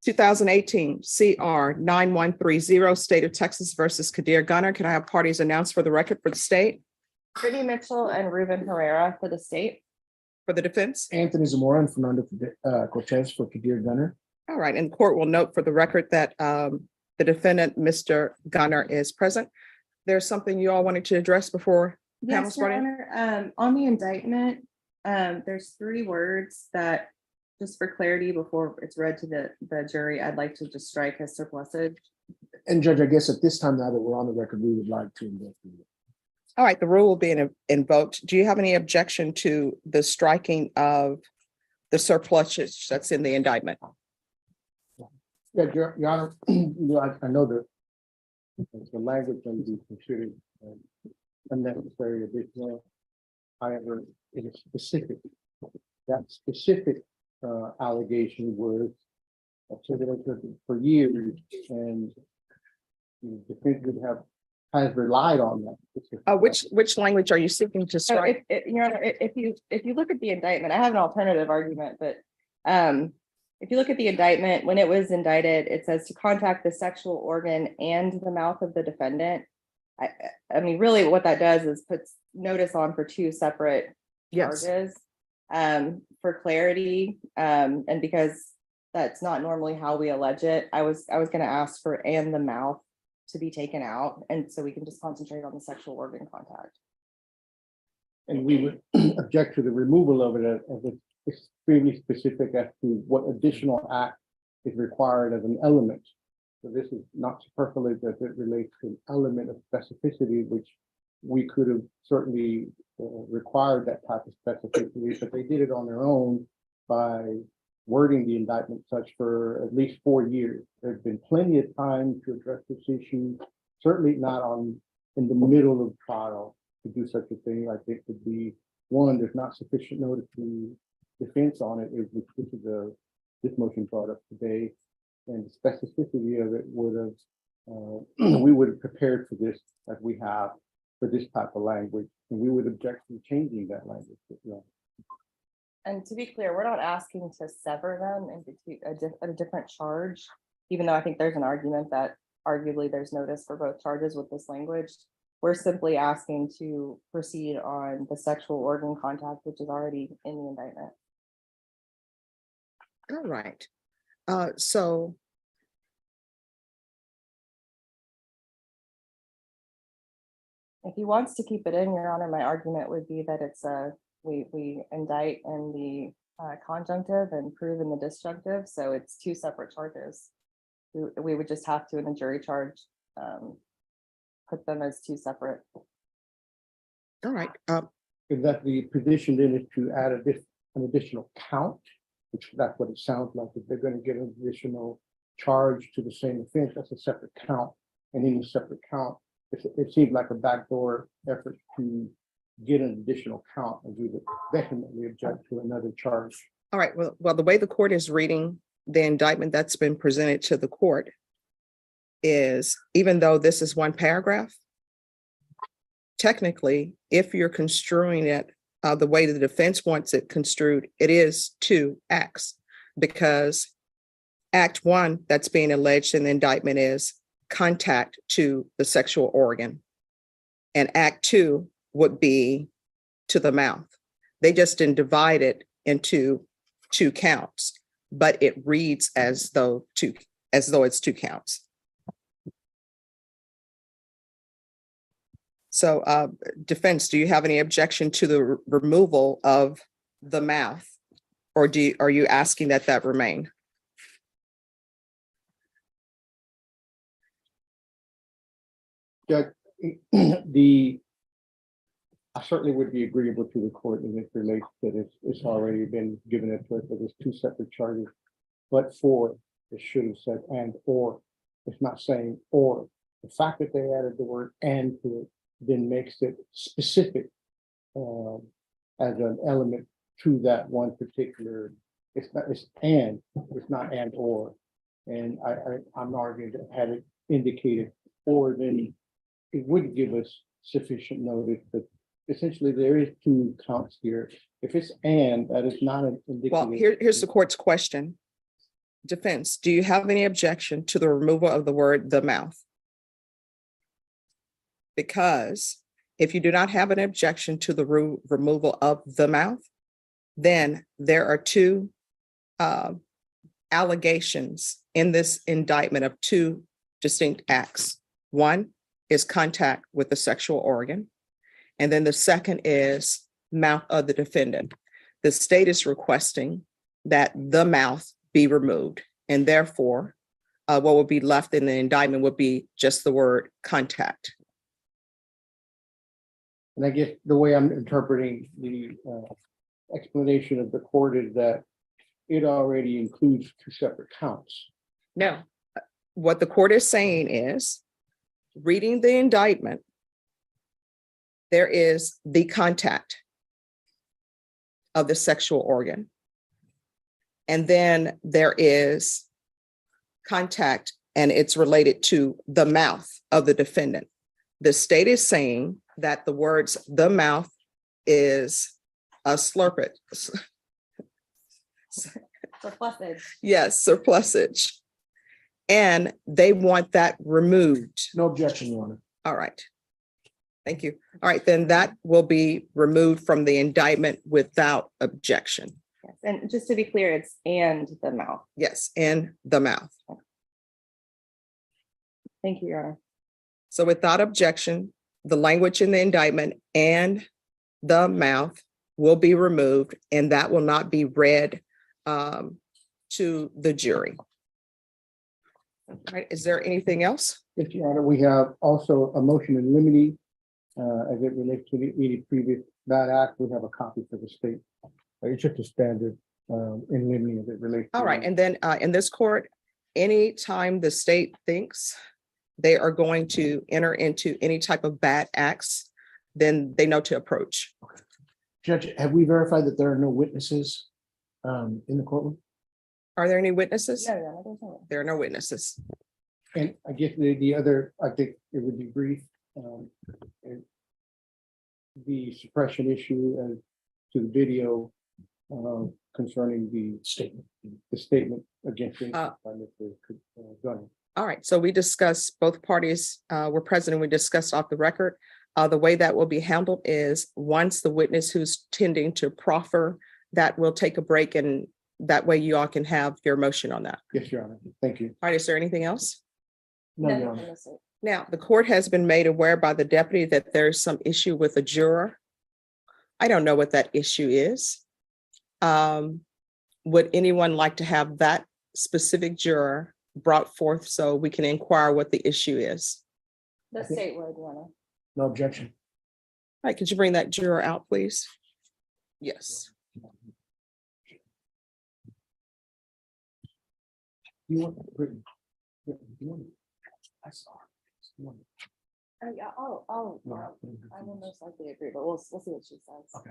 2018 CR 9130, State of Texas versus Kadir Gunner. Can I have parties announced for the record for the state? Brittany Mitchell and Ruben Herrera for the state. For the defense? Anthony Zamora and Fernando Cortez for Kadir Gunner. All right, and the court will note for the record that the defendant, Mr. Gunner, is present. There's something you all wanted to address before the panel Yes, Your started? Honor. On the indictment, there's 3 words that, just for clarity, before it's read to the jury, I'd like to just strike as surplusage. And Judge, I guess at this time, now that we're on the record, we would like to investigate. All right, the rule will be invoked. Do you have any objection to the striking of the surplusage that's in the indictment? Yeah, Your Honor, I know that the language can be considered unnecessary additional. However, it is specific. That specific allegation was for years, and the defense would has relied on that. Which language are you seeking to So strike? Your Honor, if you look at the indictment, I have an alternative argument, but if you look at the indictment, when it was indicted, it says to contact the sexual organ and the mouth of the defendant. I mean, really what that does is puts notice on for 2 separate charges. For clarity, and because that's not normally how we allege it, I was going to ask for and the mouth to be taken out, and so we can just concentrate on the sexual organ contact. And we would object to the removal of it as it's extremely specific as to what additional act is required as an element. So this is not superfluous as it relates to an element of specificity, which we could have certainly required that type of specificity, but they did it on their own by wording the indictment such for at least 4 years. There's been plenty of time to address this issue, certainly not in the middle of trial to do such a thing. I think would be one, there's not sufficient notice to defense on it, which is this motion brought up today, and the specificity of it would have we would have prepared for this as we have for this type of language, and we would object to changing that language. And to be clear, we're not asking to sever them into a different charge, even though I think there's an argument that arguably there's notice for both charges with this language. We're simply asking to proceed on the sexual organ contact, which is already in the indictment. All right. So if he wants to keep it in, Your Honor, my argument would be that it's we indict in the conjunctive and prove in the disjunctive, so it's 2 separate charges. We would just have to, in a jury charge, put them as 2 separate. all right. If that the position then is to add an additional count, which that's what it sounds like. If they're going to get an additional charge to the same offense, that's a separate count, and in a separate count, it seems like a backdoor effort to get an additional count, and we would definitely object to another charge. All right. Well, the way the court is reading the indictment that's been presented to the court is, even though this is 1 paragraph, technically, if you're construing it the way the defense wants it construed, it is 2 acts, because Act 1 that's being alleged in the indictment is contact to the sexual organ, and Act 2 would be to the mouth. They just didn't divide it into 2 counts, but it reads as though it's 2 counts. So defense, do you have any objection to the removal of the mouth, or are you asking that remain? Judge, I certainly would be agreeable to the court in this relates that it's already been given a choice that there's 2 separate charges, but for it should have said and or. It's not saying or. The fact that they added the word and to it then makes it specific as an element to that one particular. It's not and or. And I'm arguing that had it indicated or, then it would give us sufficient notice that essentially there is 2 counts here. If it's and, that is not an indicative. Well, here's the court's question. Defense, do you have any objection to the removal of the word "the mouth"? Because if you do not have an objection to the removal of "the mouth," then there are two allegations in this indictment of two distinct acts. One is contact with the sexual organ, and then the second is mouth of the defendant. The state is requesting that the mouth be removed, and therefore, what will be left in the indictment would be just the word contact. And I guess the way I'm interpreting the explanation of the court is that it already includes two separate counts. No, what the court is saying is, reading the indictment, there is the contact of the sexual organ. And then there is contact, and it's related to the mouth of the defendant. The state is saying that the words "the mouth" is a slurpage. Surplusage. Yes, surplusage. And they want that removed. No objection, Your Honor. All right. Thank you. All right, then that will be removed from the indictment without objection. Yes, and just to be clear, it's "and the mouth." Yes, in the mouth. Thank you, Your Honor. So without objection, the language in the indictment "and the mouth" will be removed, and that will not be read to the jury. All right, is there anything else? Yes, Your Honor, we have also a motion in limine as it relates to the previous bad act. We have a copy for the state. It's just a standard in limine as it relates. All right, and then in this court, anytime the state thinks they are going to enter into any type of bad acts, then they know to approach. Judge, have we verified that there are no witnesses in the courtroom? Are there any witnesses? No, Your Honor, there's no. There are no witnesses. And I guess the other, I think it would be brief. And the suppression issue as to the video concerning the statement against him by Mr. Gunn. All right, so we discussed, both parties were present, and we discussed off the record. The way that will be handled is once the witness who's tending to proffer, that will take a break, and that way you all can have your motion on that. Yes, Your Honor. Thank you. All right, is there anything else? No, Your No, Honor. no, sir. Now, the court has been made aware by the deputy that there's some issue with a juror. I don't know what that issue is. Would anyone like to have that specific juror brought forth so we can inquire what the issue is? The state would, Your Honor. No objection. All right, could you bring that juror out, please? Yes. You want written? You want it? I saw it. You want it? Yeah, No, I will most likely agree, but we'll see what she says. Okay.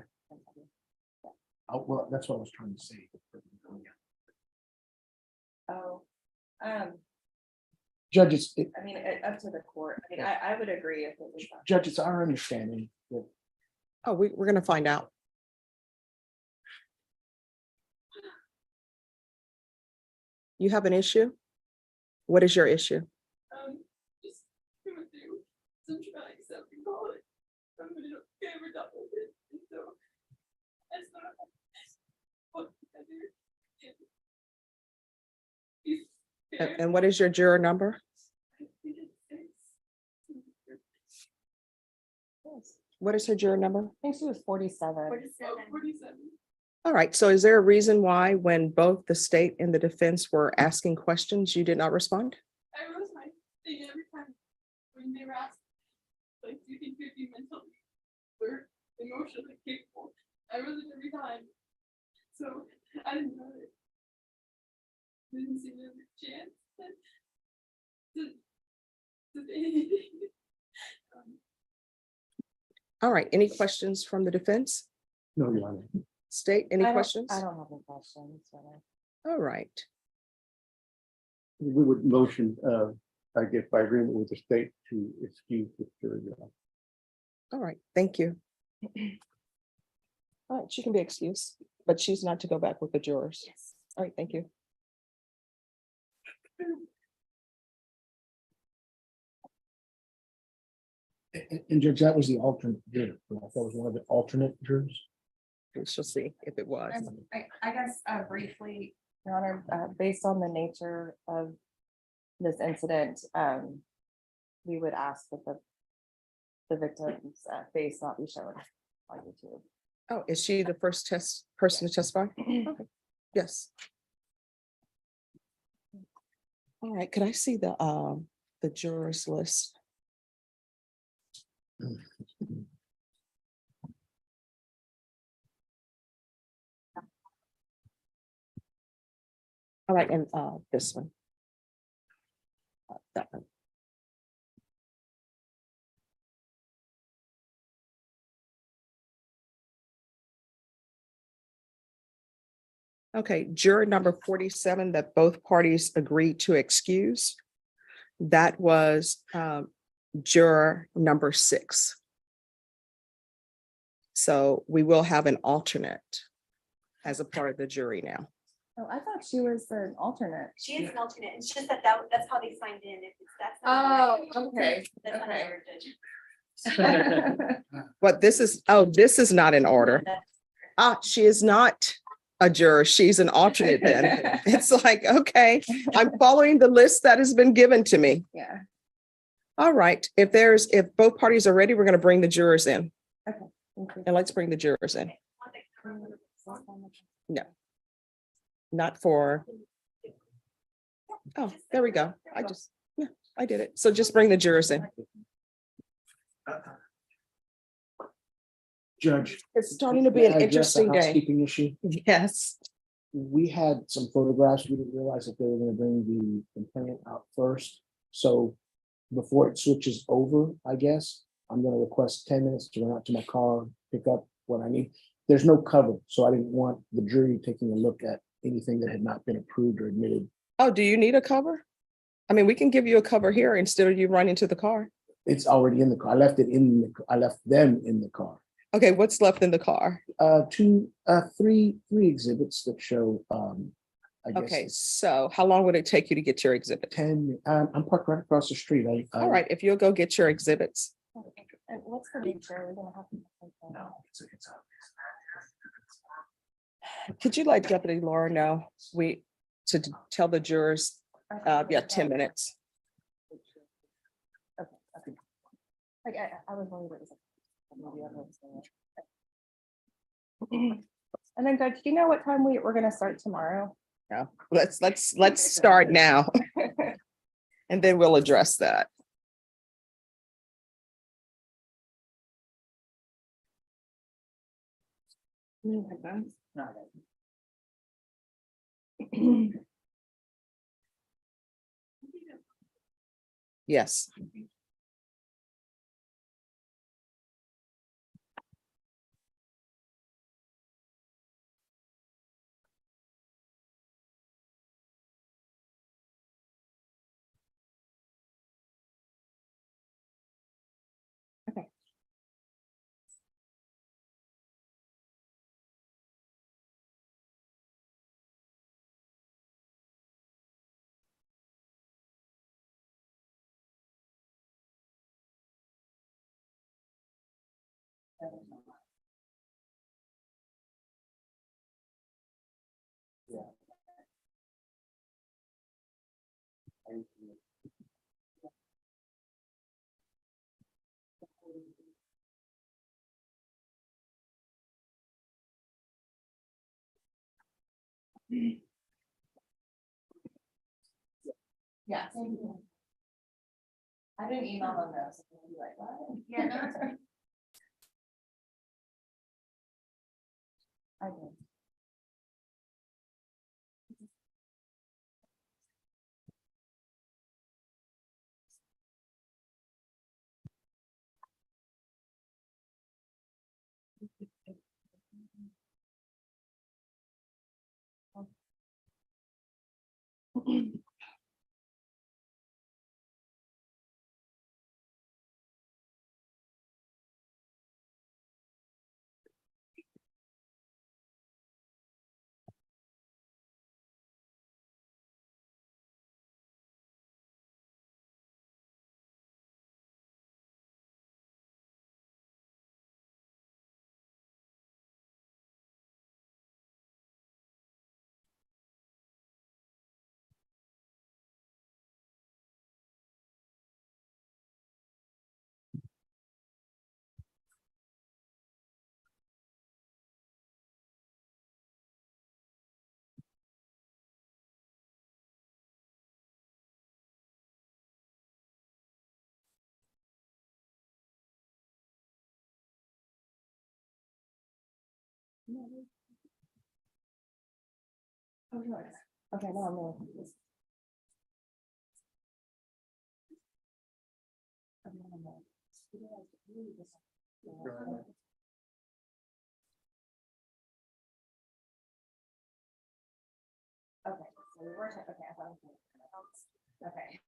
Well, that's what I was trying to say. Oh, Judge, I mean, up to the court. I mean, I would agree if it was. Judge, it's our understanding that Oh, we're gonna find out. You have an issue? What is your issue? Just going through some traumatic stuff in college. I'm gonna get over top of it. And so that's not what I do. He's And what is your juror number? I think it's What is her juror number? I think she was 47. 47. All right, so is there a reason why when both the state and the defense were asking questions, you did not respond? I rose my thing every time when they were asked, like, do you think you'd be mentally or emotionally capable? I rose it every time. So I didn't know it. Didn't seem to have a chance to say anything. All right, any questions from the defense? No, Your Honor. State, any I don't- questions? I don't have any questions. But All right, We would motion, I guess, by agreement with the state to excuse this jury. Your Honor. all right, thank you. All right, she can be excused, but she's not to go back with the jurors. yes. All right, thank you. And Judge, that was the alternate juror, correct? That was one of the alternate jurors. We shall see if it was. I guess briefly, Your Honor, based on the nature of this incident, we would ask that the victim's face not be shown on YouTube. Oh, is she the first person to testify? Okay. Yes. All right, could I see the jurors list? All right, and this one. That one. Okay, juror number 47 that both parties agreed to excuse. That was juror number 6. So we will have an alternate as a part of the jury now. Oh, I thought she was an alternate. She is an alternate. It's just that's how they signed in. If it's that's. Okay. That's not Okay. our judge. But this is not in order. She is not a juror. She's an alternate then. It's like, okay, I'm following the list that has been given to me. Yeah. All right, if both parties are ready, we're going to bring the jurors in. Thank you. And let's bring the jurors in. Not for, oh, there we go. I did it. So just bring the jurors in. Judge. It's starting to be an may I address the interesting day. housekeeping issue. Yes. We had some photographs. We didn't realize that they were gonna bring the complainant out first. So before it switches over, I guess, I'm gonna request 10 minutes to run out to my car, pick up what I need. There's no cover, so I didn't want the jury taking a look at anything that had not been approved or admitted. Oh, do you need a cover? I mean, we can give you a cover here instead of you running to the car. It's already in the car. I left them in the car. Okay, what's left in the car? Three exhibits that show, I guess. Okay, so how long would it take you to get your exhibit? 10, I'm parked right across the street. All right, if you'll go get your exhibits. And what's the nature? We're gonna have to. No, Could you let Deputy Laura know to tell the jurors, 10 minutes. Okay. Like I was wondering. And then, Judge, do you know what time we're gonna start tomorrow? No, let's start now. And then we'll address that. Yes. Yeah. I didn't email them though, so they'll be like, what? Yeah, no, it's fine. I did. Oh, no, it's- Okay, no, I'm really confused. Okay, no, no. Okay, so we were, okay, I thought. Okay.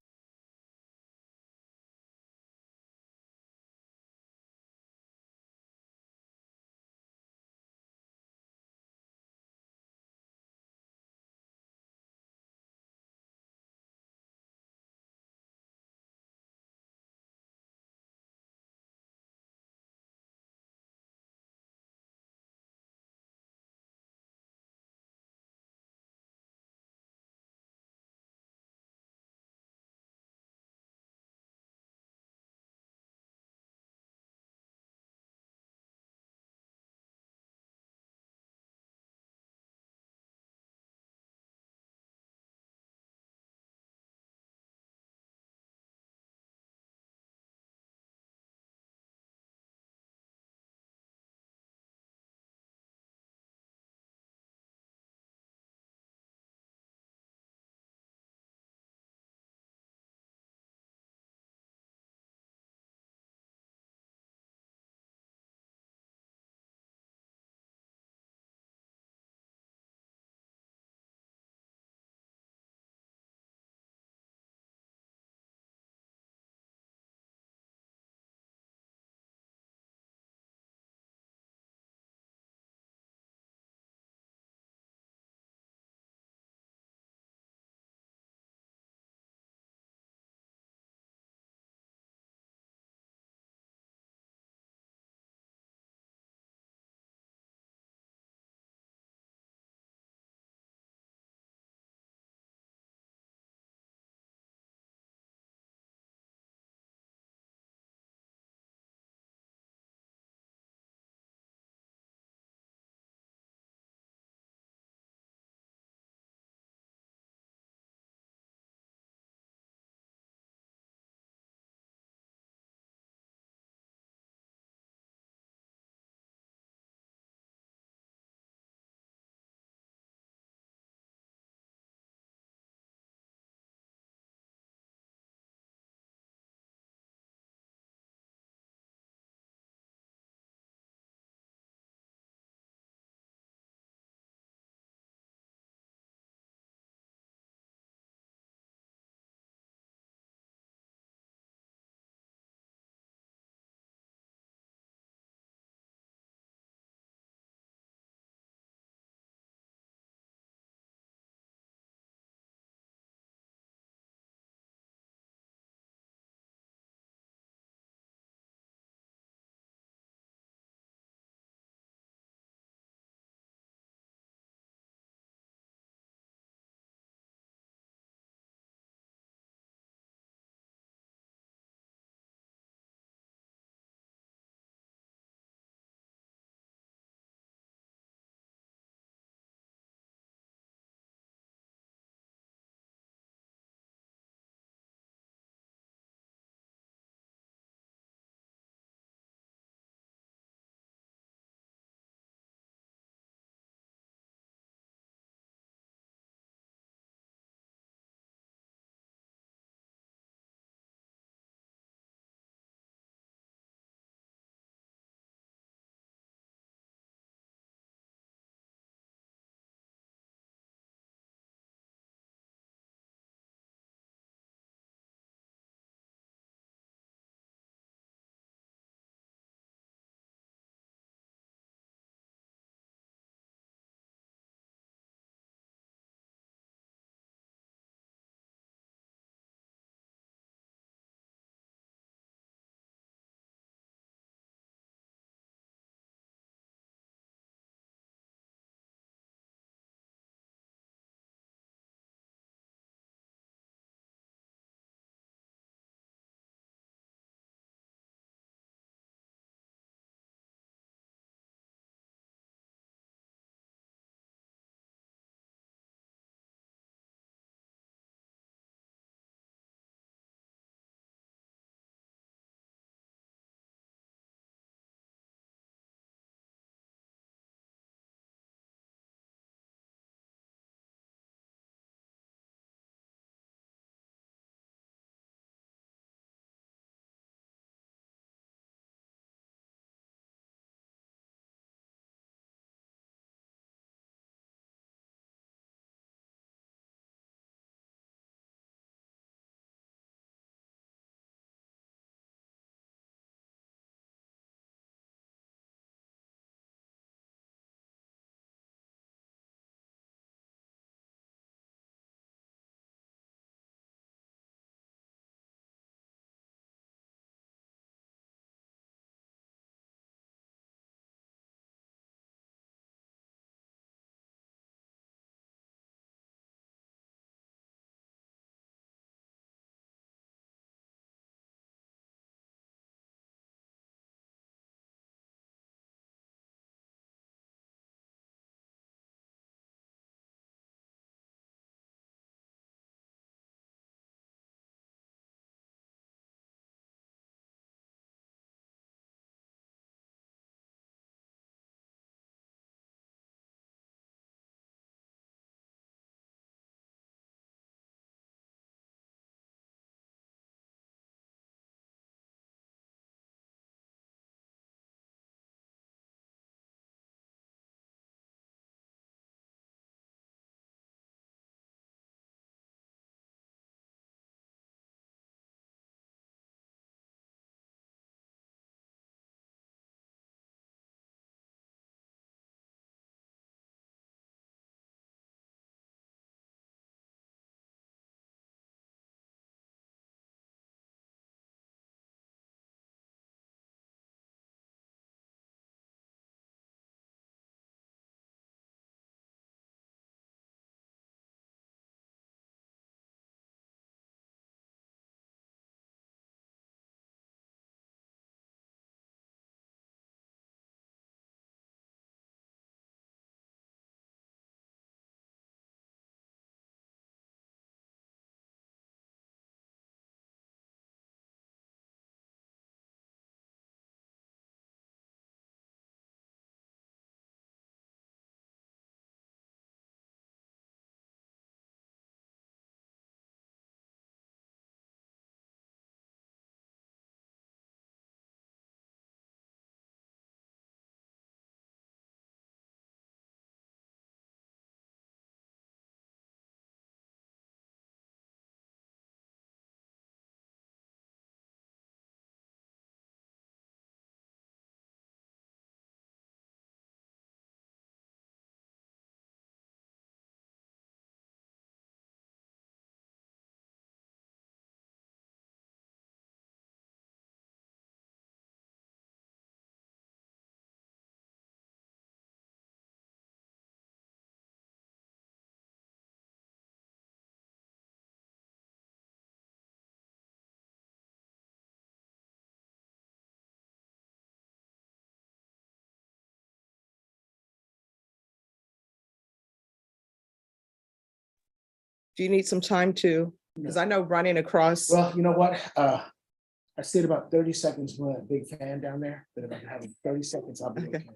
Do you need some time to, because I know running across, Well, you know what? I stayed about 30 seconds with that big fan down there, but if I can have 30 seconds, I'll be Okay. okay.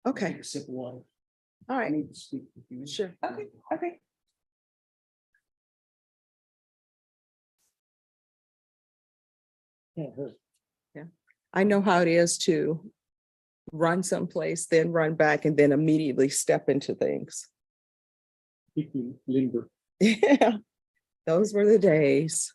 okay, Take a sip of water. all I right, need to speak with you. sure. Okay, okay. Can't hurt. I know how it is to run someplace, then run back and then immediately step into things. If you linger. Yeah, those were the days.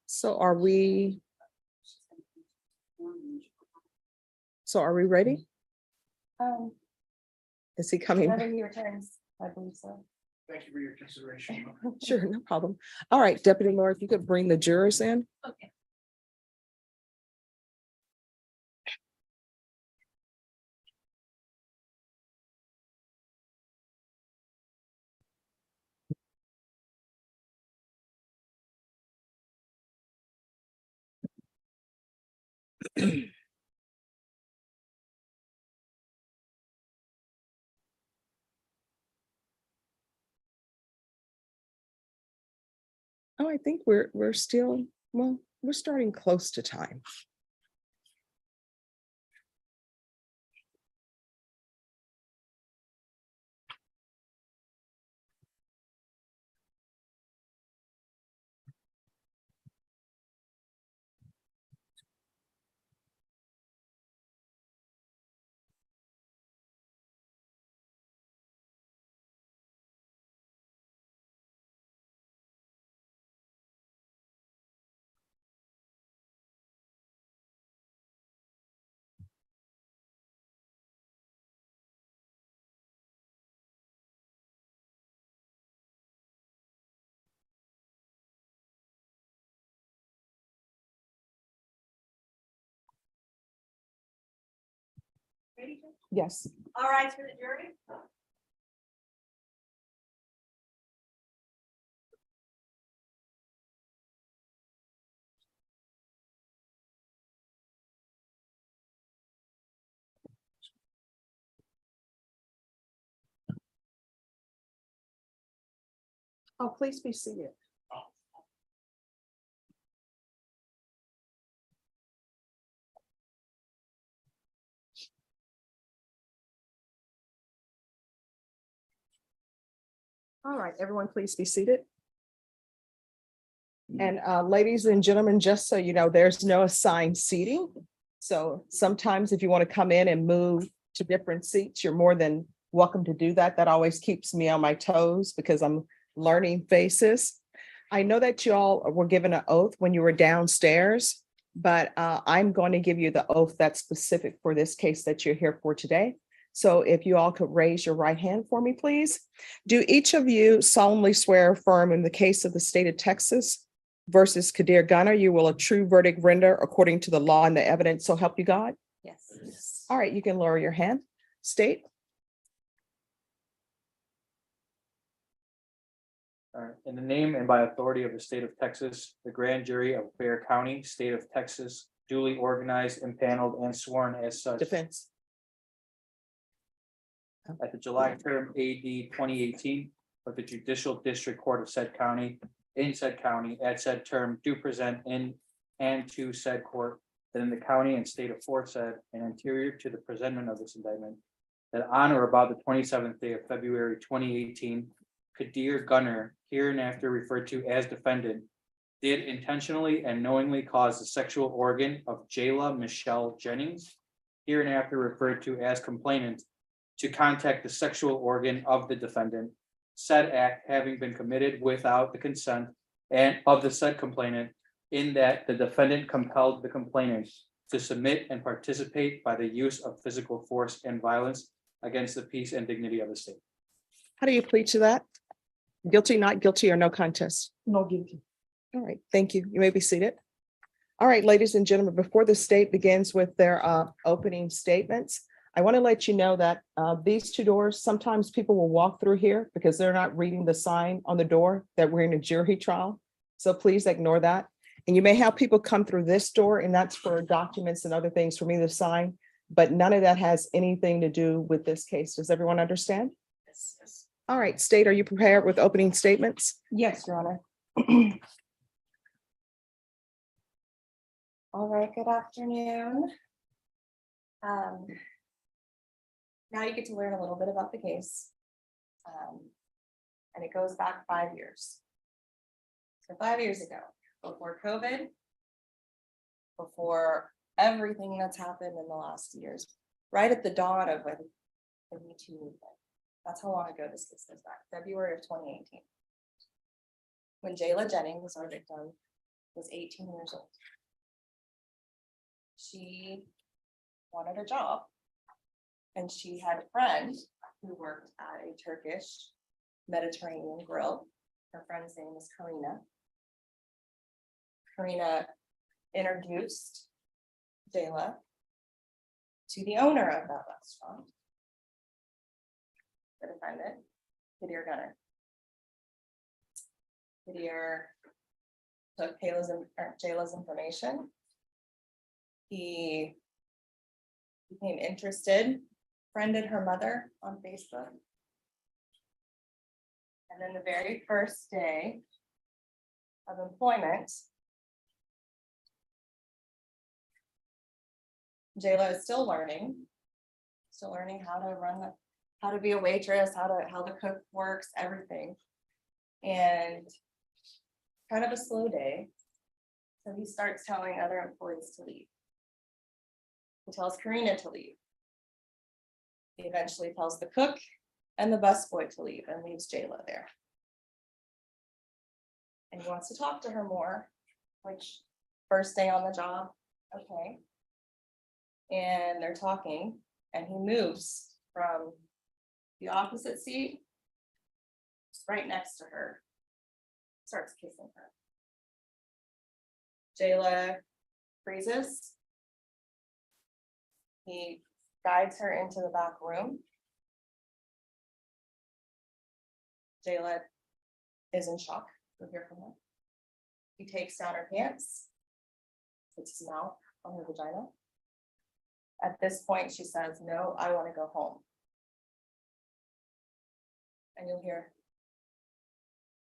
So are we? So are we ready? Is he coming? Whenever he returns, I believe so. Thank you for your consideration. Sure, no problem. All right, Deputy Laura, if you could bring the jurors in. Okay. Oh, I think we're still, well, we're starting close to time. Ready? Jim? Yes. All right, for the jury. Oh, please be seated. All right, everyone, please be seated. And ladies and gentlemen, just so you know, there's no assigned seating. So sometimes if you want to come in and move to different seats, you're more than welcome to do that. That always keeps me on my toes because I'm learning faces. I know that you all were given an oath when you were downstairs, but I'm going to give you the oath that's specific for this case that you're here for today. So if you all could raise your right hand for me, please. Do each of you solemnly swear or affirm in the case of the state of Texas versus Kadir Gunner, you will a true verdict render according to the law and the evidence, so help you God? Yes. All right, you can lower your hand. State. All right, in the name and by authority of the state of Texas, the grand jury of Bexar County, state of Texas, duly organized, impaneled, and sworn as such Defense. at the July term AD 2018 of the Judicial District Court of said county, in said county, at said term, do present in and to said court, that in the county and state aforesaid and anterior to the presentment of this indictment, that on or about the 27th day of February 2018, Kadir Gunner, hereinafter referred to as defendant, did intentionally and knowingly cause the sexual organ of Jayla Michelle Jennings, hereinafter referred to as complainant, to contact the sexual organ of the defendant, said act having been committed without the consent and of the said complainant, in that the defendant compelled the complainant to submit and participate by the use of physical force and violence against the peace and dignity of the state. How do you plead to that? Guilty, not guilty, or no contest? No guilty. All right, thank you. You may be seated. All right, ladies and gentlemen, before the state begins with their opening statements, I want to let you know that these two doors, sometimes people will walk through here because they're not reading the sign on the door that we're in a jury trial. So please ignore that. And you may have people come through this door, and that's for documents and other things for me to sign, but none of that has anything to do with this case. Does everyone understand? Yes. All right, state, are you prepared with opening statements? Yes, Your Honor. All right, good afternoon. Now you get to learn a little bit about the case. And it goes back 5 years. So 5 years ago, before COVID, before everything that's happened in the last years, right at the dawn of when the Me Too movement. That's how long ago this case goes back, February of 2018. When Jayla Jennings, our victim, was 18 years old. She wanted a job. And she had a friend who worked at a Turkish Mediterranean grill. Her friend's name is Karina. Karina introduced Jayla to the owner of that restaurant, the defendant, Kadir Gunner. Kadir took Jayla's information. He became interested, friended her mother on Facebook. And then the very first day of employment, Jayla is still learning how to run how to be a waitress, how the cook works, everything. And kind of a slow day. So he starts telling other employees to leave. He tells Karina to leave. He eventually tells the cook and the busboy to leave and leaves Jayla there. And he wants to talk to her more, which first day on the job, okay. And they're talking, and he moves from the opposite seat right next to her, starts kissing her. Jayla freezes. He guides her into the back room. Jayla is in shock. You'll hear from her. He takes down her pants, puts his mouth on her vagina. At this point, she says, "No, I want to go home." And you'll hear,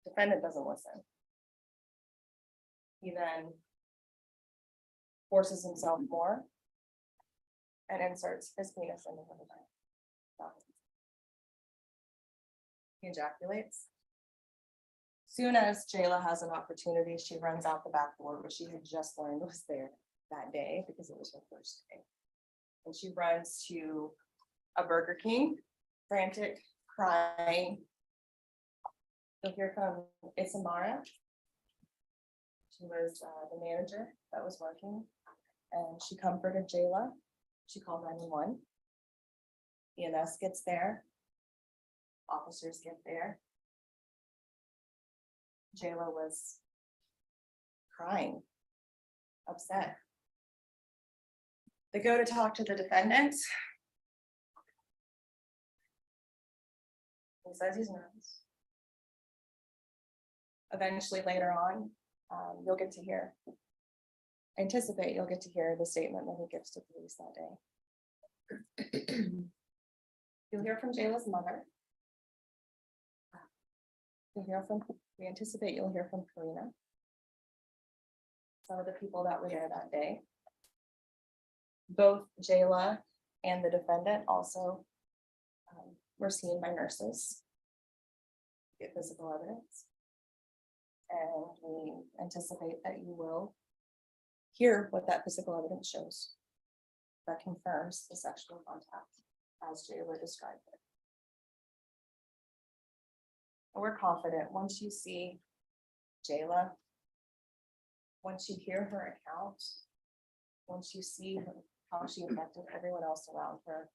defendant doesn't listen. He then forces himself more and inserts his penis into her vagina. He ejaculates. Soon as Jayla has an opportunity, she runs out the back door, which she had just learned was there that day because it was her first day. And she runs to a Burger King, frantic, crying. You'll hear from Isamara. She was the manager that was working, and she comforted Jayla. She called 911. EMS gets there. Officers get there. Jayla was crying, upset. They go to talk to the defendant. He says he's nervous. Eventually, later on, you'll get to hear, anticipate you'll get to hear the statement that he gives to police that day. You'll hear from Jayla's mother. We anticipate you'll hear from Karina. Some of the people that were there that day. Both Jayla and the defendant also were seen by nurses. get physical evidence. And we anticipate that you will hear what that physical evidence shows that confirms the sexual contact as Jayla described it. And we're confident once you see Jayla, once you hear her account, once you see how she affected everyone else around her,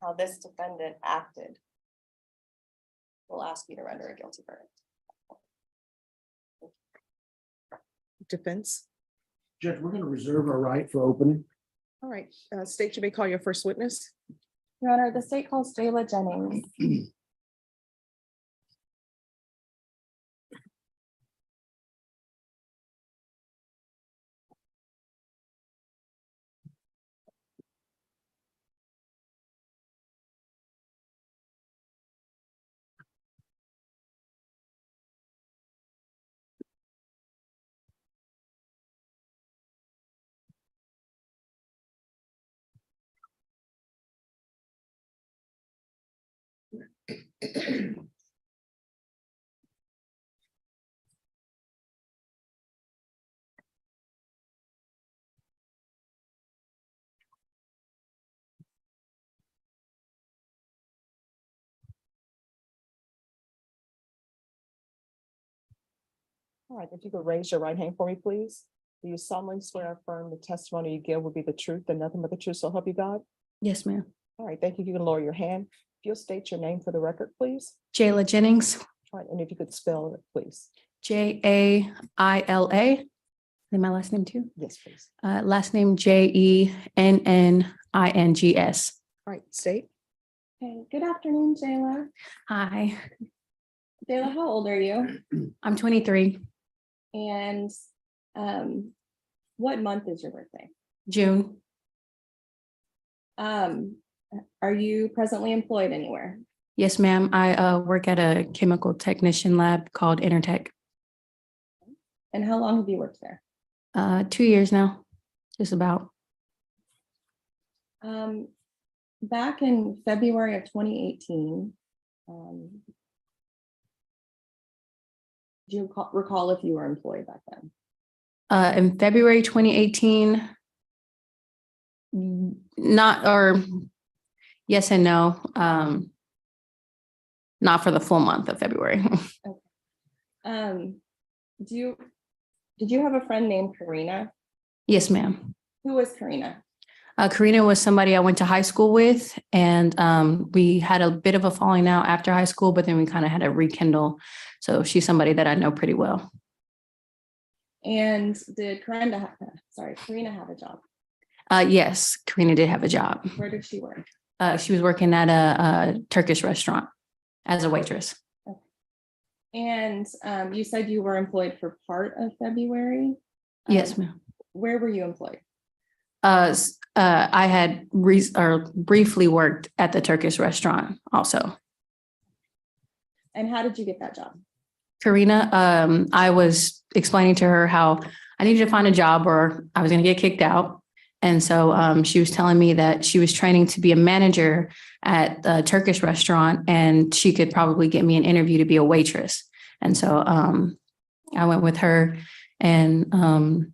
how this defendant acted, we'll ask you to render a guilty verdict. Defense. Judge, we're going to reserve our right for opening. All right, state you may call your first witness. Your Honor, the state calls Jayla Jennings. All right, if you could raise your right hand for me, please. Do you solemnly swear or affirm the testimony you give will be the truth and nothing but the truth, so help you God? Yes, ma'am. All right, thank you. You can lower your hand. If you'll state your name for the record, please. Jayla Jennings, All right, and if you could spell it, please. Jaila. And my last name too. Yes, please. Last name Jennings. All right, state. Okay, good afternoon, Jayla. Hi, Jayla, how old are you? I'm 23, And what month is your birthday? June. Are you presently employed anywhere? Yes, ma'am. I work at a chemical technician lab called Intertech. And how long have you worked there? 2 years now, just about. Back in February of 2018, do you recall if you were employed back then? In February 2018, not, or yes and no. Not for the full month of February. Did you have a friend named Karina? Yes, ma'am. Who was Karina? Karina was somebody I went to high school with, and we had a bit of a falling out after high school, but then we kind of had a rekindle. So she's somebody that I know pretty well. And did Karina have a job? Yes, Karina did have a job. Where did she work? She was working at a Turkish restaurant as a waitress. And you said you were employed for part of February? Yes, ma'am. Where were you employed? I had briefly worked at the Turkish restaurant also. And how did you get that job? Karina, I was explaining to her how I needed to find a job or I was going to get kicked out. And so she was telling me that she was training to be a manager at the Turkish restaurant and she could probably get me an interview to be a waitress. And so I went with her and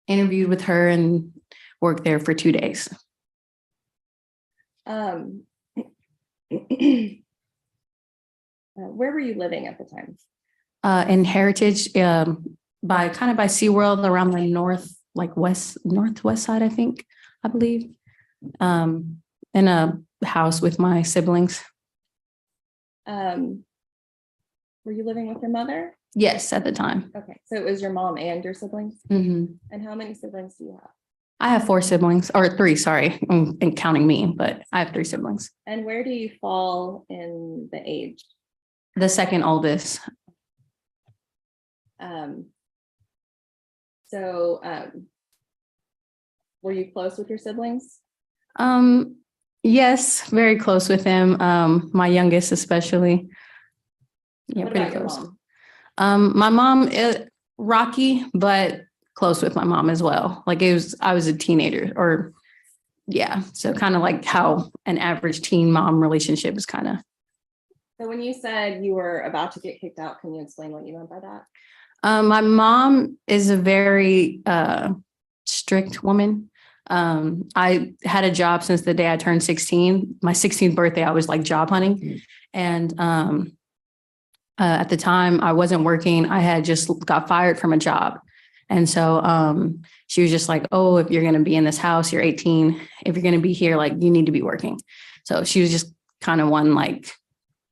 interviewed with her and worked there for 2 days. Where were you living at the time? In Heritage, by SeaWorld around the northwest side, I believe. In a house with my siblings. Were you living with your mother? Yes, at the time. Okay, so it was your mom and your siblings? Mhm. And how many siblings do you have? I have 4 siblings, or 3, sorry, and counting me, but I have 3 siblings. And where do you fall in the age? The second oldest. Were you close with your siblings? Yes, very close with them. My youngest especially. Yeah, What pretty about your close. mom? My mom is rocky, but close with my mom as well. I was a teenager so kind of like how an average teen mom relationship is kind of. So when you said you were about to get kicked out, can you explain what you meant by that? My mom is a very strict woman. I had a job since the day I turned 16. My 16th birthday, I was like job hunting. And at the time I wasn't working. I had just got fired from a job. And so she was just like, oh, if you're going to be in this house, you're 18. If you're going to be here, like you need to be working. So she was just kind of one like,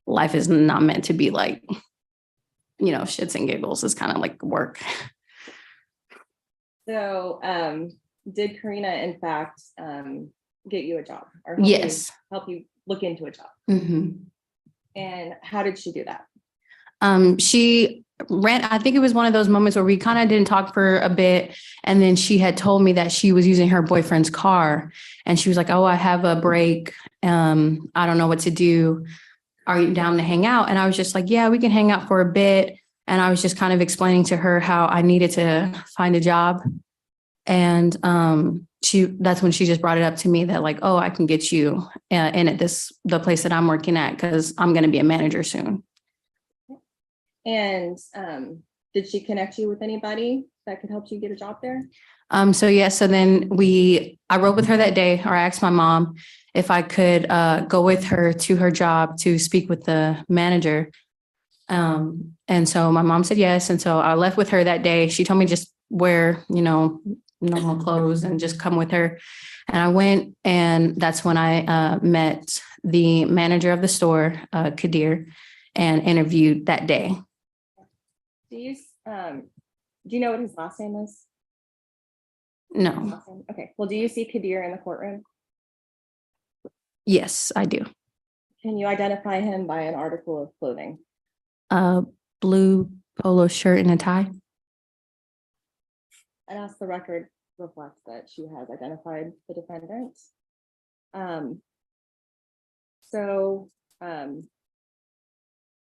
life is not meant to be like, you know, shits and giggles. It's kind of like work. So did Karina in fact get you a job or Yes. help you look into a job? Mhm. And how did she do that? She ran, I think it was one of those moments where we kind of didn't talk for a bit. And then she had told me that she was using her boyfriend's car. And she was like, oh, I have a break. I don't know what to do. Are you down to hang out? And I was just like, yeah, we can hang out for a bit. And I was just kind of explaining to her how I needed to find a job. And that's when she just brought it up to me that like, oh, I can get you in at the place that I'm working at because I'm going to be a manager soon. And did she connect you with anybody that could help you get a job there? So yes, so then I rode with her that day, or I asked my mom if I could go with her to her job to speak with the manager. And so my mom said yes. And so I left with her that day. She told me just wear, you know, normal clothes and just come with her. And I went, and that's when I met the manager of the store, Kadir, and interviewed that day. Do you know what his last name is? No. Last name? Okay. Well, do you see Kadir in the courtroom? Yes, I do. Can you identify him by an article of clothing? Blue polo shirt and a tie. And as the record reflects that she has identified the defendant. So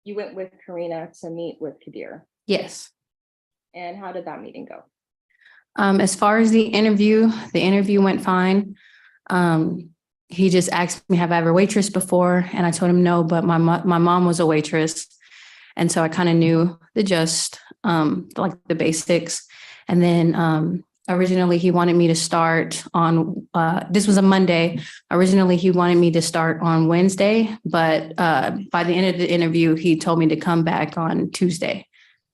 you went with Karina to meet with Kadir. Yes. And how did that meeting go? As far as the interview went fine. He just asked me, have I ever waitressed before? And I told him no, but my mom was a waitress. And so I kind of knew like the basics. And then originally he wanted me to start on, this was a Monday. Originally he wanted me to start on Wednesday, but by the end of the interview, he told me to come back on Tuesday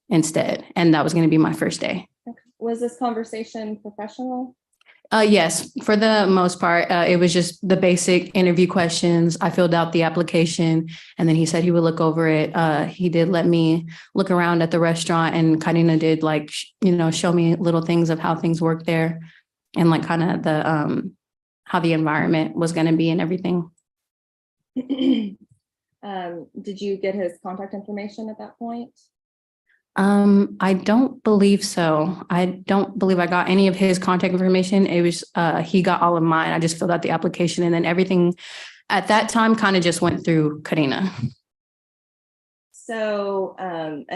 instead. And that was going to be my first day. Okay. Was this conversation professional? Yes, for the most part, it was just the basic interview questions. I filled out the application, and then he said he would look over it. He did let me look around at the restaurant, and Karina did like, show me little things of how things work there, and like kind of the how the environment was going to be and everything. Did you get his contact information at that point? I don't believe so. I don't believe I got any of his contact information. It was, he got all of mine. I just filled out the application, and then everything at that time kind of just went through Karina. So, and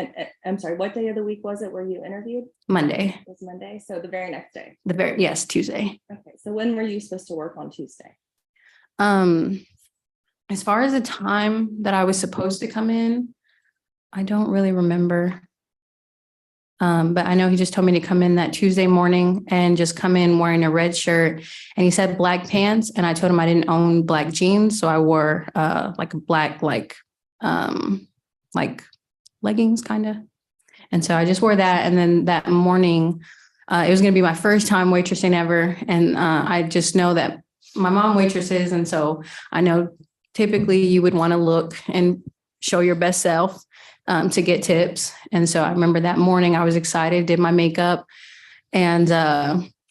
I'm sorry, what day of the week was it where you interviewed? Monday. It was Monday. So the very next day. Yes, Tuesday. Okay. So when were you supposed to work on Tuesday? As far as the time that I was supposed to come in, I don't really remember. But I know he just told me to come in that Tuesday morning and just come in wearing a red shirt, and he said black pants. And I told him I didn't own black jeans. So I wore, like a black, like leggings kind of. And so I just wore that. And then that morning, it was going to be my first time waitressing ever. And I just know that my mom waitresses. And so I know typically you would want to look and show your best self to get tips. And so I remember that morning I was excited, did my makeup, and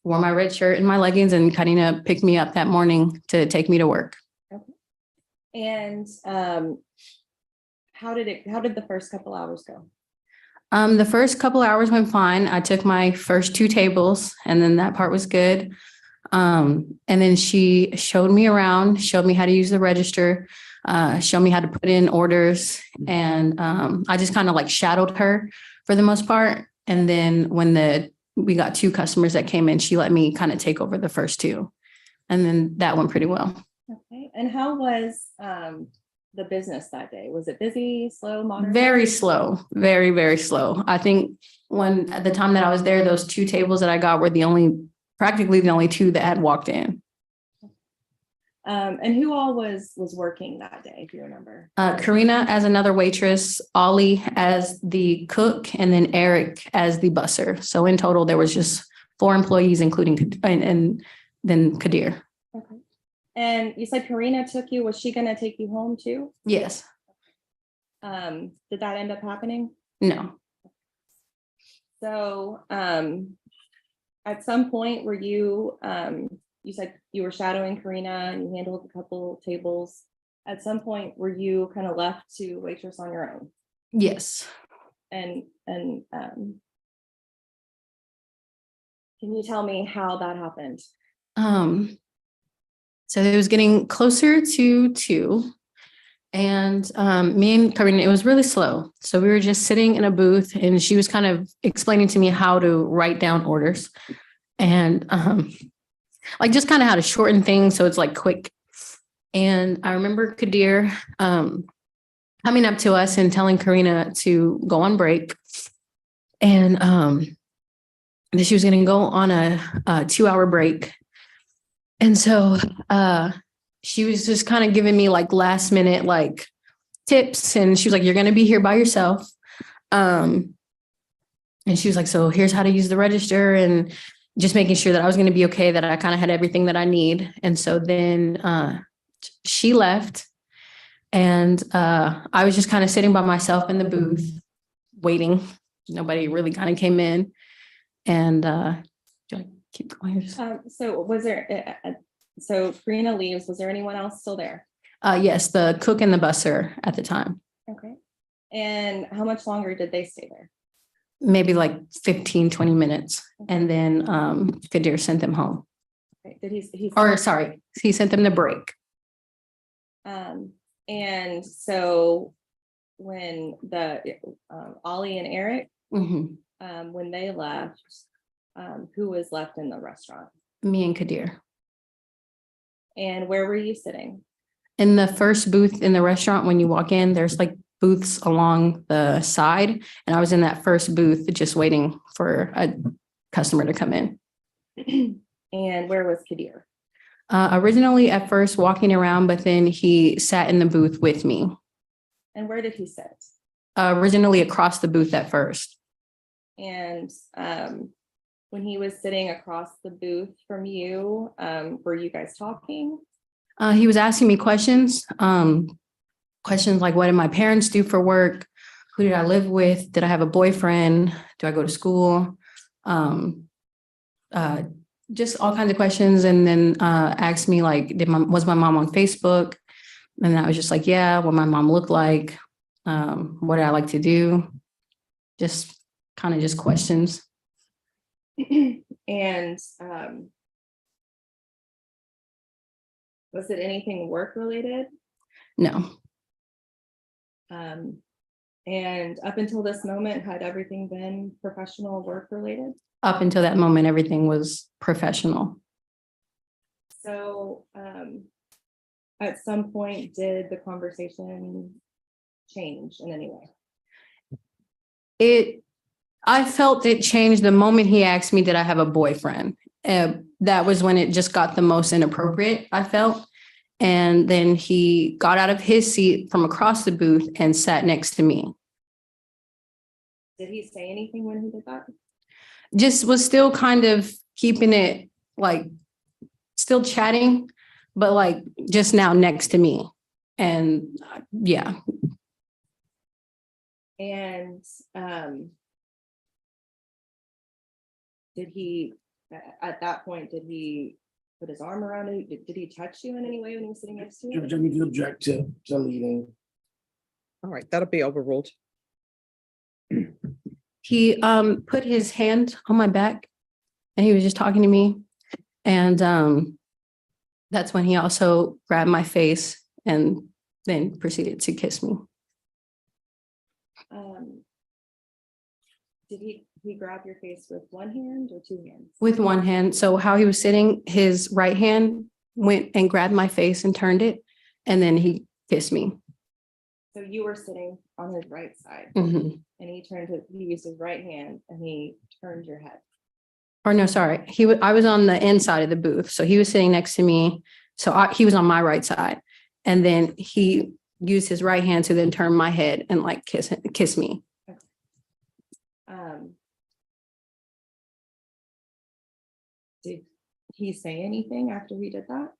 wore my red shirt and my leggings, and Karina picked me up that morning to take me to work. Okay. And how did the first couple hours go? The first couple hours went fine. I took my first 2 tables, and then that part was good. And then she showed me around, showed me how to use the register, showed me how to put in orders. And I just kind of like shadowed her for the most part. And then when we got 2 customers that came in, she let me kind of take over the first 2. And then that went pretty well. Okay. And how was the business that day? Was it busy, slow, moderate? Very slow, very, very slow. I think when, at the time that I was there, those two tables that I got were practically the only two that had walked in. And who all was working that day, if you remember? Karina as another waitress, Ollie as the cook, and then Eric as the busser. So in total, there was just 4 employees, including, and then Kadir. Okay. And you said Karina took you, was she gonna take you home too? Yes, Did that end up happening? no. So, at some point, were you, you said you were shadowing Karina and you handled a couple tables. At some point, were you kind of left to waitress on your own? Yes. And, can you tell me how that happened? So it was getting closer to 2. And me and Karina, it was really slow. So we were just sitting in a booth and she was kind of explaining to me how to write down orders and like just kind of how to shorten things so it's like quick. And I remember Kadir coming up to us and telling Karina to go on break. And that she was going to go on a 2-hour break. And so she was just kind of giving me like last minute like tips. And she was like, you're going to be here by yourself. And she was like, so here's how to use the register, and just making sure that I was going to be okay, that I kind of had everything that I need. And so then she left and I was just kind of sitting by myself in the booth waiting. Nobody really kind of came in. And do I keep going? So was there, so Karina leaves, was there anyone else still there? Yes, the cook and the busser at the time. Okay. And how much longer did they stay there? Maybe like 15, 20 minutes. And then Kadir sent them home. Okay. Did he? Or sorry, he sent them to break. And so when the Ollie and Eric, Mhm. when they left, who was left in the restaurant? Me and Kadir. And where were you sitting? In the first booth in the restaurant, when you walk in, there's like booths along the side. And I was in that first booth just waiting for a customer to come in. And where was Kadir? Originally at first walking around, but then he sat in the booth with me. And where did he sit? Originally across the booth at first. And when he was sitting across the booth from you, were you guys talking? He was asking me questions. Questions like, what did my parents do for work? Who did I live with? Did I have a boyfriend? Do I go to school? Just all kinds of questions. And then asked me like, was my mom on Facebook? And I was just like, yeah, what my mom looked like. What did I like to do? Just kind of just questions. And was it anything work related? No. And up until this moment, had everything been professional work related? Up until that moment, everything was professional. So at some point, did the conversation change in any way? I felt it changed the moment he asked me, did I have a boyfriend? That was when it just got the most inappropriate, I felt. And then he got out of his seat from across the booth and sat next to me. Did he say anything when he did that? Just was still kind of keeping it like still chatting, but like just now next to me. And yeah. And did he, at that point, did he put his arm around you? Did he touch you in any way when he was sitting next to you? Judge, I need to object to leading. All right, that'll be overruled. He put his hand on my back and he was just talking to me. And that's when he also grabbed my face and then proceeded to kiss me. Did he grab your face with one hand or two hands? With one hand. So how he was sitting, his right hand went and grabbed my face and turned it. And then he kissed me. So you were sitting on his right side Mhm. and he used his right hand and he turned your head. Or no, sorry, I was on the inside of the booth, so he was sitting next to me. So he was on my right side, and then he used his right hand to then turn my head and like kiss me. Did he say anything after he did that?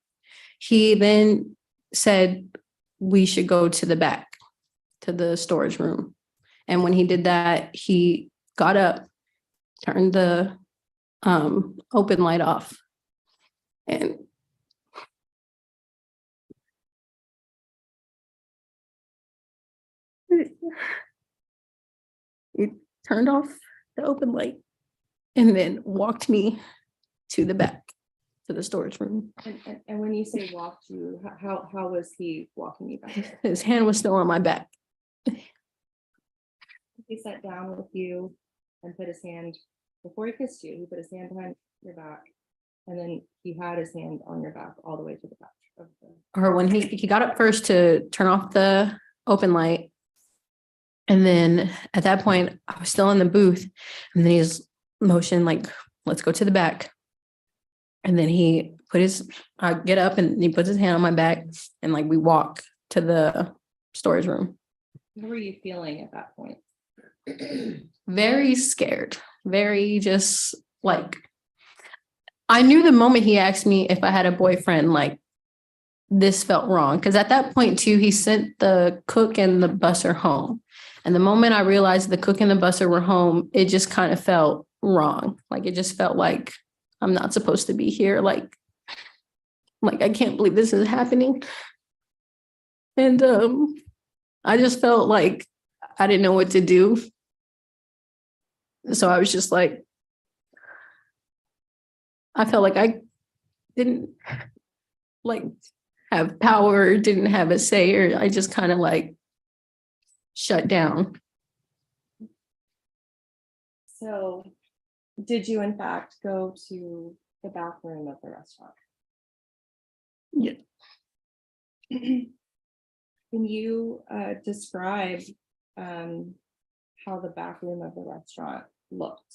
He then said we should go to the back, to the storage room. And when he did that, he got up, turned the open light off. And he turned off the open light and then walked me to the back, to the storage room. And when you say walked you, how was he walking you back? His hand was still on my back. He sat down with you and put his hand, before he kissed you, he put his hand behind your back. And then he had his hand on your back all the way to the back of the. Or when he got up first to turn off the open light. And then at that point, I was still in the booth. And then he's motioned like, let's go to the back. And then he I get up and he puts his hand on my back and like we walk to the storage room. What were you feeling at that point? Very scared, very just like, I knew the moment he asked me if I had a boyfriend, like this felt wrong. Cause at that point too, he sent the cook and the busser home. And the moment I realized the cook and the busser were home, it just kind of felt wrong. Like it just felt like I'm not supposed to be here. Like I can't believe this is happening. And I just felt like I didn't know what to do. So I was just like, I felt like I didn't like have power, didn't have a say, or I just kind of like shut down. So did you in fact go to the bathroom of the restaurant? Yeah. Can you describe how the bathroom of the restaurant looked?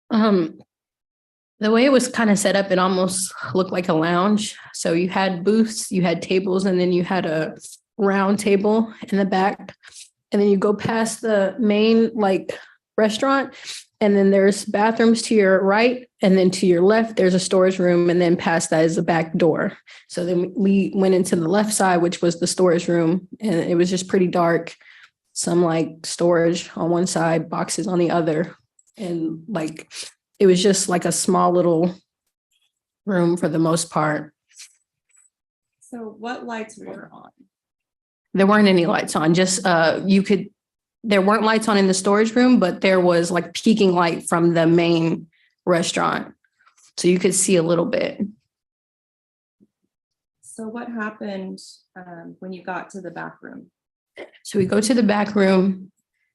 The way it was kind of set up, it almost looked like a lounge. So you had booths, you had tables, and then you had a round table in the back. And then you go past the main like restaurant, and then there's bathrooms to your right, and then to your left, there's a storage room, and then past that is the back door. So then we went into the left side, which was the storage room, and it was just pretty dark. Some like storage on one side, boxes on the other. And like, it was just like a small little room for the most part. So what lights were on? There weren't any lights on, just there weren't lights on in the storage room, but there was like peeking light from the main restaurant. So you could see a little bit. So what happened when you got to the back room? So we go to the back room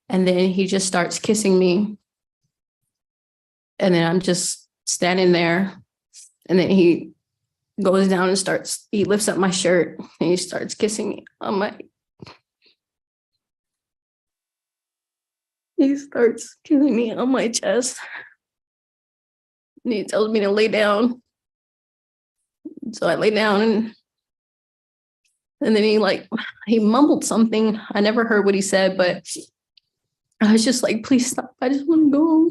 and then he just starts kissing me. And then I'm just standing there. And then he goes down and he lifts up my shirt and he starts kissing me on he starts kissing me on my chest. And he tells me to lay down. So I lay down and then he mumbled something. I never heard what he said, but I was just like, please stop. I just want to go home.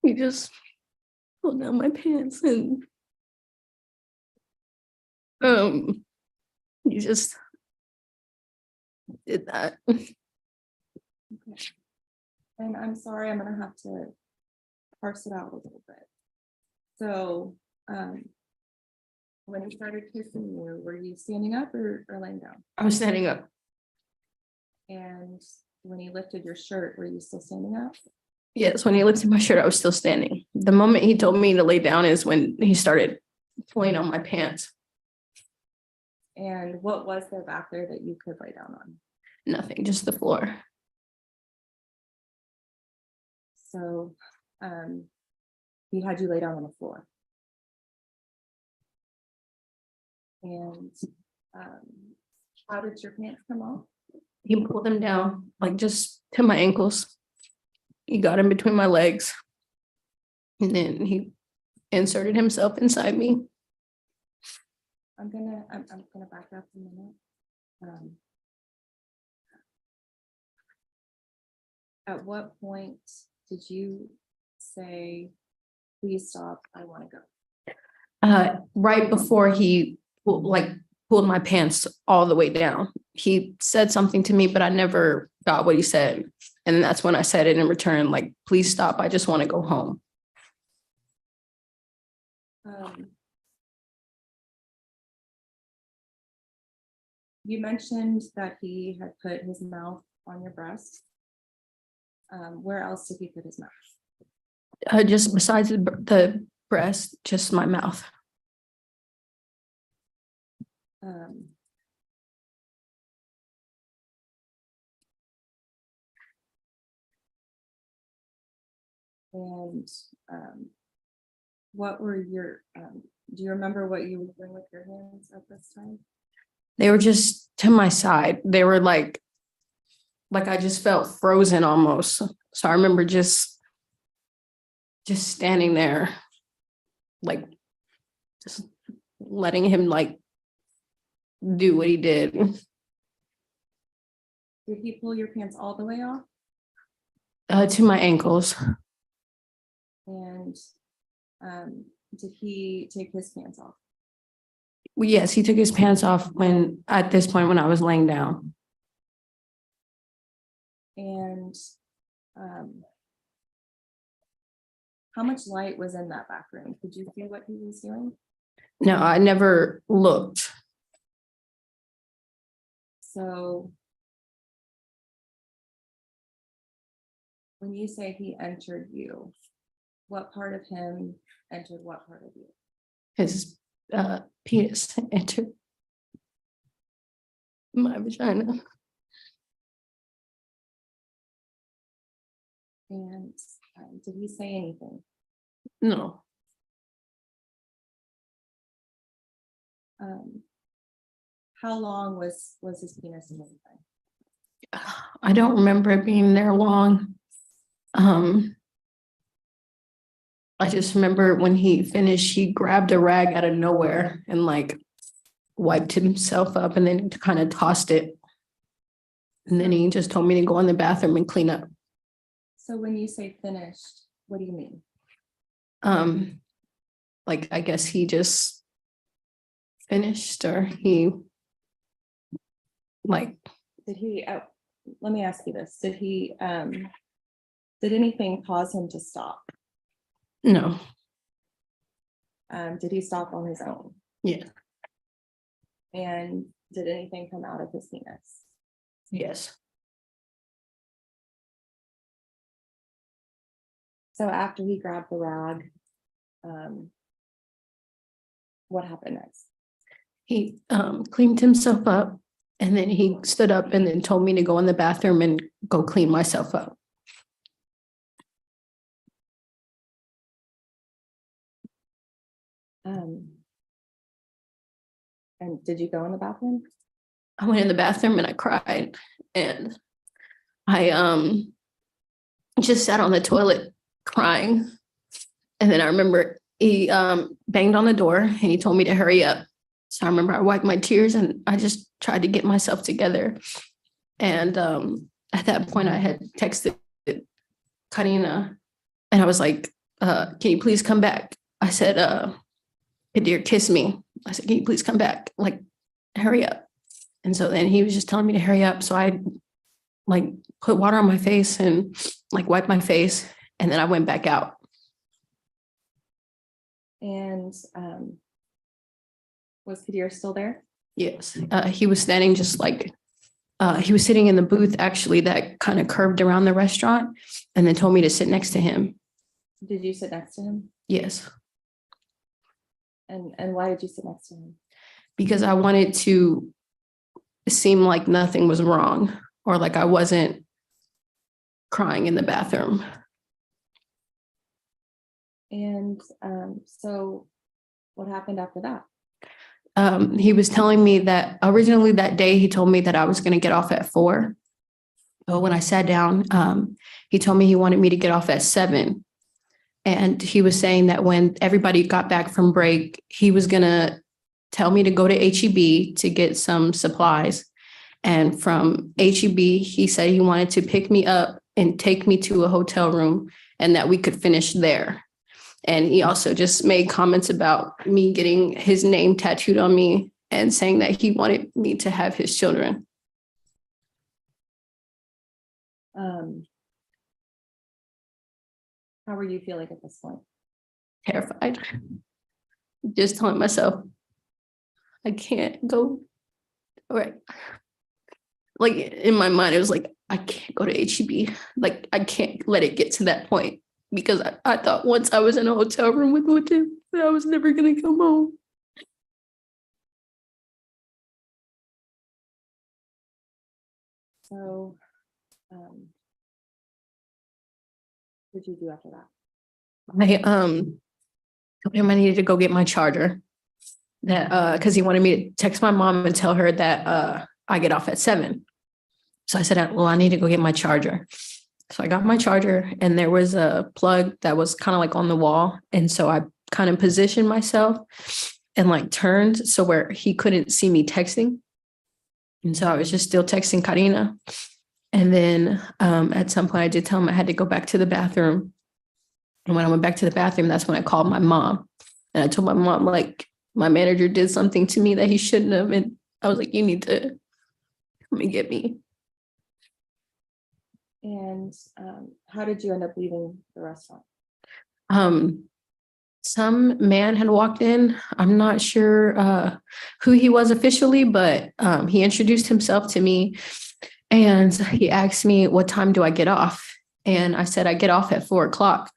He just pulled down my pants and he just did that. And I'm sorry, I'm gonna have to parse it out a little bit. So when he started kissing you, were you standing up or laying down? I was standing up. And when he lifted your shirt, were you still standing up? Yes, when he lifted my shirt, I was still standing. The moment he told me to lay down is when he started pulling on my pants. And what was there back there that you could lay down on? Nothing, just the floor. So he had you lay down on the floor. And how did your pants come off? He pulled them down, like just to my ankles. He got in between my legs. And then he inserted himself inside me. I'm gonna back up a minute. At what point did you say, please stop, I want to go? Right before he pulled my pants all the way down. He said something to me, but I never got what he said. And that's when I said it in return, like, please stop, I just want to go home. You mentioned that he had put his mouth on your breast. Where else did he put his mouth? Just besides the breast, just my mouth. And what were your, do you remember what you were doing with your hands at this time? They were just to my side. They were like I just felt frozen almost. So I remember just standing there, like just letting him like do what he did. Did he pull your pants all the way off? To my ankles. And did he take his pants off? Yes, he took his pants off at this point when I was laying down. And how much light was in that back room? Could you see what he was doing? No, I never looked. So when you say he entered you, what part of him entered what part of you? His penis entered my vagina. And did he say anything? No. How long was his penis in his vagina? I don't remember it being there long. I just remember when he finished, he grabbed a rag out of nowhere and like wiped himself up and then kind of tossed it. And then he just told me to go in the bathroom and clean up. So when you say finished, what do you mean? Like, I guess he just finished, or he like. Did he, let me ask you this, did he, did anything cause him to stop? No. Did he stop on his own? Yeah. And did anything come out of his penis? Yes. So after he grabbed the rag, what happened next? He cleaned himself up, and then he stood up and then told me to go in the bathroom and go clean myself up. And did you go in the bathroom? I went in the bathroom and I cried, and I just sat on the toilet crying. And then I remember he banged on the door and he told me to hurry up. So I remember I wiped my tears and I just tried to get myself together. And at that point I had texted Karina and I was like, can you please come back? I said, Kadir, kiss me. I said, can you please come back? Like, hurry up. And so then he was just telling me to hurry up. So I like put water on my face and like wiped my face. And then I went back out. And was Kadir still there? Yes. He was standing just like, he was sitting in the booth actually that kind of curved around the restaurant and then told me to sit next to him. Did you sit next to him? Yes. And why did you sit next to him? Because I wanted to seem like nothing was wrong or like I wasn't crying in the bathroom. And so what happened after that? He was telling me that originally that day, he told me that I was going to get off at 4. But when I sat down, he told me he wanted me to get off at 7. And he was saying that when everybody got back from break, he was going to tell me to go to HEB to get some supplies. And from HEB, he said he wanted to pick me up and take me to a hotel room and that we could finish there. And he also just made comments about me getting his name tattooed on me and saying that he wanted me to have his children. How were you feeling at this point? Terrified. Just telling myself, I can't go. Right. Like in my mind, it was like, I can't go to HEB. Like, I can't let it get to that point because I thought once I was in a hotel room with him, that I was never going to come home. So, what did you do after that? I told him I needed to go get my charger. That because he wanted me to text my mom and tell her that I get off at 7. So I said, well, I need to go get my charger. So I got my charger and there was a plug that was kind of like on the wall. And so I kind of positioned myself and like turned so where he couldn't see me texting. And so I was just still texting Karina. And then at some point I did tell him I had to go back to the bathroom. And when I went back to the bathroom, that's when I called my mom. And I told my mom, like, my manager did something to me that he shouldn't have. And I was like, you need to come and get me. And how did you end up leaving the restaurant? Some man had walked in. I'm not sure who he was officially, but he introduced himself to me and he asked me, what time do I get off? And I said, I get off at 4:00.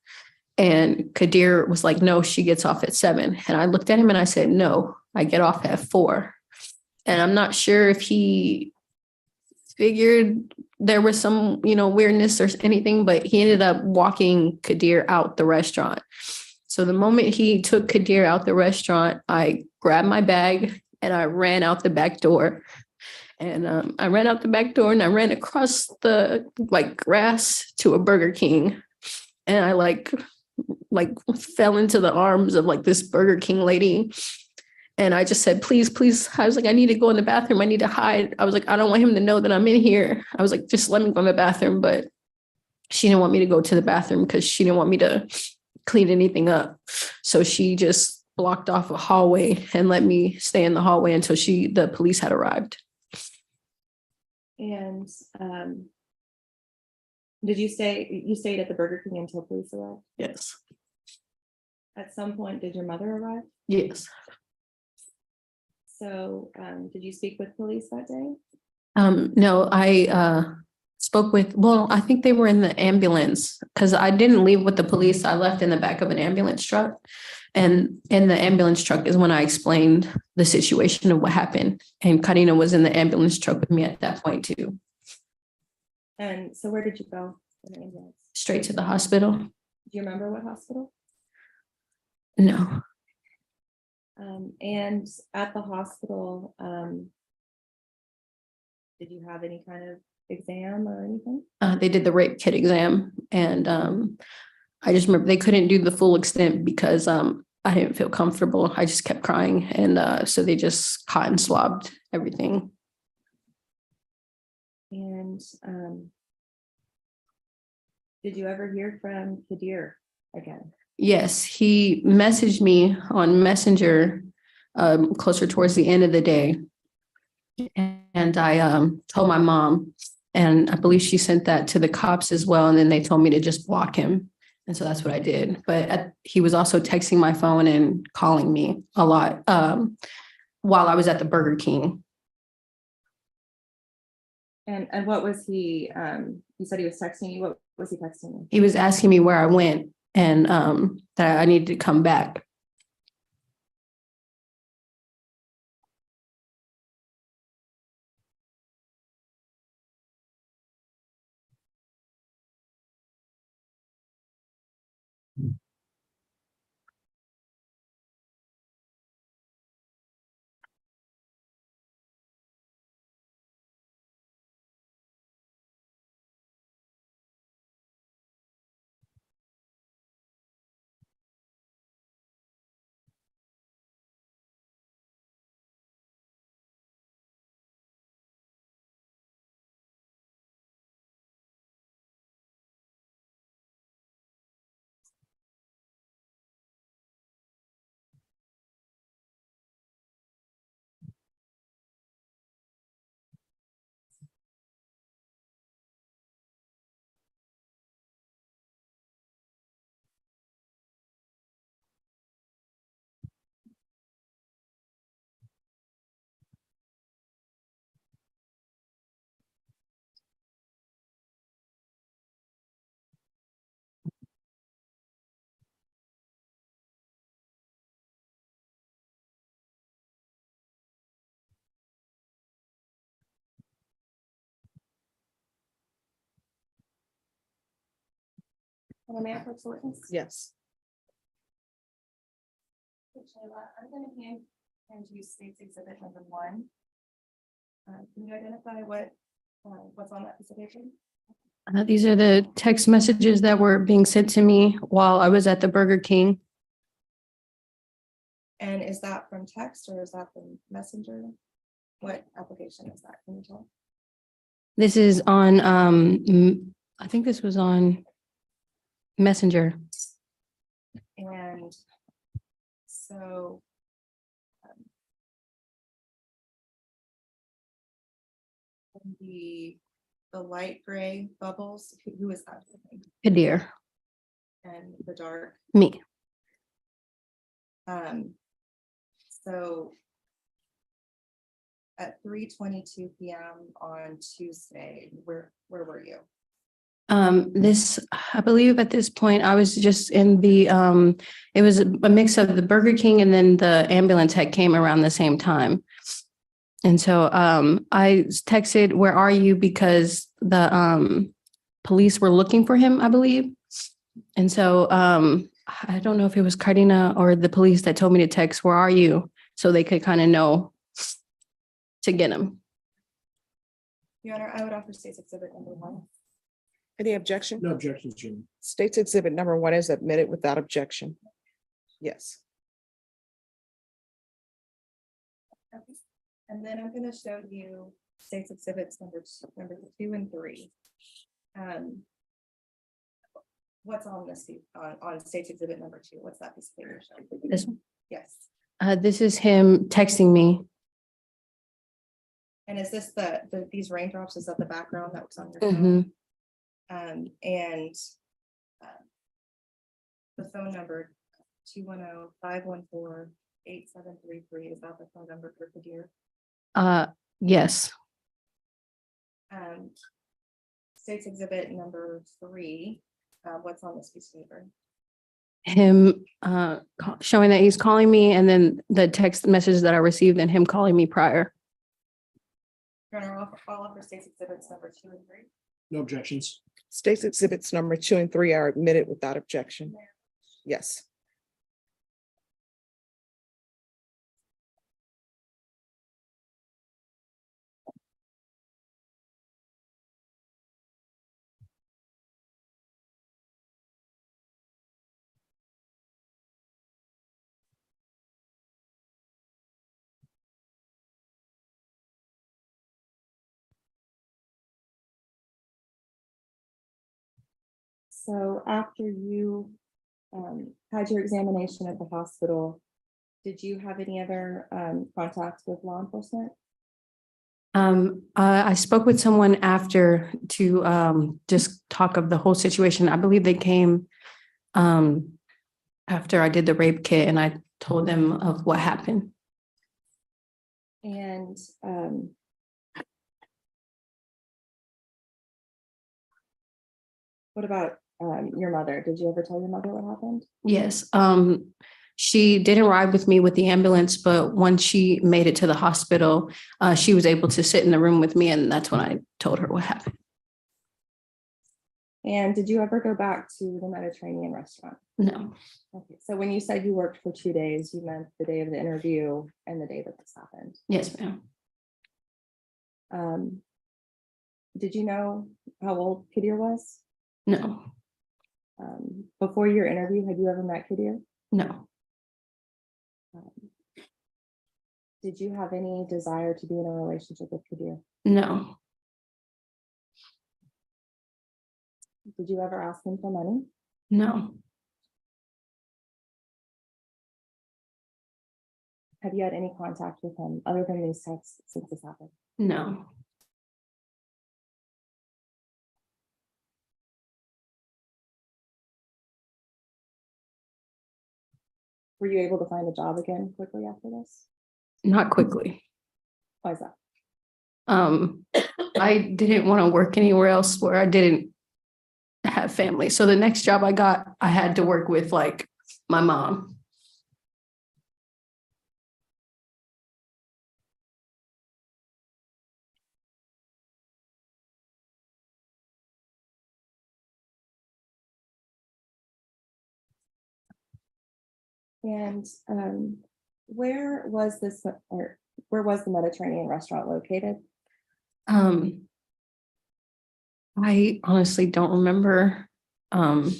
And Kadir was like, no, she gets off at 7. And I looked at him and I said, no, I get off at 4. And I'm not sure if he figured there was some, weirdness or anything, but he ended up walking Kadir out the restaurant. So the moment he took Kadir out the restaurant, I grabbed my bag and I ran out the back door. And I ran out the back door and I ran across the grass to a Burger King. And I fell into the arms of this Burger King lady. And I just said, please, please. I was like, I need to go in the bathroom. I need to hide. I was like, I don't want him to know that I'm in here. I was like, just let me go in the bathroom. But she didn't want me to go to the bathroom because she didn't want me to clean anything up. So she just blocked off a hallway and let me stay in the hallway until the police had arrived. And did you stayed at the Burger King until police arrived? Yes. At some point, did your mother arrive? Yes. So did you speak with police that day? No, I spoke with, I think they were in the ambulance because I didn't leave with the police. I left in the back of an ambulance truck. And in the ambulance truck is when I explained the situation of what happened. And Karina was in the ambulance truck with me at that point too. And so where did you go in the ambulance? Straight to the hospital. Do you remember what hospital? No. And at the hospital, did you have any kind of exam or anything? They did the rape kit exam. And I just remember they couldn't do the full extent because I didn't feel comfortable. I just kept crying. And so they just cotton swabbed everything. And did you ever hear from Kadir again? Yes, he messaged me on Messenger closer towards the end of the day. And I told my mom, and I believe she sent that to the cops as well. And then they told me to just block him. And so that's what I did. But he was also texting my phone and calling me a lot while I was at the Burger King. And what was he, you said he was texting you, what was he texting you? He was asking me where I went and that I needed to come back. And may I approach the witness? Yes. Shayla, I'm gonna hand you state's exhibit number 1. Can you identify what's on that piece of paper? These are the text messages that were being sent to me while I was at the Burger King. And is that from text or is that from Messenger? What application is that? Can you tell? This is on, I think this was on Messenger. And so the light gray bubbles, who is that? Kadir, And the dark. me. So at 3:22 p.m. on Tuesday, where were you? I believe at this point, I was just in the, it was a mix of the Burger King and then the ambulance had came around the same time. And so, I texted, "Where are you?" Because the, police were looking for him, I believe. And so, I don't know if it was Cardina or the police that told me to text, "Where are you?" So they could kind of know to get him. Your Honor, I would offer state's exhibit number 1. Any objection? No objections, Chairman. State's exhibit number 1 is admitted without objection. Yes. Okay. And then I'm going to show you state's exhibits number 2 and 3. What's on this on state's exhibit number 2? What's that piece of paper showing? This one. Yes. This is him texting me. And is this these raindrops? Is that the background that was on your Mhm. phone? And the phone number 210-514-8733, is that the phone number for Kadir? Yes. State's exhibit number 3, what's on this piece of paper? Him showing that he's calling me and then the text message that I received and him calling me prior. Your Honor, I'll offer state's exhibits number 2 and 3. No objections. State's exhibits number 2 and 3 are admitted without objection. Yes. So after you had your examination at the hospital, did you have any other contacts with law enforcement? I spoke with someone after to just talk of the whole situation. I believe they came after I did the rape kit and I told them of what happened. And what about your mother? Did you ever tell your mother what happened? Yes. She didn't ride with me with the ambulance, but once she made it to the hospital, she was able to sit in the room with me, and that's when I told her what happened. And did you ever go back to the Mediterranean restaurant? No. Okay, so when you said you worked for 2 days, you meant the day of the interview and the day that this happened. Yes, ma'am. Did you know how old Kadir was? No. Before your interview, had you ever met Kadir? No. Did you have any desire to be in a relationship with Kadir? No. Did you ever ask him for money? No. Have you had any contact with him other than these texts since this happened? No. Were you able to find a job again quickly after this? Not quickly. Why is that? I didn't want to work anywhere else where I didn't have family. So the next job I got, I had to work with like my mom. And where was this, or where was the Mediterranean restaurant located? I honestly don't remember. I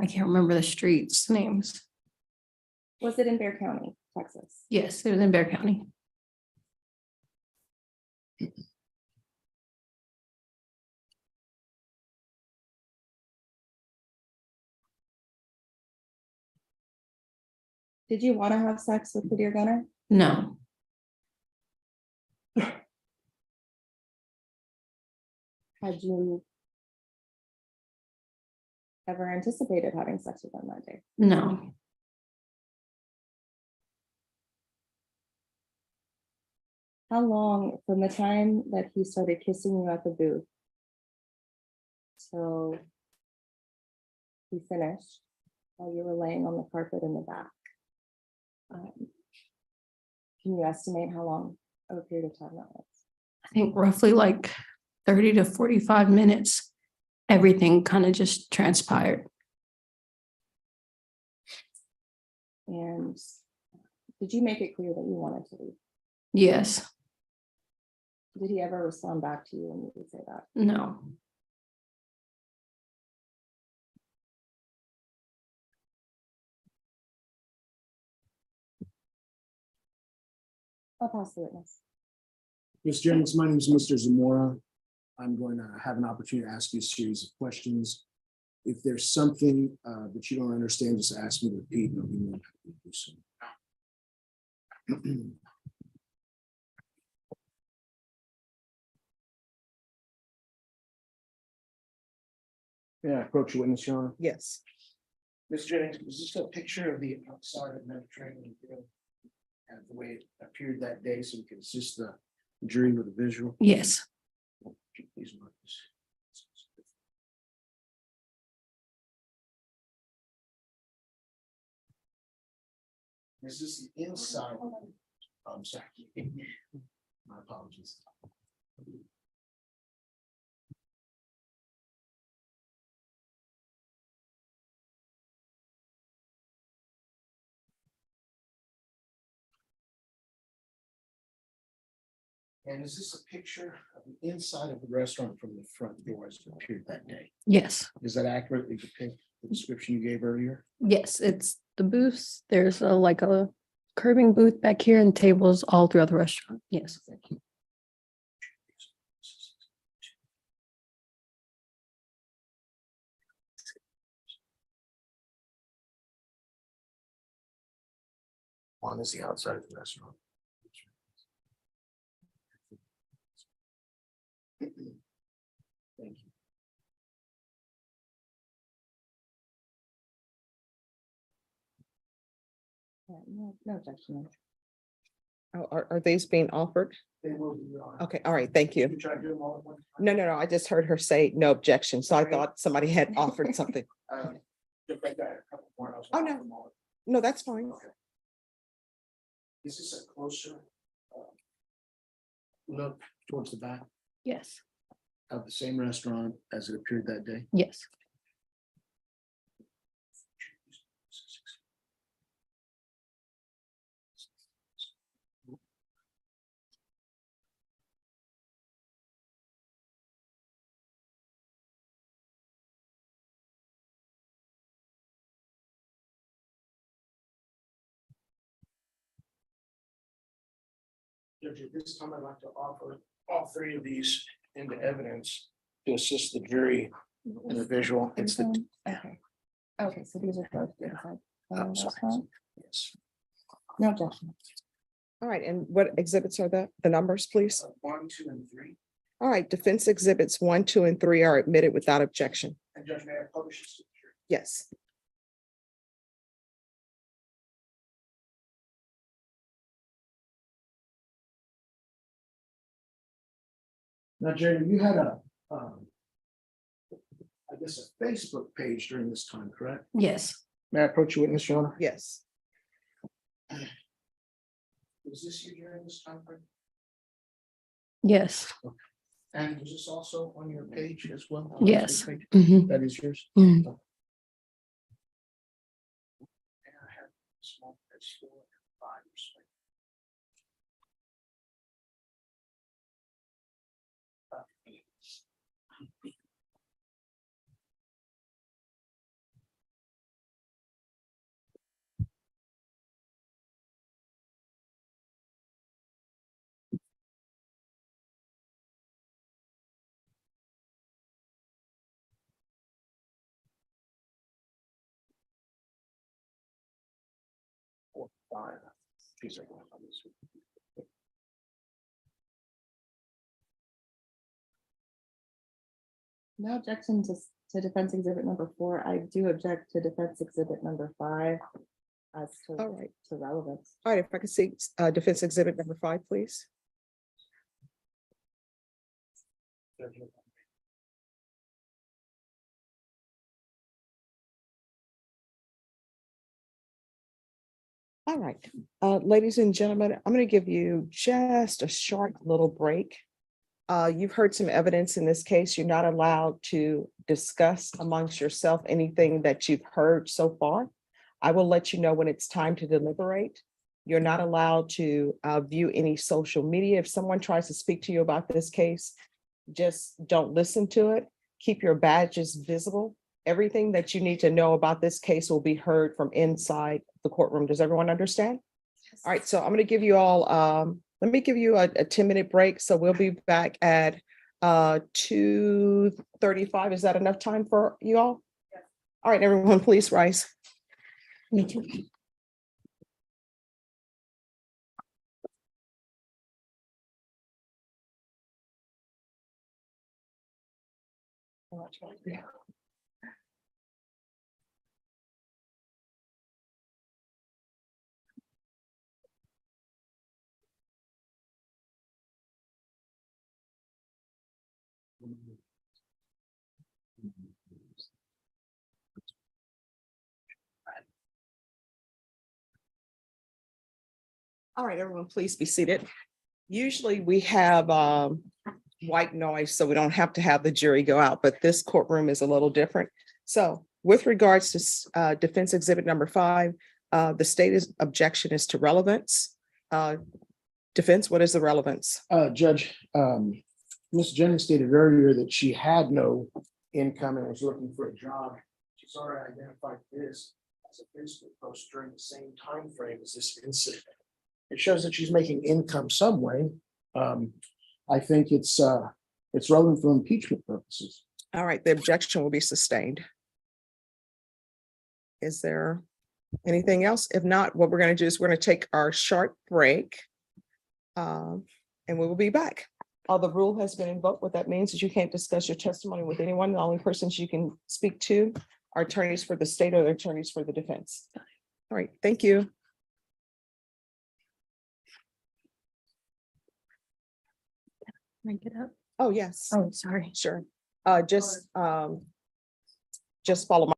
can't remember the streets names. Was it in Bear County, Texas? Yes, it was in Bear County. Did you want to have sex with Kadir Gunner? No, Had you ever anticipated having sex with him that day? no. How long from the time that he started kissing you at the booth till he finished while you were laying on the carpet in the back? Can you estimate how long of a period of time that was? I think roughly like 30 to 45 minutes. Everything kind of just transpired. And did you make it clear that you wanted to leave? Yes, Did he ever respond back to you when you would say that? no. I'll pass the witness. Mr. Jennings, my name is Mr. Zamora. I'm going to have an opportunity to ask you a series of questions. If there's something that you don't understand, just ask me to repeat, and I'll be more than happy to do so. Yeah, approach your witness, Your Honor. Yes, Ms. Jennings, is this a picture of the outside of Mediterranean Grill? And the way it appeared that day, so we can assist the jury with a visual? Yes, Please mark this. Is this the inside? I'm sorry. My apologies. And is this a picture of the inside of the restaurant from the front door as it appeared that day? yes, Does that accurately depict the description you gave earlier? yes. It's the booths. There's like a curbing booth back here and tables all throughout the restaurant. Yes. Thank you. One is the outside of the restaurant. Thank you. Yeah, no objection. oh, are these being offered? They will be, Your Honor. Okay, all right, thank you. You try to do them all at one time? No, I just heard her say no objection, so I thought somebody had offered something. Just like that, a couple more, I was Oh, gonna no. offer them all. No, that's fine. Okay. Is this a closer look towards the back Yes, of the same restaurant as it appeared that day? yes. Judge, at this time, I'd like to offer all three of these into evidence to assist the jury in the visual. It's the. Okay. Okay, so these are both inside. I'm sorry. restaurant? Yes. No objection. All right, and what exhibits are the numbers, please? 1, 2, and 3. All right, defense exhibits 1, 2, and 3 are admitted without objection. And Judge, may I publish this? to the jury? Yes. Now, Jerry, you had I guess, a Facebook page during this time, correct? Yes, May I approach you, witness, Your Honor? Yes. Was this you during this time frame? yes. And was this also on your page as well? Yes. Facebook page? Mhm. That is yours? Mhm. No objection to defense exhibit number 4. I do object to defense exhibit number 5 as All right. to relevance. All right, if I can see defense exhibit number 5, please. All right, ladies and gentlemen, I'm going to give you just a short little break. You've heard some evidence in this case. You're not allowed to discuss amongst yourself anything that you've heard so far. I will let you know when it's time to deliberate. You're not allowed to view any social media. If someone tries to speak to you about this case, just don't listen to it. Keep your badges visible. Everything that you need to know about this case will be heard from inside the courtroom. Does everyone understand? All right, so I'm going to give you all, let me give you a 10-minute break. So we'll be back at 2:35. Is that enough time for you all? Yes. All right, everyone, please rise. Me too. All right, everyone, please be seated. Usually we have white noise, so we don't have to have the jury go out, but this courtroom is a little different. So with regards to defense exhibit number 5, the state's objection is to relevance. Defense, what is the relevance? Judge, Ms. Jennings stated earlier that she had no income and was looking for a job. She's already identified this as a Facebook post during the same time frame as this incident. It shows that she's making income some way. I think it's relevant for impeachment purposes. All right, the objection will be sustained. Is there anything else? If not, what we're going to do is we're going to take our short break. And we will be back. The rule has been invoked. What that means is you can't discuss your testimony with anyone. The only persons you can speak to are attorneys for the state or the attorneys for the defense. All right, thank you. Rank it up. Oh, yes. Oh, sorry. Sure. Just follow my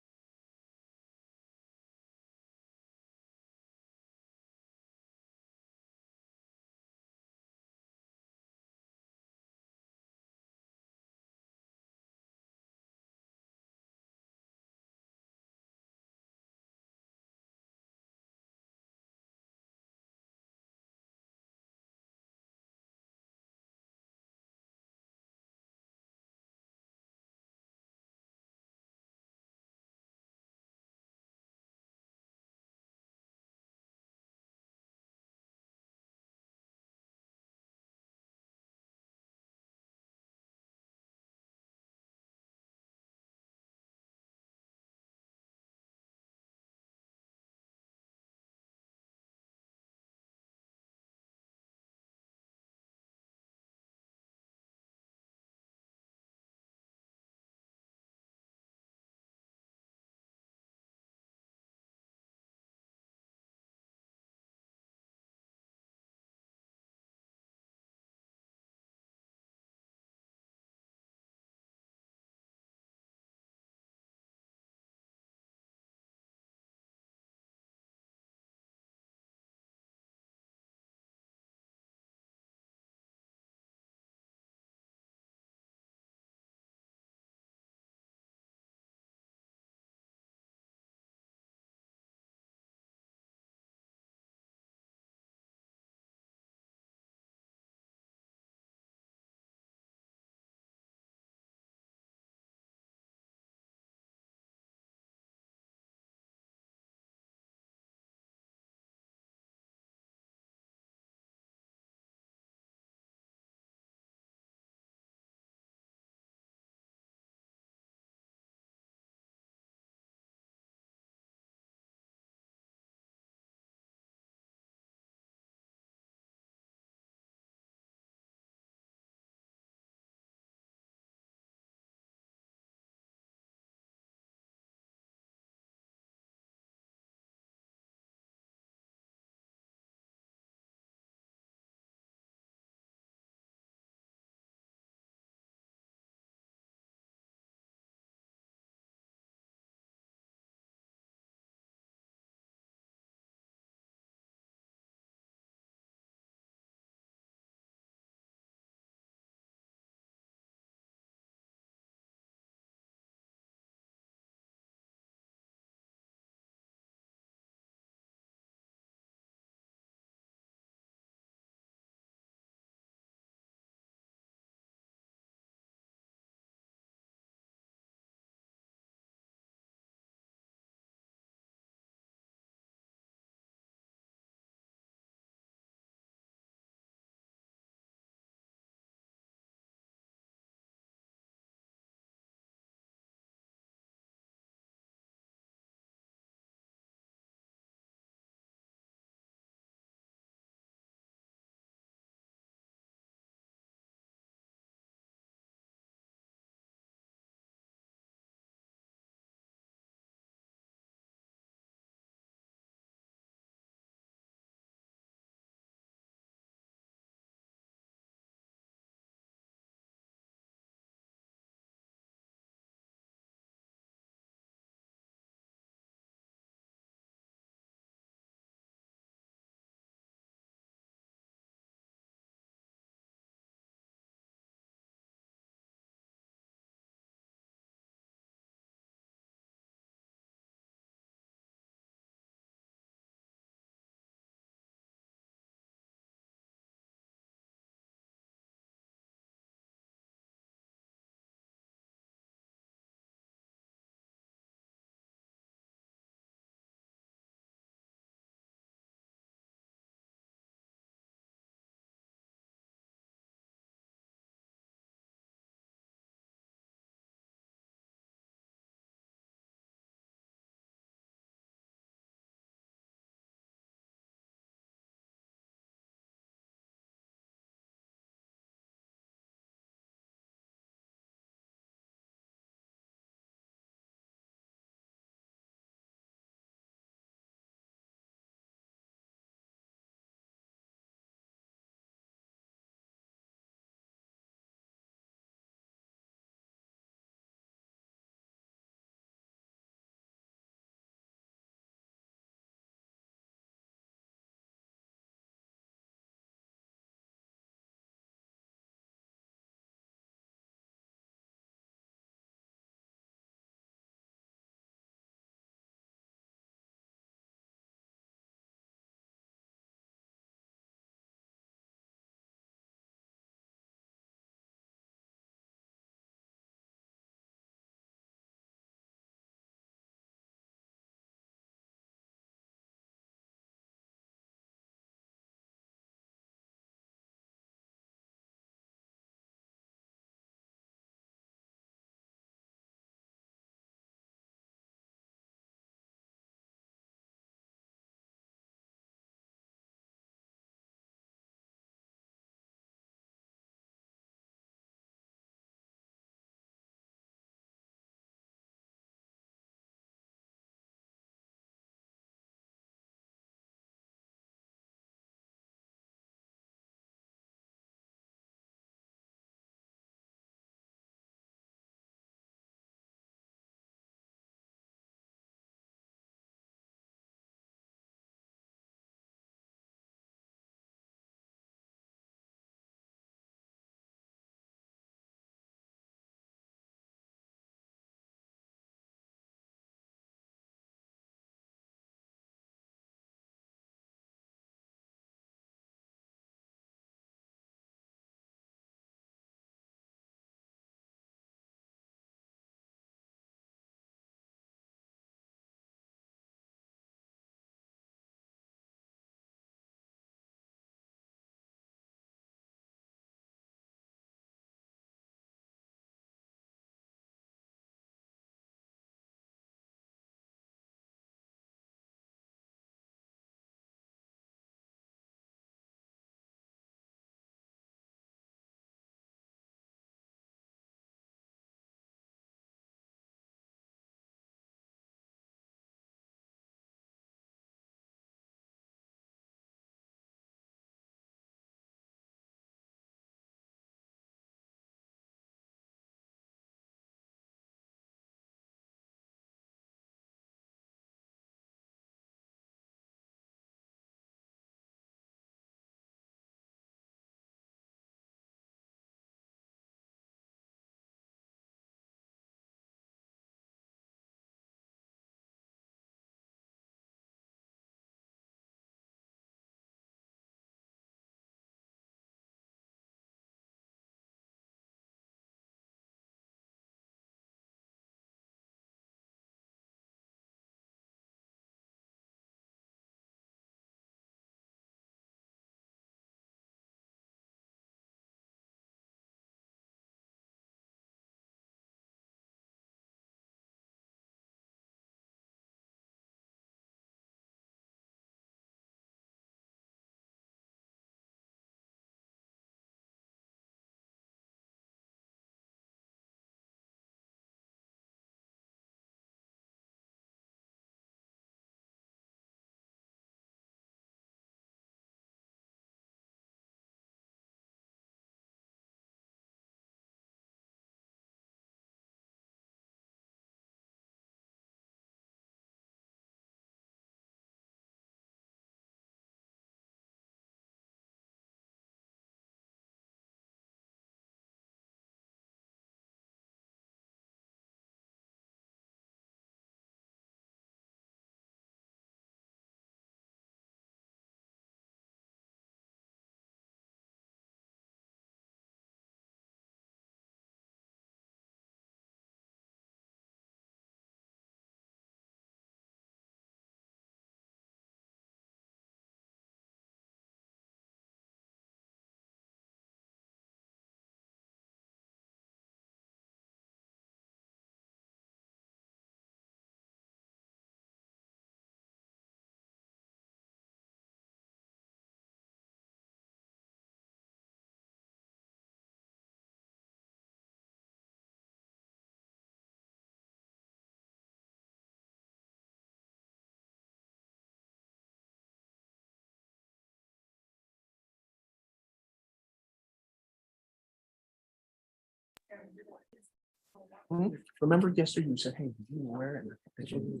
Remember yesterday you said, hey, did you wear it? And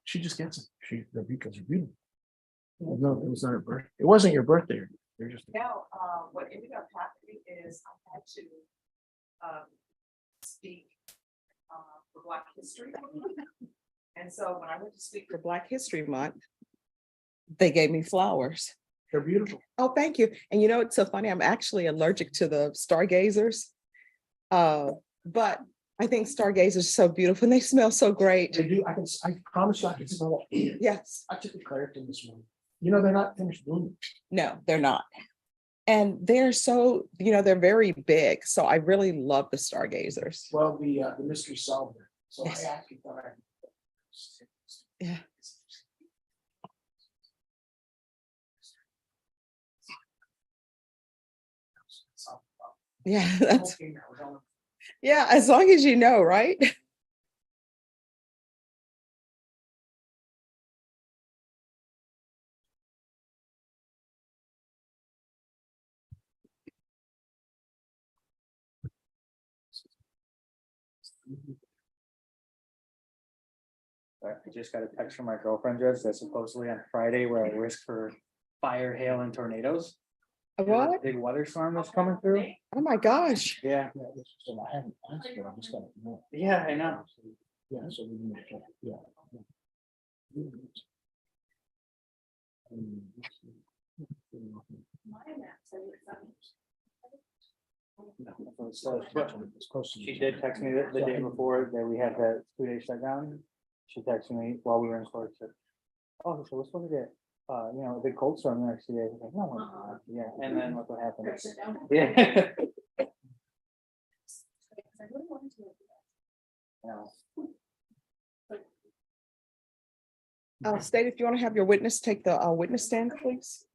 she just gets it. They're because you're beautiful. No, it was not her birthday. It wasn't your birthday. You're just. Now, what ended up happening is I had to speak for Black History Month. And so when I went to speak For Black History Month, they gave me flowers. They're beautiful. Oh, thank you. And you know, it's so funny. I'm actually allergic to the stargazers. But I think stargazers are so beautiful and they smell so great. They do. I promise you, I can smell it. Yes. I took a Claritin this morning. You know, they're not finished doing it. No, they're not. And they're so, they're very big. So I really love the stargazers. Well, the mystery solver. So Yes. I actually thought I. Yeah. Yeah, that's, yeah, as long as you know, right? I just got a text from my girlfriend, Judge, that supposedly on Friday we're at risk for fire, hail and tornadoes. What? Big weather storm that's coming through. Oh my gosh. Yeah, So I haven't asked her, I just got to know. yeah, I know. Yeah, so we need to, yeah. She did text me the day before that we had that 2-day shutdown. She texted me while we were in court, said, oh, so we're supposed to get, a big cold storm the next 2 days. I was like, no, we're not." Yeah, and then look what happened. Yeah. Yeah. State, if you want to have your witness take the witness stand, please.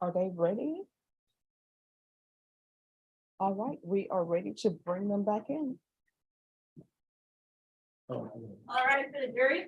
Are they ready? All right, we are ready to bring them back in. Oh, All right, for the jury.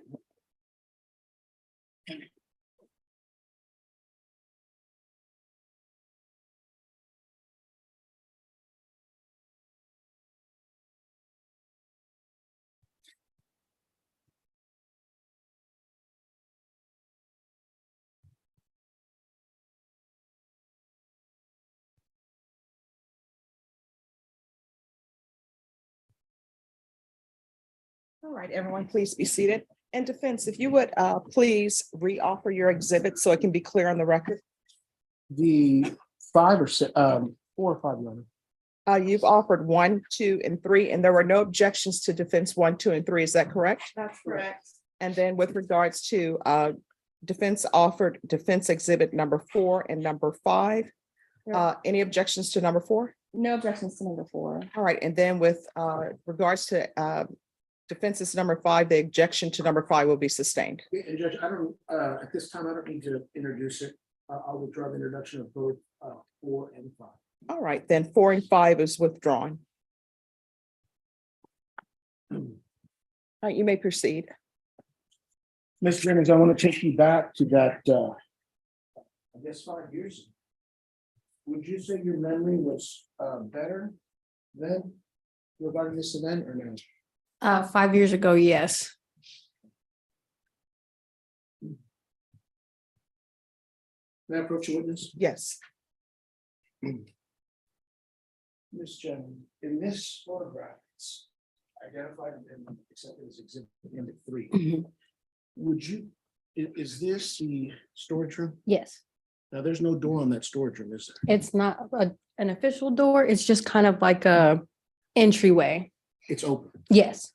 All right, everyone, please be seated. And defense, if you would please re-offer your exhibit so it can be clear on the record. The 5 or 6, 4 or 5, Your Honor. You've offered 1, 2, and 3, and there were no objections to defense 1, 2, and 3. Is that correct? That's correct. And then with regards to defense offered defense exhibit number 4 and number 5. Any objections to number 4? No objections to number 4. All right, and then with regards to defenses number 5, the objection to number 5 will be sustained. And Judge, I don't, at this time, I don't need to introduce it. I'll withdraw the introduction of both 4 and 5. All right, then 4 and 5 is withdrawn. All right, you may proceed. Mr. Jennings, I want to take you back to that, I guess 5 years ago. Would you say your memory was better then regarding this event or no? 5 years ago, yes. May I approach a witness? Yes. Ms. Jennings, in this photograph, it's identified and accepted as exhibit number 3. Mhm. Would you, is this the storage room? Yes, Now, there's no door on that storage room, is there? it's not an official door. It's just kind of like a entryway. It's open. Yes,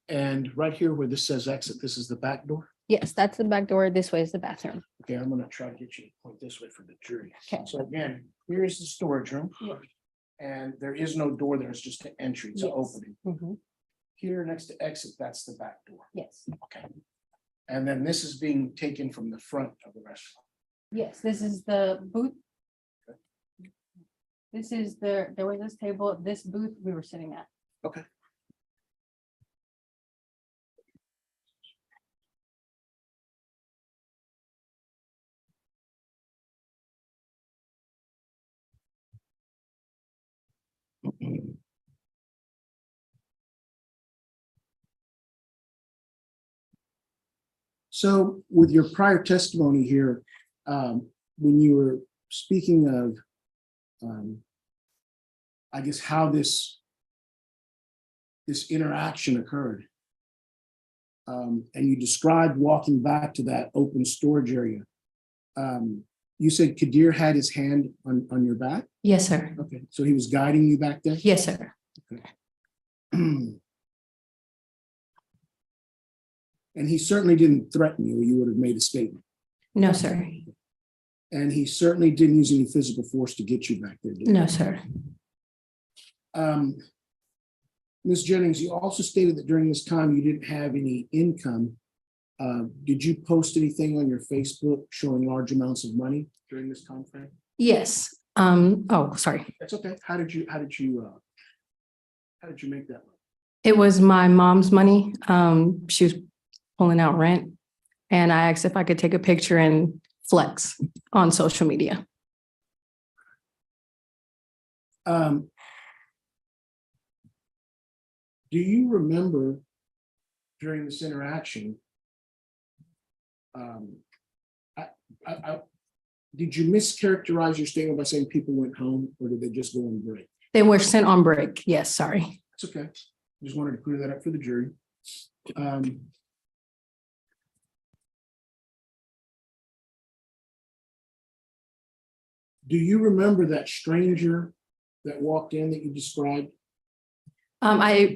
And right here where this says exit, this is the back door? yes, that's the back door. This way is the bathroom. Okay, I'm gonna try to get you to point this way for the jury. Okay. So again, here is the storage room. Yeah. And there is no door there, it's just an entry, it's an Yes. opening. Mhm. Here next to exit, that's the back door. Yes, Okay. And then this is being taken from the front of the restaurant. yes, this is the booth. This is there was this table, this booth we were sitting at. Okay. So with your prior testimony here, when you were speaking of, I guess, how this interaction occurred, and you described walking back to that open storage area, you said Kadir had his hand on your back? Yes, sir. Okay, so he was guiding you back there? Yes, sir. And he certainly didn't threaten you, or you would have made a statement. No, sir. And he certainly didn't use any physical force to get you back there, did he? No, sir. Ms. Jennings, you also stated that during this time you didn't have any income. Did you post anything on your Facebook showing large amounts of money during this time frame? Yes. Oh, sorry. That's okay. How did you make that money? It was my mom's money. She was pulling out rent, and I asked if I could take a picture and flex on social media. Do you remember during this interaction, did you mischaracterize your statement by saying people went home, or did they just go on break? They were sent on break. Yes, sorry. It's okay. Just wanted to clear that up for the jury. Do you remember that stranger that walked in that you described?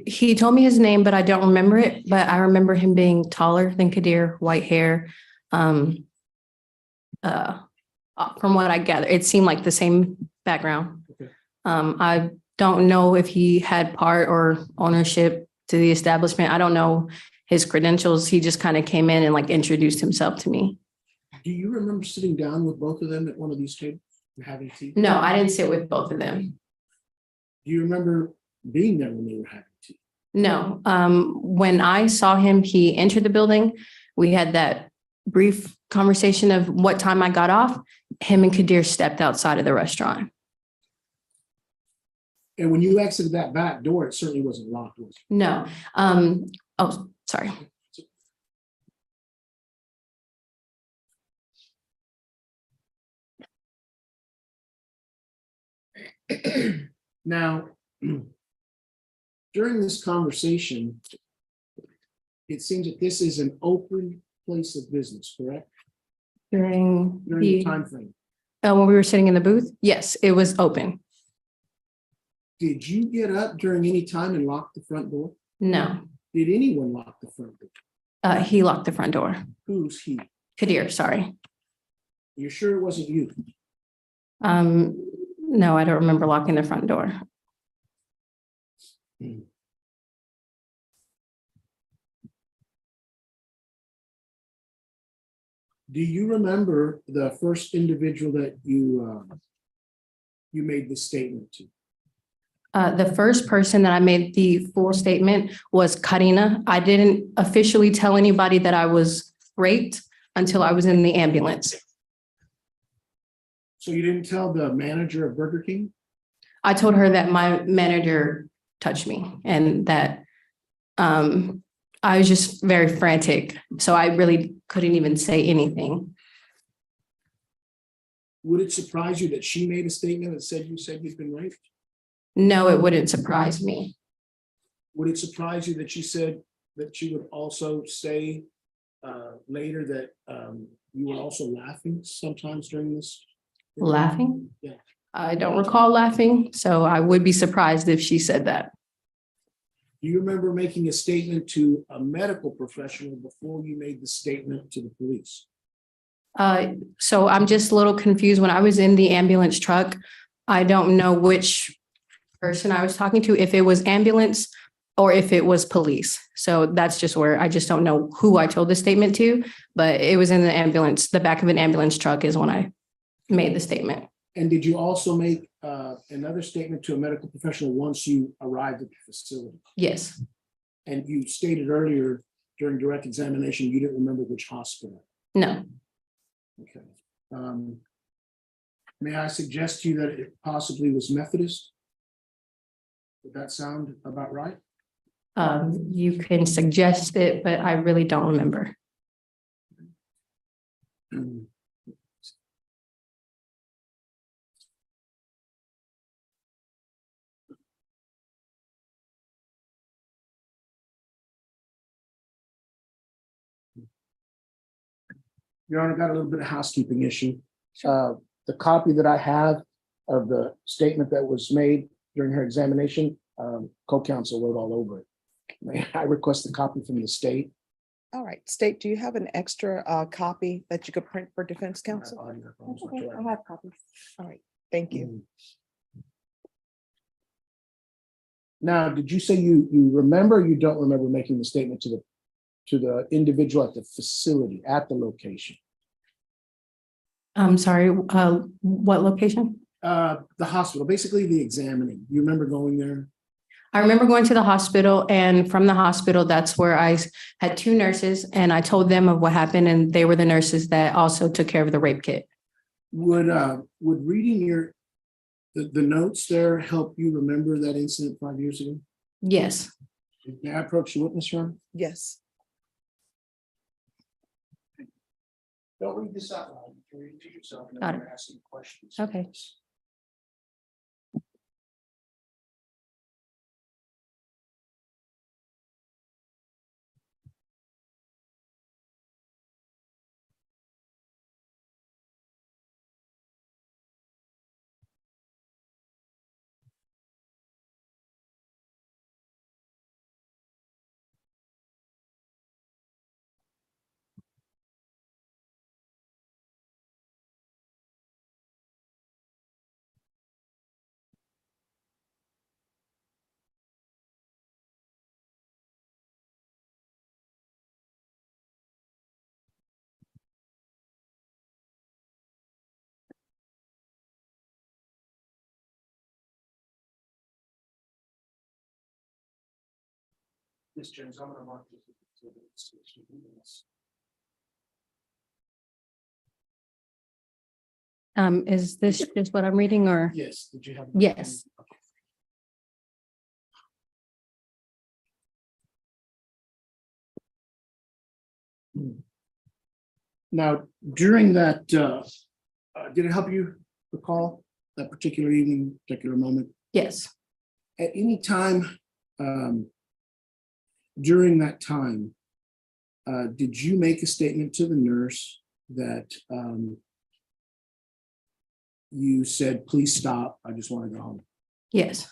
He told me his name, but I don't remember it. But I remember him being taller than Kadir, white hair. From what I gather, it seemed like the same background. Okay. I don't know if he had part or ownership to the establishment. I don't know his credentials. He just kind of came in and like introduced himself to me. Do you remember sitting down with both of them at one of these tables and having tea? No, I didn't sit with both of them. Do you remember being there when they were having tea? No. When I saw him, he entered the building. We had that brief conversation of what time I got off. Him and Kadir stepped outside of the restaurant. And when you exited that back door, it certainly wasn't locked, was it? No. Oh, sorry. Now, during this conversation, it seems that this is an open place of business, correct? During During the the, time frame. when we were sitting in the booth, yes, it was open. Did you get up during any time and lock the front door? No, Did anyone lock the front door? he locked the front door. Who's he? Kadir, sorry. You're sure it wasn't you? No, I don't remember locking the front door. Do you remember the first individual that you made the statement to? The first person that I made the full statement was Karina. I didn't officially tell anybody that I was raped until I was in the ambulance. So you didn't tell the manager of Burger King? I told her that my manager touched me and that I was just very frantic. So I really couldn't even say anything. Would it surprise you that she made a statement that said you said you'd been raped? No, it wouldn't surprise me. Would it surprise you that she said that she would also say later that you were also laughing sometimes during this? Laughing? Yeah. I don't recall laughing, so I would be surprised if she said that. Do you remember making a statement to a medical professional before you made the statement to the police? So I'm just a little confused. When I was in the ambulance truck, I don't know which person I was talking to, if it was ambulance or if it was police. So that's just where I just don't know who I told the statement to, but it was in the ambulance. The back of an ambulance truck is when I made the statement. And did you also make another statement to a medical professional once you arrived at the facility? Yes. And you stated earlier during direct examination, you didn't remember which hospital. No. Okay. May I suggest to you that it possibly was Methodist? Would that sound about right? You can suggest it, but I really don't remember. Your Honor, got a little bit of housekeeping issue. The copy that I have of the statement that was made during her examination, co-counsel wrote all over it. May I request a copy from the state? All right, State, do you have an extra copy that you could print for defense counsel? Okay, I have copies. All right, thank you. Now, did you say you remember, or you don't remember making the statement to the individual at the facility, at the location? I'm sorry, what location? The hospital, basically the examining. You remember going there? I remember going to the hospital, and from the hospital, that's where I had two nurses, and I told them of what happened, and they were the nurses that also took care of the rape kit. Would reading the notes there help you remember that incident 5 years ago? Yes. May I approach the witness, Your Honor? Yes. Don't read this out loud. You can read it to yourself and Got then it. ask some questions. Okay. Ms. Jones, I'm gonna mark this as exhibit 16. Is this just what I'm reading, or? Yes, did you have? Yes. Now, during that, did it help you recall that particular evening, particular moment? Yes. At any time during that time, did you make a statement to the nurse that you said, please stop, I just want to go home? Yes.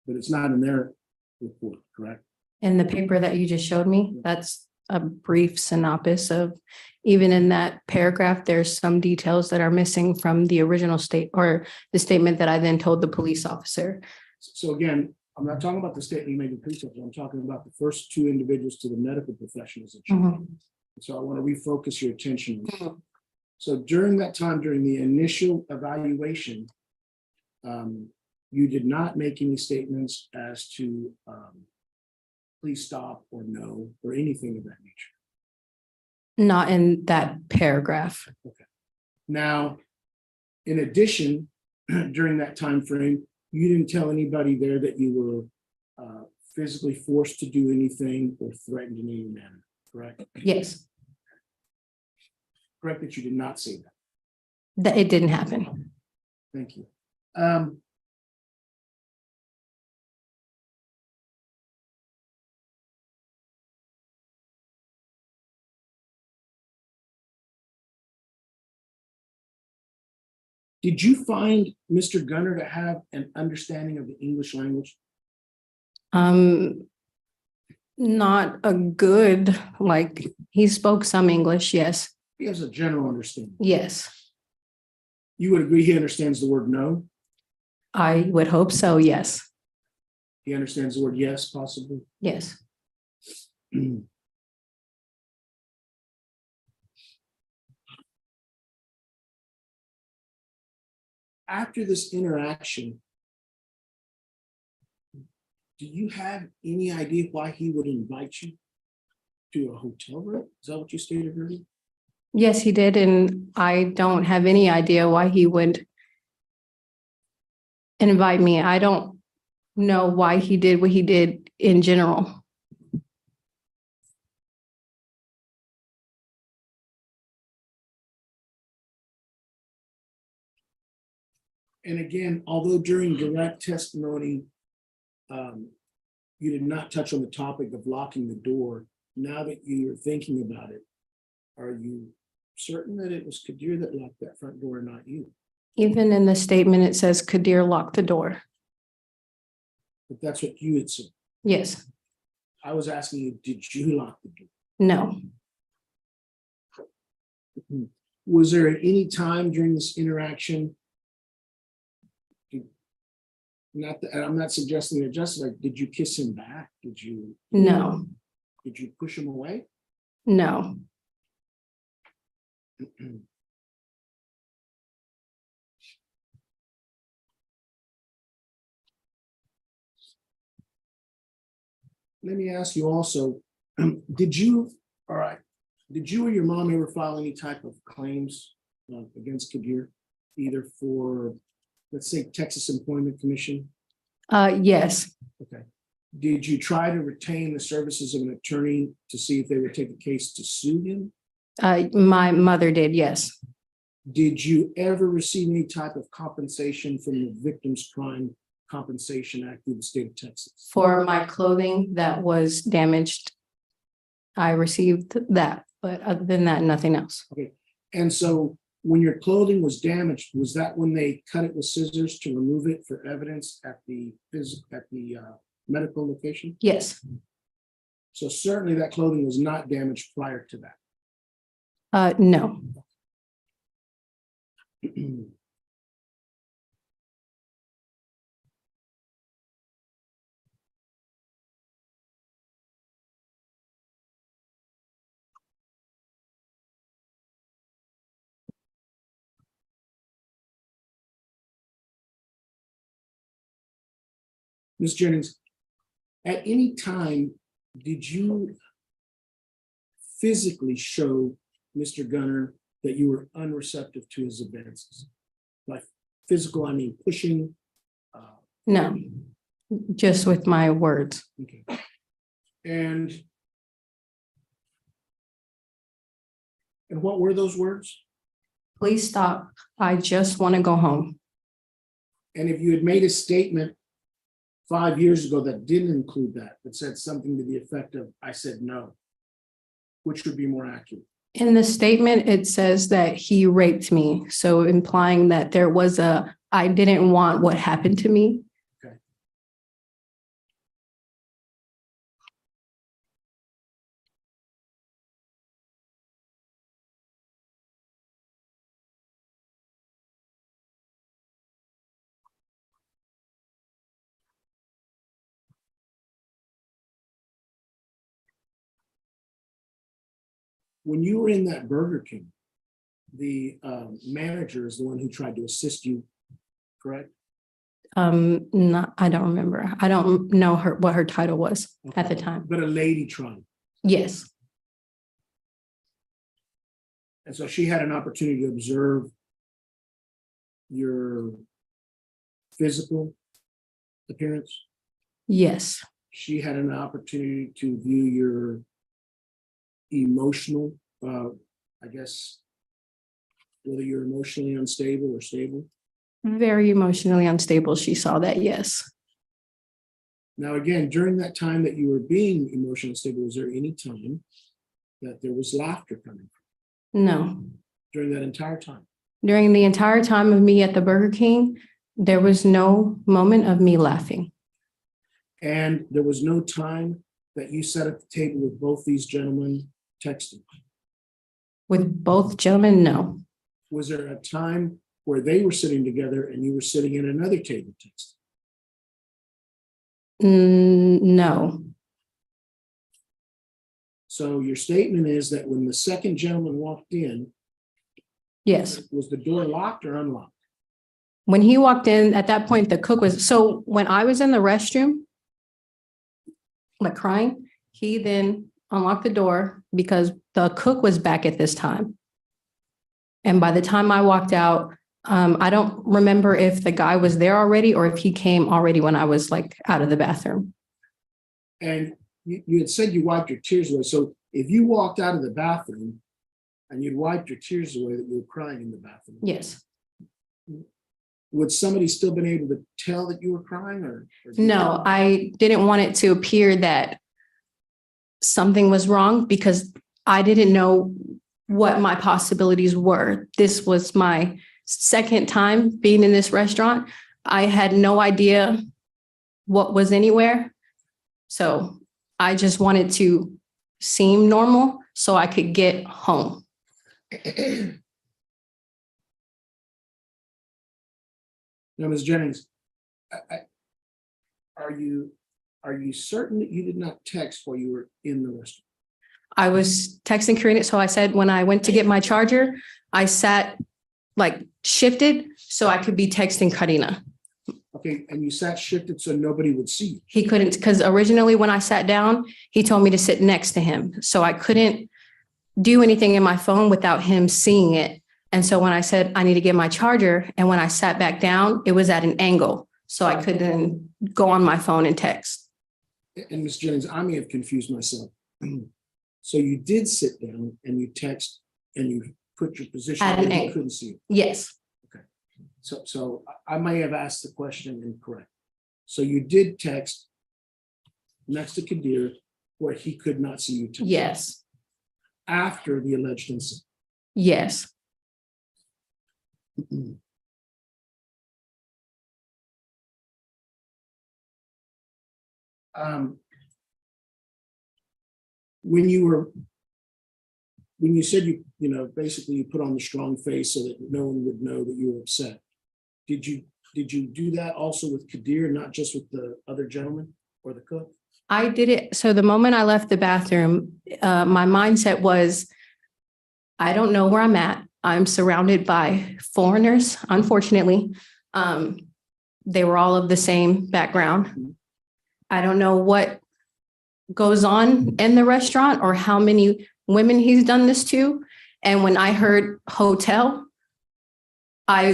But it's not in their report, correct? In the paper that you just showed me, that's a brief synopsis of, even in that paragraph, there's some details that are missing from the original state or the statement that I then told the police officer. So again, I'm not talking about the statement you made in police officer, I'm talking about the first two individuals to the medical professionals that you made. So I want to refocus your attention. So during that time, during the initial evaluation, you did not make any statements as to please stop or no, or anything of that nature. Not in that paragraph. Now, in addition, during that time frame, you didn't tell anybody there that you were physically forced to do anything or threatened in any manner, correct? Yes, Correct that you did not say that. that it didn't happen. Thank you. Did you find Mr. Gunner to have an understanding of the English language? Not a good, like, he spoke some English, yes. He has a general understanding. Yes, You would agree he understands the word no? I would hope so, yes. He understands the word yes, possibly? Yes. After this interaction, do you have any idea why he would invite you to a hotel room? Is that what you stated earlier? Yes, he did, and I don't have any idea why he would invite me. I don't know why he did what he did in general. And again, although during direct testimony, you did not touch on the topic of locking the door, now that you're thinking about it, are you certain that it was Kadir that locked that front door and not you? Even in the statement, it says Kadir locked the door. But that's what you had said. Yes, I was asking you, did you lock the door? no, Was there at any time during this interaction? Not that, I'm not suggesting you're just like, did you kiss him back? Did you no, push him away? no. Let me ask you also, did you or your mom ever file any type of claims against Kadir, either for, let's say, Texas Employment Commission? Yes, Okay. Did you try to retain the services of an attorney to see if they would take a case to sue him? my mother did, yes. Did you ever receive any type of compensation from the Victims' Crime Compensation Act through the state of Texas? For my clothing that was damaged, I received that, but other than that, nothing else. Okay, and so when your clothing was damaged, was that when they cut it with scissors to remove it for evidence at the medical location? Yes, So certainly that clothing was not damaged prior to that. no. Ms. Jennings, at any time, did you physically show Mr. Gunner that you were unreceptive to his advances? Like physical, I mean pushing? No, just with my words. Okay. And what were those words? Please stop. I just want to go home. And if you had made a statement 5 years ago that didn't include that, that said something to the effect of, I said no, which would be more accurate? In the statement, it says that he raped me. So implying that there was I didn't want what happened to me. Okay. When you were in that Burger King, the manager is the one who tried to assist you, correct? Not, I don't remember. I don't know what her title was at the time. But a lady tried. Yes, And so she had an opportunity to observe your physical appearance. yes, She had an opportunity to view your emotional, I guess, whether you're emotionally unstable or stable. very emotionally unstable. She saw that, yes. Now, again, during that time that you were being emotionally unstable, was there any time that there was laughter coming from No. during that entire time? During the entire time of me at the Burger King, there was no moment of me laughing. And there was no time that you sat at the table with both these gentlemen texting? With both gentlemen, no. Was there a time where they were sitting together and you were sitting at another table texting? No. So your statement is that when the second gentleman walked in, Yes. was the door locked or unlocked? When he walked in, at that point, the cook was, so when I was in the restroom, like crying, he then unlocked the door because the cook was back at this time. And by the time I walked out, I don't remember if the guy was there already or if he came already when I was like out of the bathroom. And you had said you wiped your tears away. So if you walked out of the bathroom and you'd wiped your tears away that you were crying in the bathroom. Yes. Would somebody still been able to tell that you were crying or No, I didn't want it to appear that something was wrong because I didn't know what my possibilities were. This was my second time being in this restaurant. I had no idea what was anywhere. So I just wanted to seem normal so I could get home. Now, Ms. Jennings, are you certain that you did not text while you were in the restaurant? I was texting Karina. So I said, when I went to get my charger, I sat like shifted so I could be texting Karina. Okay, and you sat shifted so nobody would see you. He couldn't, because originally when I sat down, he told me to sit next to him. So I couldn't do anything in my phone without him seeing it. And so when I said I need to get my charger, and when I sat back down, it was at an angle. So I couldn't go on my phone and text. And Ms. Jennings, I may have confused myself. So you did sit down and you text and you put your position At an where you angle. couldn't see it. Yes, So I may have asked the question incorrect. So you did text next to Kadir where he could not see you text. yes, After the alleged incident. yes. When you said basically you put on the strong face so that no one would know that you were upset. Did you do that also with Kadir, not just with the other gentleman or the cook? I did it. So the moment I left the bathroom, my mindset was, I don't know where I'm at. I'm surrounded by foreigners, unfortunately. They were all of the same background. I don't know what goes on in the restaurant or how many women he's done this to. And when I heard hotel, I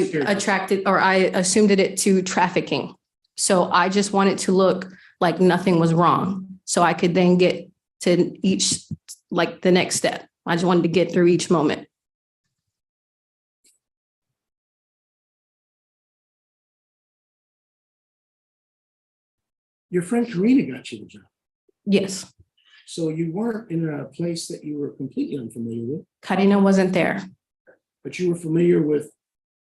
assumed it to trafficking. So I just wanted to look like nothing was wrong. So I could then get to each, like the next step. I just wanted to get through each moment. Your friend Karina got you the job. Yes, So you weren't in a place that you were completely unfamiliar with, Karina wasn't there. but you were familiar with,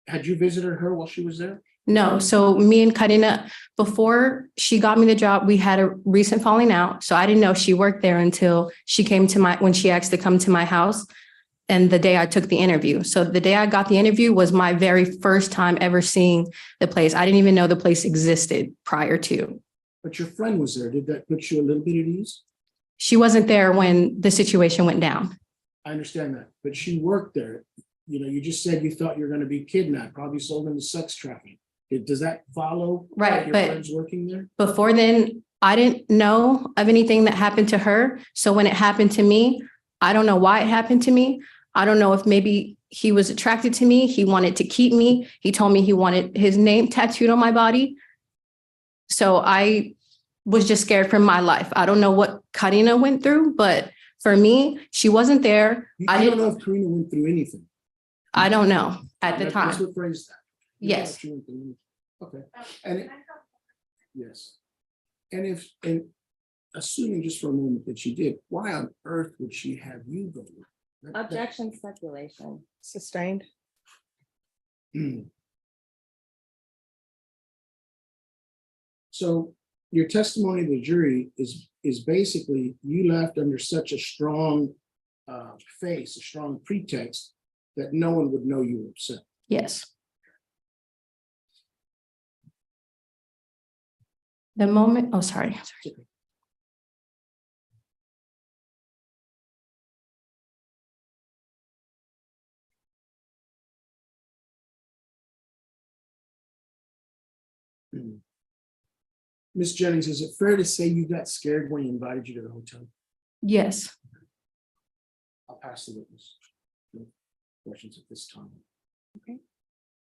had you visited her while she was there? No, so me and Karina, before she got me the job, we had a recent falling out. So I didn't know she worked there until she came to when she asked to come to my house. And the day I took the interview. So the day I got the interview was my very first time ever seeing the place. I didn't even know the place existed prior to. But your friend was there. Did that put you a little bit at ease? She wasn't there when the situation went down. I understand that, but she worked there. You just said you thought you were going to be kidnapped, probably sold into sex trafficking. Does that follow? Right, Your but friends working there? before then, I didn't know of anything that happened to her. So when it happened to me, I don't know why it happened to me. I don't know if maybe he was attracted to me. He wanted to keep me. He told me he wanted his name tattooed on my body. So I was just scared for my life. I don't know what Karina went through, but for me, she wasn't there. I don't know if Karina went through anything. I don't know at the That's time. what phrased that. You don't know Yes. if she went through anything. Okay, and yes. And assuming just for a moment that she did, why on earth would she have you go? Objection, speculation. Sustained. So your testimony to the jury is basically you left under such a strong face, a strong pretext that no one would know you were upset. Yes. The moment, oh, sorry. Ms. Jennings, is it fair to say you got scared when he invited you to the hotel? Yes. I'll pass the witness. No questions at this time. Okay.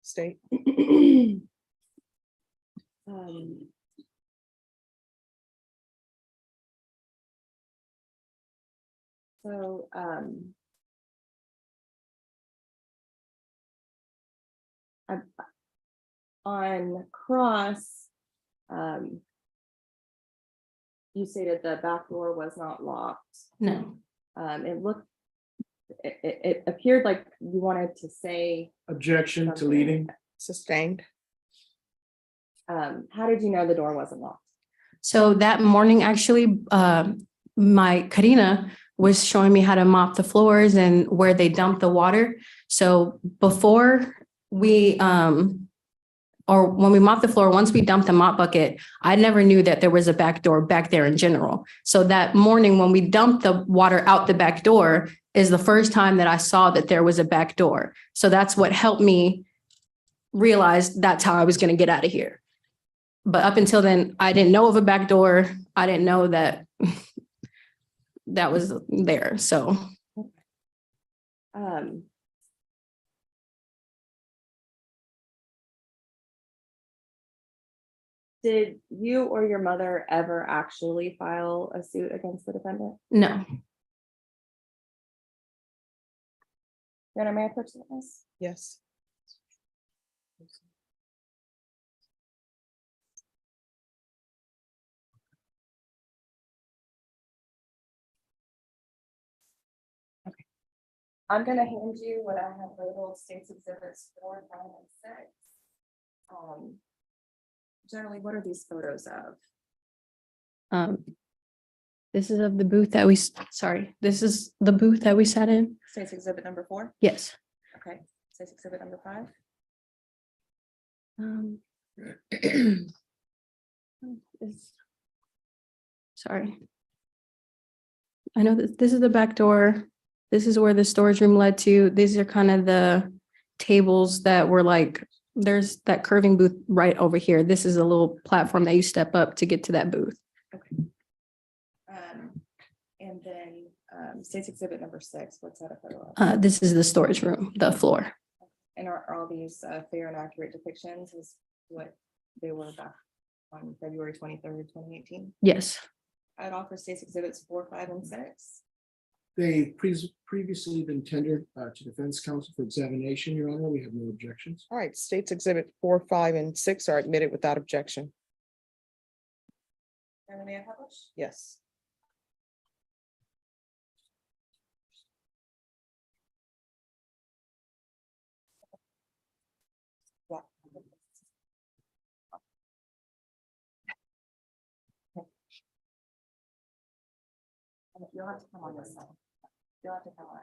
State. Um, So, on cross, you stated the back door was not locked. No. It appeared like you wanted to say, Objection to something. leading. Sustained. How did you know the door wasn't locked? So that morning, actually, my Karina was showing me how to mop the floors and where they dump the water. So before we, or when we mop the floor, once we dumped the mop bucket, I never knew that there was a back door back there in general. So that morning, when we dumped the water out the back door, is the first time that I saw that there was a back door. So that's what helped me realize that's how I was going to get out of here. But up until then, I didn't know of a back door. I didn't know that that was there. So Did you or your mother ever actually file a suit against the defendant? no. Your Honor, may I approach the witness? Yes. I'm gonna hand you what I have labeled states exhibits 4, 5, and 6. Generally, what are these photos of? This is of the booth that we, sorry, this is the booth that we sat in. States exhibit number 4, Yes. okay. States exhibit number 5. Sorry. I know that this is the back door. This is where the storage room led to. These are kind of the tables that were like, there's that curving booth right over here. This is a little platform that you step up to get to that booth. And then states exhibit number 6, what's that a photo of? This is the storage room, the floor. And are all these fair and accurate depictions is what they were back on February 23rd, 2018? Yes. I'd offer states exhibits 4, 5, and 6. They previously been tendered to defense counsel for examination, Your Honor. We have no objections. All right, states exhibit 4, 5, and 6 are admitted without objection. And may I publish? Yes. Yeah. You'll have to come on this side. You'll have to come on.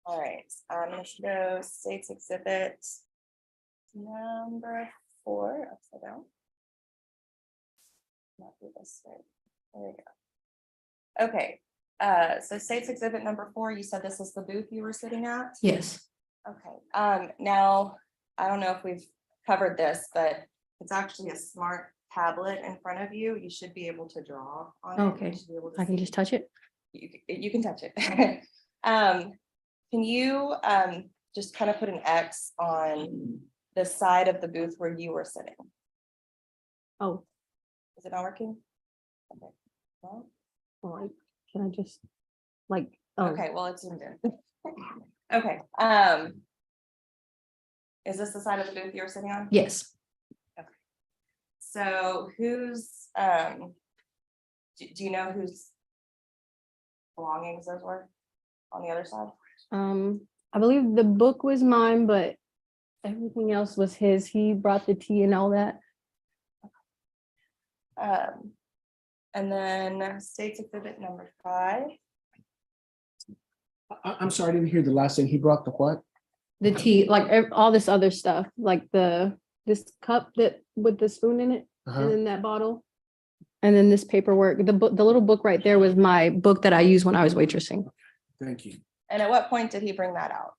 All right, I'm gonna show states exhibit number 4 upside down. Not do this right. There we go. Okay, so states exhibit number 4, you said this is the booth you were sitting at? Yes. Okay, now, I don't know if we've covered this, but it's actually a smart tablet in front of you. You should be able to draw on it. You Okay. should be able to I can see. just touch it. You can touch it. Can you just kind of put an X on the side of the booth where you were sitting? Oh, Is it not working? Okay. Well, well, can I just like, oh, okay, well, it's zoomed in. Okay, is this the side of the booth you were sitting on? yes. So who's, do you know whose belongings those were on the other side? I believe the book was mine, but everything else was his. He brought the tea and all that. And then states exhibit number 5. I'm sorry, I didn't hear the last thing. He brought the what? The tea, like all this other stuff, like this cup that with the spoon in it, Uh-huh. and then that bottle. And then this paperwork, the book, the little book right there was my book that I used when I was waitressing. Thank you. And at what point did he bring that out?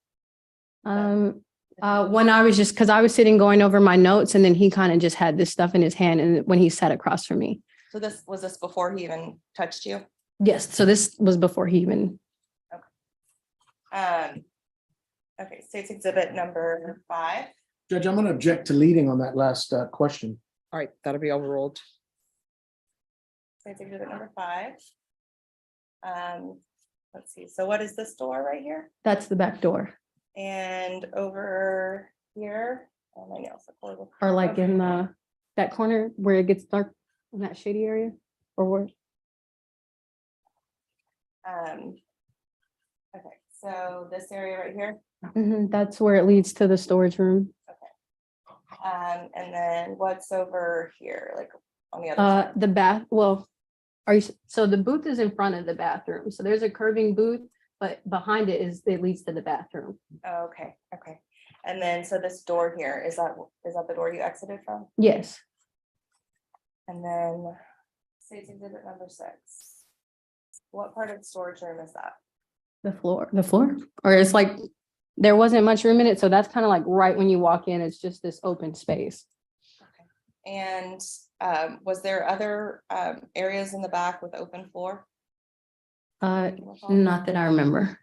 When I was just, because I was sitting going over my notes and then he kind of just had this stuff in his hand and when he sat across from me. So this before he even touched you? Yes, so this was before he even, Okay, state's exhibit number 5. Judge, I'm going to object to leading on that last question. All right, that'll be overruled. State's exhibit number 5. Let's see, so what is this door right here? that's the back door. And over here, oh, my nails look horrible. Or like in that corner where it gets dark in that shady area or where? Okay, so this area right here, That's where it leads to the storage room. and then what's over here, like on the other side? The bath, well, so the booth is in front of the bathroom. So there's a curving booth, but behind it leads to the bathroom. Oh, okay, okay. And then, so this door here, is that the door you exited from? Yes. And then state's exhibit number 6. What part of the storage room is that? The floor, or it's like, there wasn't much room in it. So that's kind of like right when you walk in, it's just this open space. Okay. And was there other areas in the back with open floor? Not that I remember.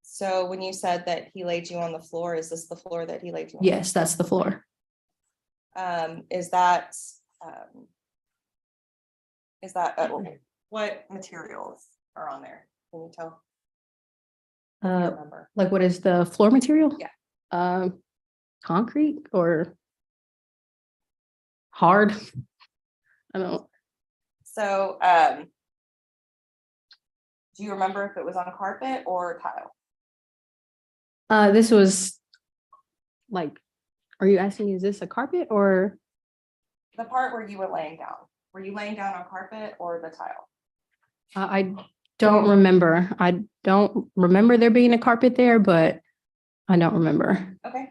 So when you said that he laid you on the floor, is this the floor that he laid you on? Yes, that's the floor. Is that what materials are on there? Can you tell? If you remember. Like what is the floor material? Yeah. Concrete or hard? I don't know. So do you remember if it was on carpet or tile? This was like, are you asking, is this a carpet or? The part where you were laying down. Were you laying down on carpet or the tile? I don't remember. I don't remember there being a carpet there, but I don't remember. Okay.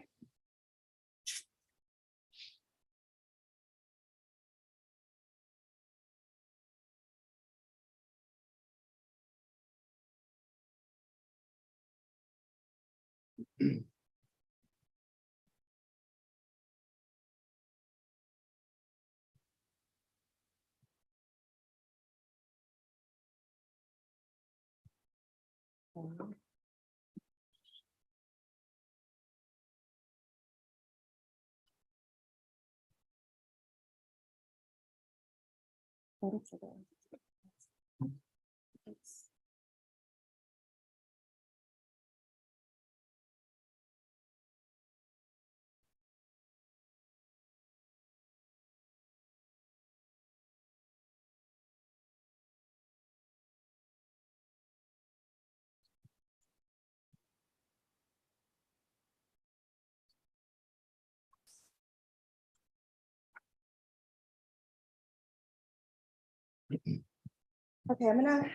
Okay, I'm gonna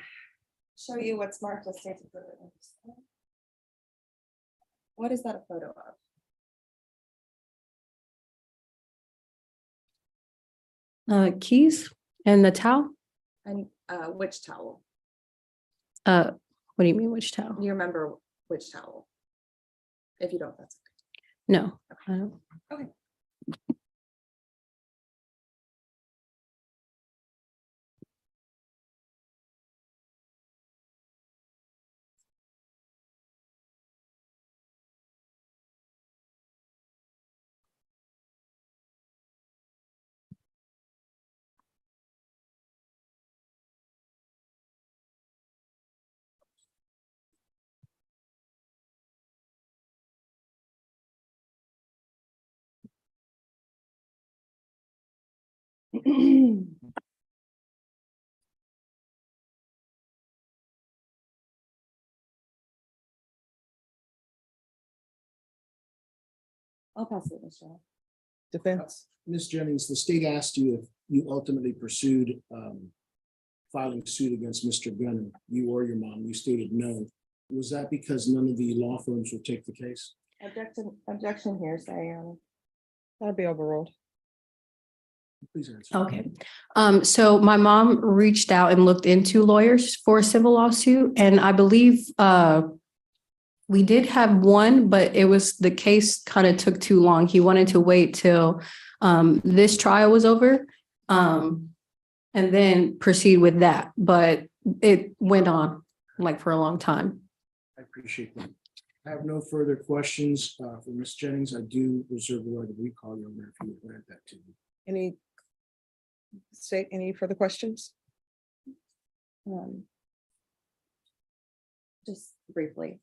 show you what's marked as state's exhibit. What is that a photo of? Keys and the towel? And which towel? What do you mean, which towel? Do you remember which towel? If you don't, that's No, I don't. okay. I'll pass it, Michelle. Defense. Ms. Jennings, the state asked you if you ultimately pursued filing suit against Mr. Gunner, you or your mom. You stated no. Was that because none of the law firms would take the case? Objection hearsay. That'll be overruled. Please answer. Okay. So my mom reached out and looked into lawyers for a civil lawsuit, and I believe we did have one, but it was the case kind of took too long. He wanted to wait till this trial was over and then proceed with that. But it went on like for a long time. I appreciate that. I have no further questions for Ms. Jennings. I do reserve the right to recall you if you would grant that to me. Any further questions? Just briefly.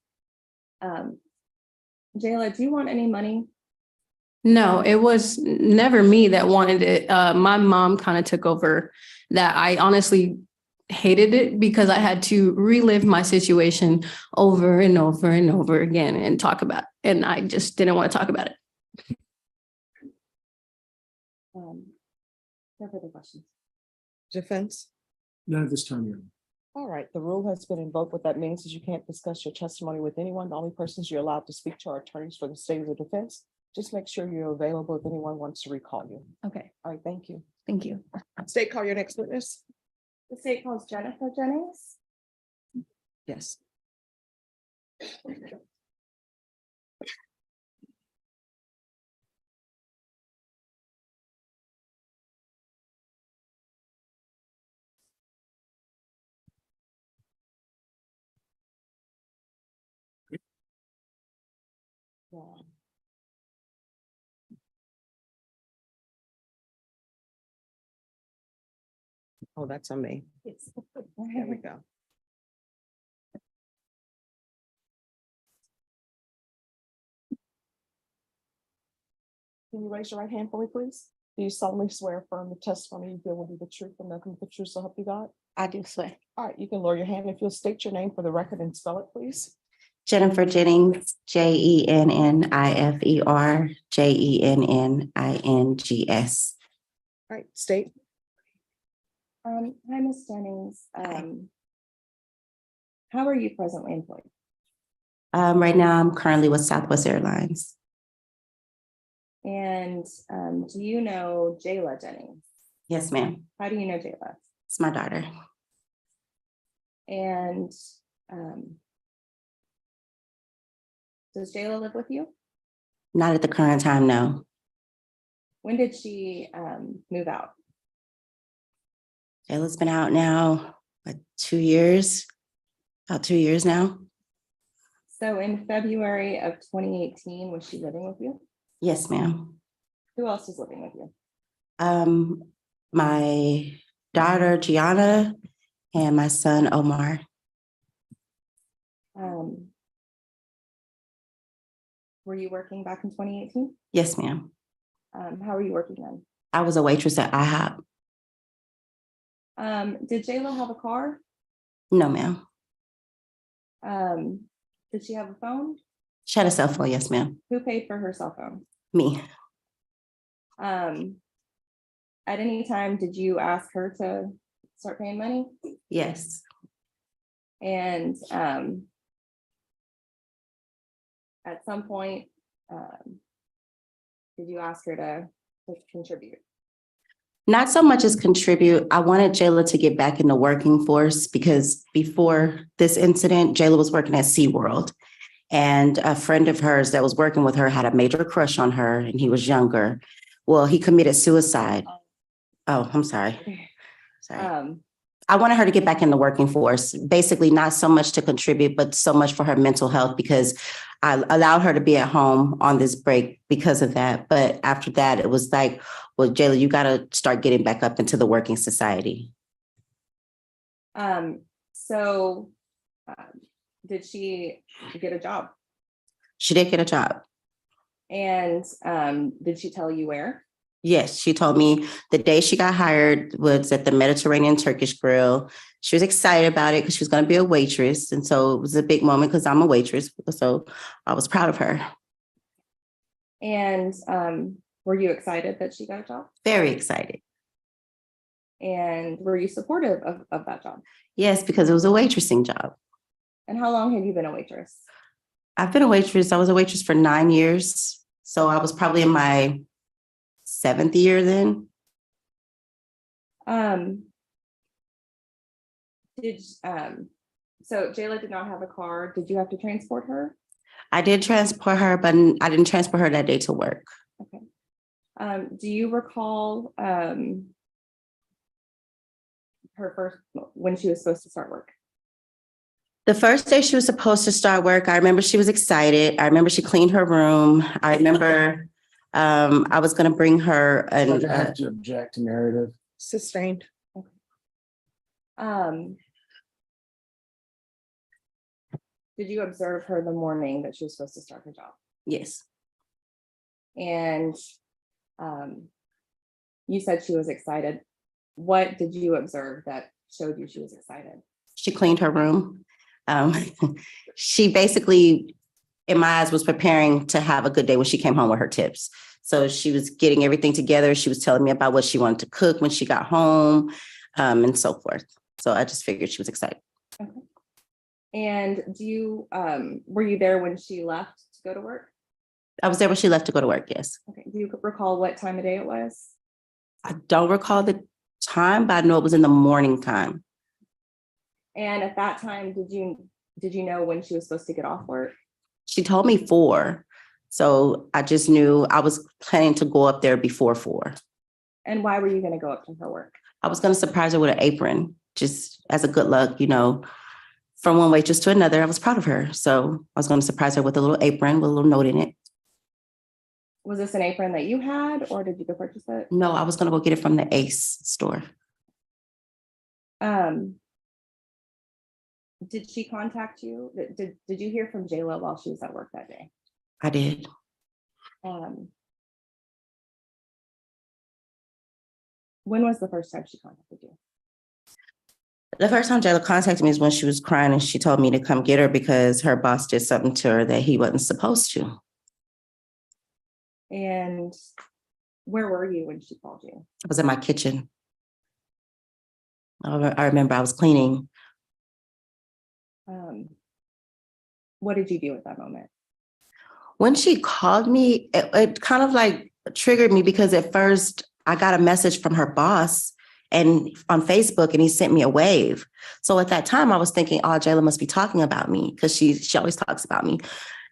Jayla, do you want any money? No, it was never me that wanted it. My mom kind of took over that. I honestly hated it because I had to relive my situation over and over and over again and talk about it. And I just didn't want to talk about it. No further questions. Defense? None at this time, Your Honor. All right, the rule has been invoked. What that means is you can't discuss your testimony with anyone. The only persons you're allowed to speak to are attorneys for the state of the defense. Just make sure you're available if anyone wants to recall you. Okay, All right, thank you. thank you. State, call your next witness. The state calls Jennifer Jennings. Yes. Oh, that's on me. There we go. Can you raise your right hand for me, please? Do you solemnly swear affirm the testimony you give will be the truth and nothing but the truth, so help you God? I do swear. All right, you can lower your hand if you'll state your name for the record and spell it, please. Jennifer Jennings, Jennifer, Jennings. All right, state. Hi, Ms. Jennings. How are you presently employed? Right now, I'm currently with Southwest Airlines. And do you know Jayla Jennings? Yes, ma'am. How do you know Jayla? It's my daughter. And does Jayla live with you? Not at the current time, no. When did she move out? Jayla's been out now, what, 2 years? About 2 years now. So in February of 2018, was she living with you? Yes, ma'am. Who else is living with you? My daughter, Gianna, and my son, Omar. Were you working back in 2018? Yes, ma'am. How were you working then? I was a waitress at IHOP. Did Jayla have a car? No, ma'am. Did she have a phone? She had a cell phone, yes, ma'am. Who paid for her cell phone? Me. At any time, did you ask her to start paying money? Yes. And at some point, did you ask her to contribute? Not so much as contribute. I wanted Jayla to get back in the working force because before this incident, Jayla was working at SeaWorld. And a friend of hers that was working with her had a major crush on her and he was younger. Well, he committed suicide. Oh, I'm sorry. Sorry. I wanted her to get back in the working force, basically not so much to contribute, but so much for her mental health because I allowed her to be at home on this break because of that. But after that, it was like, well, Jayla, you got to start getting back up into the working society. Did she get a job? She did get a job. And did she tell you where? Yes, she told me the day she got hired was at the Mediterranean Turkish Grill. She was excited about it because she was going to be a waitress. And so it was a big moment because I'm a waitress. So I was proud of her. And were you excited that she got a job? Very excited. And were you supportive of that job? Yes, because it was a waitressing job. And how long have you been a waitress? I've been a waitress. I was a waitress for 9 years. So I was probably in my 7th year then. Did, so Jayla did not have a car. Did you have to transport her? I did transport her, but I didn't transport her that day to work. Okay. Do you recall, her first, when she was supposed to start work? The first day she was supposed to start work, I remember she was excited. I remember she cleaned her room. I remember I was going to bring her Judge, I an, have to object to narrative. Sustained. Did you observe her the morning that she was supposed to start her job? yes, And you said she was excited. What did you observe that showed you she was excited? she cleaned her room. She basically, in my eyes, was preparing to have a good day when she came home with her tips. So she was getting everything together. She was telling me about what she wanted to cook when she got home, and so forth. So I just figured she was excited. Okay. And do you, were you there when she left to go to work? I was there when she left to go to work, yes. Okay. Do you recall what time of day it was? I don't recall the time, but I know it was in the morning time. And at that time, did you know when she was supposed to get off work? She told me 4. So I just knew I was planning to go up there before 4. And why were you going to go up to her work? I was going to surprise her with an apron, just as a good luck, from one waitress to another. I was proud of her. So I was going to surprise her with a little apron with a little note in it. Was this an apron that you had, or did you go purchase it? No, I was going to go get it from the Ace store. Did she contact you? Did you hear from Jayla while she was at work that day? I did. When was the first time she contacted you? The first time Jayla contacted me is when she was crying and she told me to come get her because her boss did something to her that he wasn't supposed to. And where were you when she called you? I was in my kitchen. I remember I was cleaning. What did you do at that moment? When she called me, it kind of like triggered me because at first I got a message from her boss and on Facebook and he sent me a wave. So at that time I was thinking, oh, Jayla must be talking about me because she always talks about me.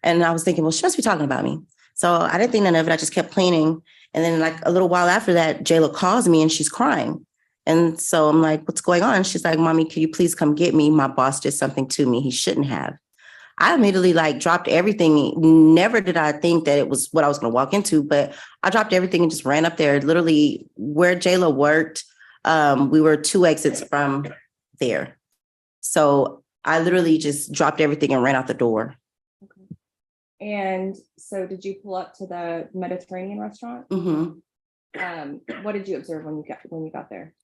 And I was thinking, well, she must be talking about me. So I didn't think none of it. I just kept cleaning. And then like a little while after that, Jayla calls me and she's crying. And so I'm like, what's going on? She's like, Mommy, can you please come get me? My boss did something to me he shouldn't have. I immediately like dropped everything. Never did I think that it was what I was going to walk into, but I dropped everything and just ran up there. Literally where Jayla worked, we were 2 exits from there. So I literally just dropped everything and ran out the door. Okay. And so did you pull up to the Mediterranean restaurant? Mm-hmm. What did you observe when you got there?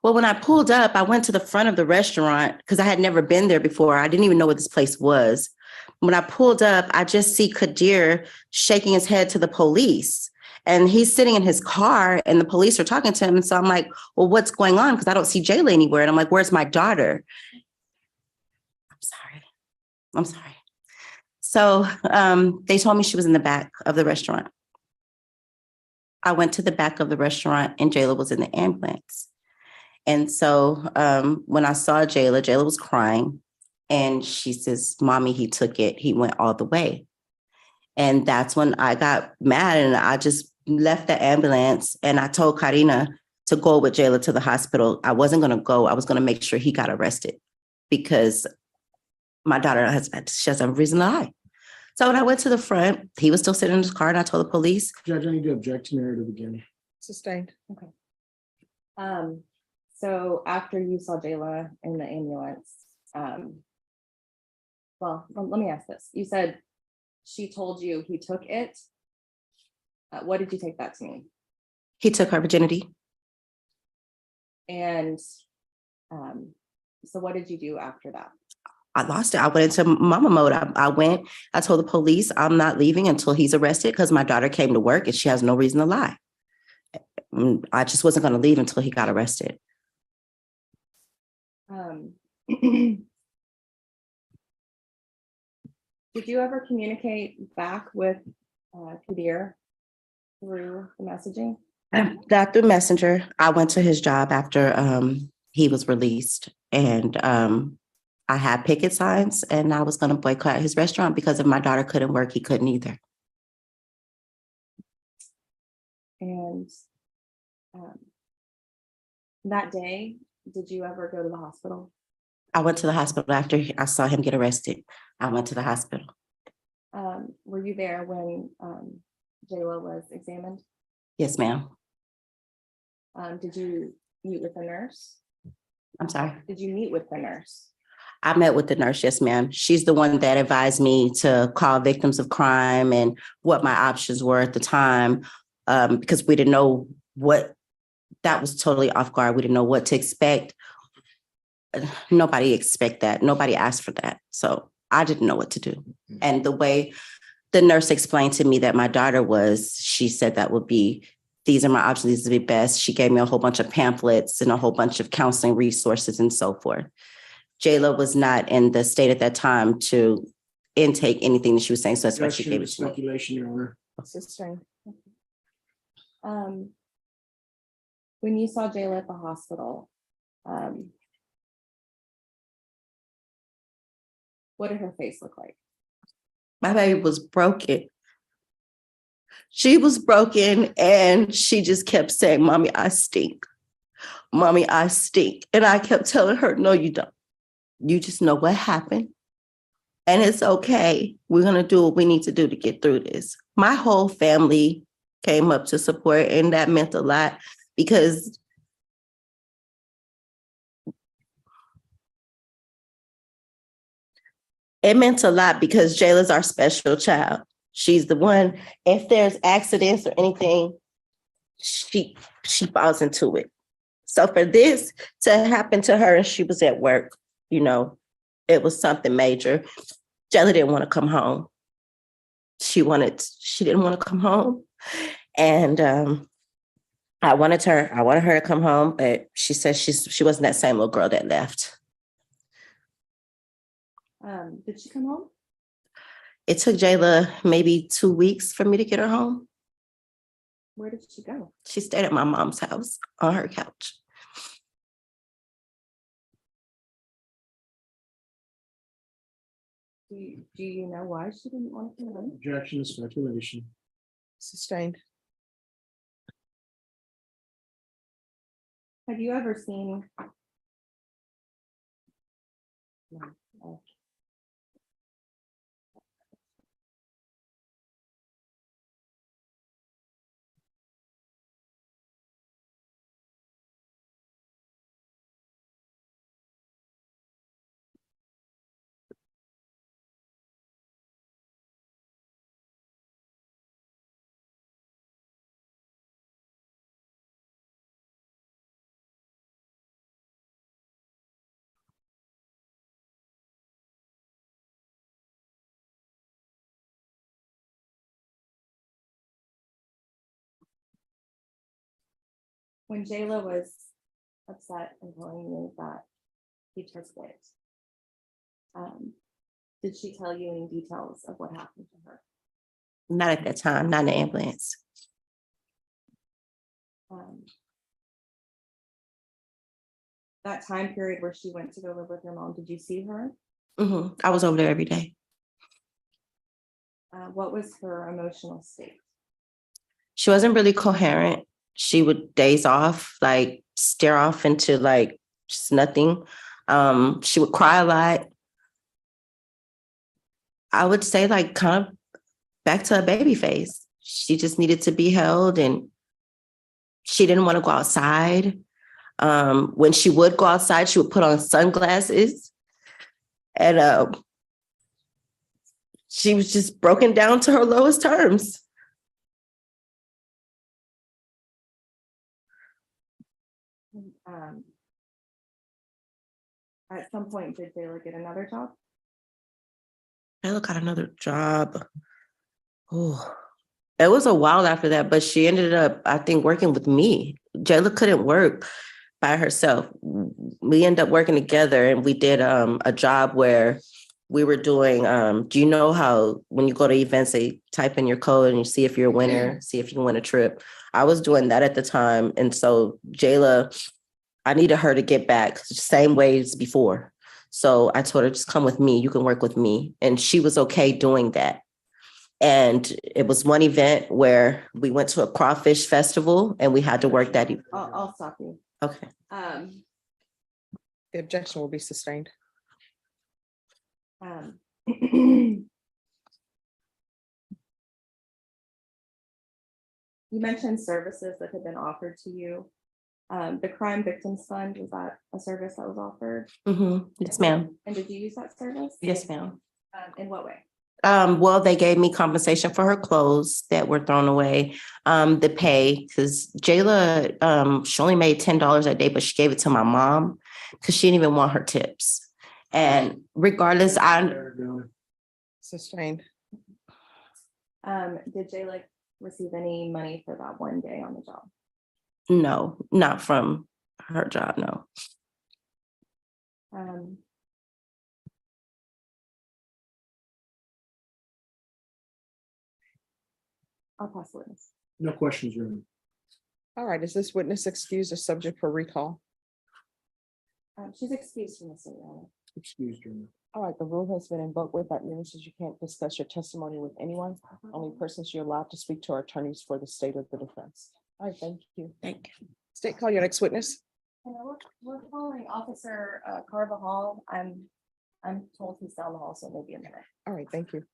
Well, when I pulled up, I went to the front of the restaurant because I had never been there before. I didn't even know what this place was. When I pulled up, I just see Kadir shaking his head to the police. And he's sitting in his car and the police are talking to him. And so I'm like, well, what's going on? Because I don't see Jayla anywhere. And I'm like, where's my daughter? I'm sorry. So they told me she was in the back of the restaurant. I went to the back of the restaurant and Jayla was in the ambulance. And so when I saw Jayla was crying and she says, Mommy, he took it. He went all the way. And that's when I got mad and I just left the ambulance and I told Karina to go with Jayla to the hospital. I wasn't going to go. I was going to make sure he got arrested because my daughter she has a reason to lie. So when I went to the front, he was still sitting in his car and I told the police. Judge, I need to object to narrative again. Sustained. Okay. So after you saw Jayla in the ambulance, well, let me ask this. You said she told you he took it. What did you take that to mean? He took her virginity. And so what did you do after that? I lost it. I went into mama mode. I told the police I'm not leaving until he's arrested because my daughter came to work and she has no reason to lie. I just wasn't going to leave until he got arrested. Did you ever communicate back with Kadir through the messaging? Not through Messenger. I went to his job after he was released, and I had picket signs, and I was going to boycott his restaurant because if my daughter couldn't work, he couldn't either. And um, that day, did you ever go to the hospital? I went to the hospital after I saw him get arrested. I went to the hospital. Were you there when Jayla was examined? Yes, ma'am. Did you meet with the nurse? I'm sorry. Did you meet with the nurse? I met with the nurse. Yes, ma'am. She's the one that advised me to call victims of crime and what my options were at the time, because we didn't know what, that was totally off guard. We didn't know what to expect. Nobody expect that. Nobody asked for that. So I didn't know what to do. And the way the nurse explained to me that my daughter was, she said that would be, these are my options, these would be best. She gave me a whole bunch of pamphlets and a whole bunch of counseling resources and so forth. Jayla was not in the state at that time to intake anything that she was saying. So that's why she gave it to me. Speculation, Your Honor. Sustained. When you saw Jayla at the hospital, what did her face look like? My baby was broken. She was broken and she just kept saying, "Mommy, I stink. Mommy, I stink." And I kept telling her, "No, you don't. You just know what happened. And it's okay. We're going to do what we need to do to get through this." My whole family came up to support, and that meant a lot because Jayla's our special child. She's the one, if there's accidents or anything, she falls into it. So for this to happen to her and she was at work, you know, it was something major. Jayla didn't want to come home. She didn't want to come home. And I wanted her to come home, but she said she wasn't that same little girl that left. Did she come home? It took Jayla maybe 2 weeks for me to get her home. Where did she go? She stayed at my mom's house on her couch. Do you know why she didn't want to come home? Objection, speculation. Sustained. Have you ever seen? When Jayla was upset and telling you that he took it, did she tell you any details of what happened to her? Not at that time, not in the ambulance. That time period where she went to go live with her mom, did you see her? I was over there every day. What was her emotional state? She wasn't really coherent. She would daze off, like stare off into like just nothing. She would cry a lot. I would say like kind of back to a baby face. She just needed to be held and she didn't want to go outside. When she would go outside, she would put on sunglasses and she was just broken down to her lowest terms. At some point, did Jayla get another job? Jayla got another job. Oh, it was a while after that, but she ended up, I think, working with me. Jayla couldn't work by herself. We ended up working together and we did a job where we were doing, do you know how when you go to events, they type in your code and you see if you're a winner, see if you win a trip? I was doing that at the time. And so Jayla, I needed her to get back same way as before. So I told her, just come with me. You can work with me. And she was okay doing that. And it was one event where we went to a crawfish festival and we had to work that. I'll stop you. Okay. The objection will be sustained. You mentioned services that had been offered to you. The Crime Victims Fund, was that a service that was offered? Yes, ma'am. And did you use that service? Yes, ma'am. In what way? Well, they gave me compensation for her clothes that were thrown away. The pay, because Jayla, she only made $10 a day, but she gave it to my mom because she didn't even want her tips. And regardless, Sustained. Did Jayla receive any money for that one day on the job? no, not from her job, no. I'll pass the witness. No questions, Your Honor. All right, is this witness excused or subject for recall? She's excused from the city. Excused, Your Honor. All right, the rule has been invoked. With that means you can't discuss your testimony with anyone. Only persons you're allowed to speak to are attorneys for the state of the defense. All right, thank you. Thank you. State, call your next witness. We're calling Officer Carvajal. I'm told he's down the hall, so maybe a minute. All right, thank you.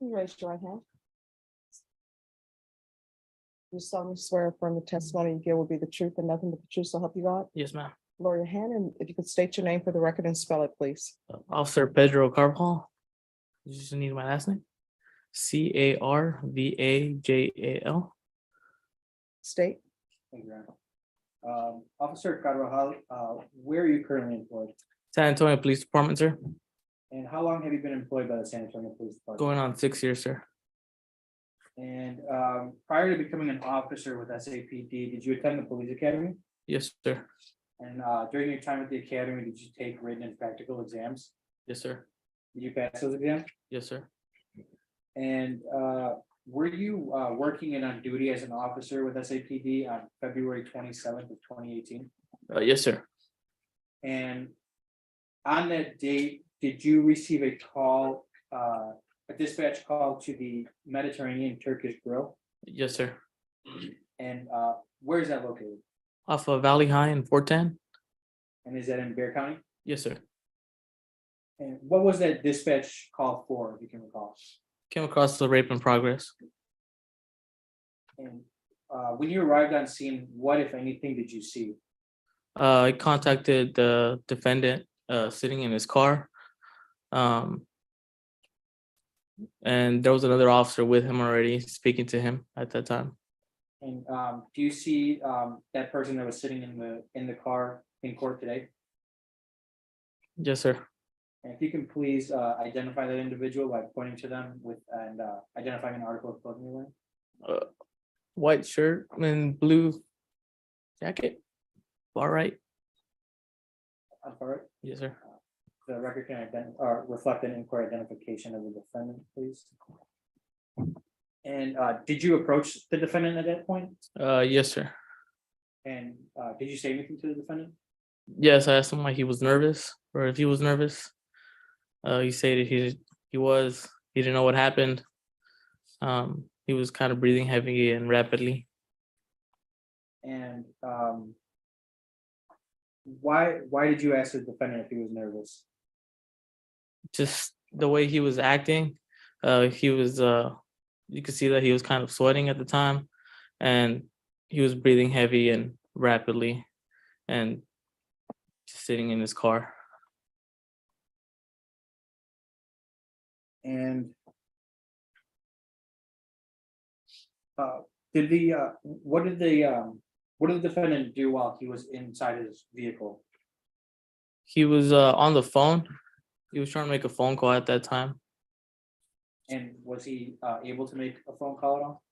You raise your right hand. You solemnly swear from the testimony you give will be the truth and nothing but the truth, so help you God. Yes, ma'am. Lower your hand, and if you could state your name for the record and spell it, please. Officer Pedro Carvajal. You just need my last name. Carvajal. State. Thank you, Your Honor. Officer Carvajal, where are you currently employed? San Antonio Police Department, sir. And how long have you been employed by the San Antonio Police Department? Going on 6 years, sir. And prior to becoming an officer with SAPD, did you attend the police academy? Yes, sir. And during your time at the academy, did you take written and practical exams? Yes, sir. Did you pass those exams? Yes, sir. And were you working and on duty as an officer with SAPD on February 27th of 2018? Yes, sir. And on that date, did you receive a call, a dispatch call to the Mediterranean Turkish Grill? Yes, sir. And where is that located? Off of Valley High in Fort Tan. And is that in Bear County? Yes, sir. And what was that dispatch call for, if you can recall? Came across the rape in progress. And when you arrived on scene, what, if anything, did you see? I contacted the defendant sitting in his car. And there was another officer with him already speaking to him at that time. And do you see that person that was sitting in the car in court today? Yes, sir. And if you can please identify that individual by pointing to them with and identifying an article of clothing you're wearing. White shirt and blue jacket. All right. I'm sorry. Yes, sir. The record can reflect an inquiry identification of the defendant, please. And did you approach the defendant at that point? Yes, sir. And did you say anything to the defendant? Yes, I asked him why he was nervous or if he was nervous. He stated he didn't know what happened. He was kind of breathing heavy and rapidly. And why did you ask the defendant if he was nervous? Just the way he was acting, he was you could see that he was kind of sweating at the time, and he was breathing heavy and rapidly, and just sitting in his car. And what did the defendant do while he was inside his vehicle? He was on the phone. He was trying to make a phone call at that time. And was he able to make a phone call at all?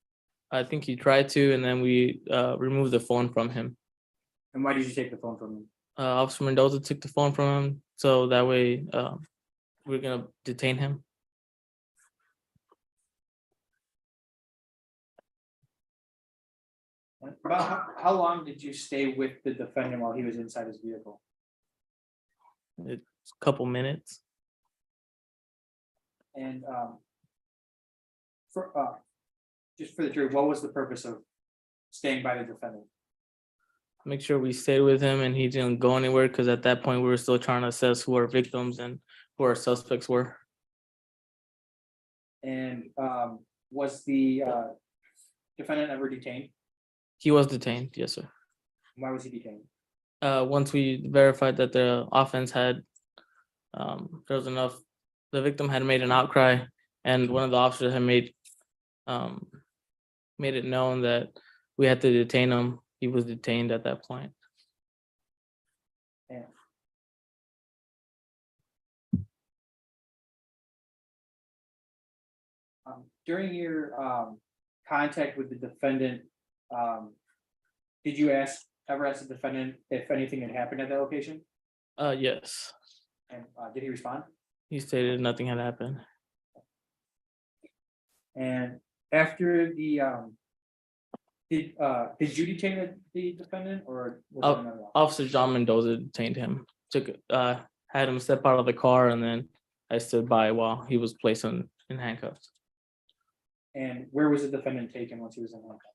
I think he tried to, and then we removed the phone from him. And why did you take the phone from him? Officer Mendoza took the phone from him, so that way we're gonna detain him. About how long did you stay with the defendant while he was inside his vehicle? It's a couple minutes. And for just for the jury, what was the purpose of staying by the defendant? Make sure we stayed with him and he didn't go anywhere, because at that point we were still trying to assess who our victims and who our suspects were. And was the defendant ever detained? He was detained, yes, sir. Why was he detained? Once we verified that the offense had, there was enough, the victim had made an outcry, and one of the officers had made it known that we had to detain him. He was detained at that point. Yeah. During your contact with the defendant, did you ever ask the defendant if anything had happened at that location? Yes. And did he respond? He stated nothing had happened. And after the did you detain the defendant, or was it another officer? Officer John Mendoza detained him, had him step out of the car, and then I stood by while he was placed in handcuffs. And where was the defendant taken once he was in handcuffs?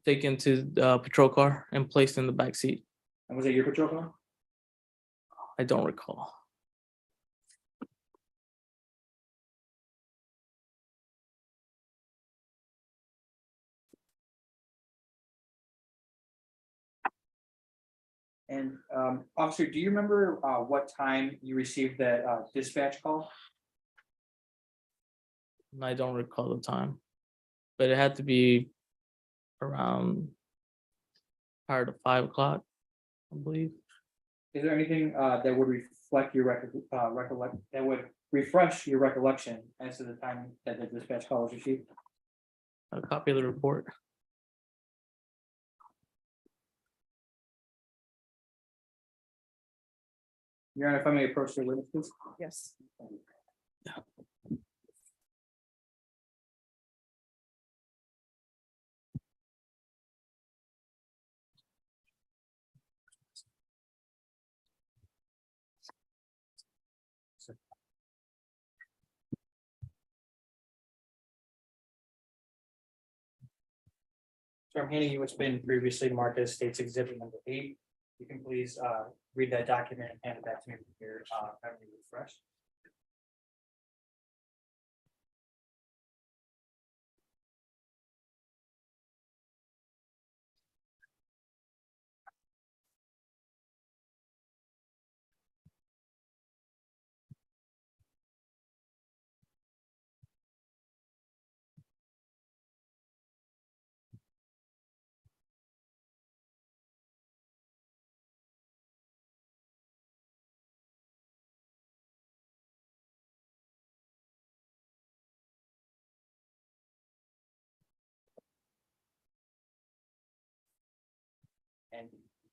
Taken to the patrol car and placed in the back seat. And was it your patrol car? I don't recall. And officer, do you remember what time you received that dispatch call? I don't recall the time, but it had to be around prior to 5 o'clock, I believe. Is there anything that would reflect your that would refresh your recollection as to the time that the dispatch call was received? A copy of the report. Your Honor, if I may approach the witness, please. Yes. So I'm handing you what's been previously marked as State's Exhibit number 8. You can please read that document and hand it back to me with your memory refreshed. And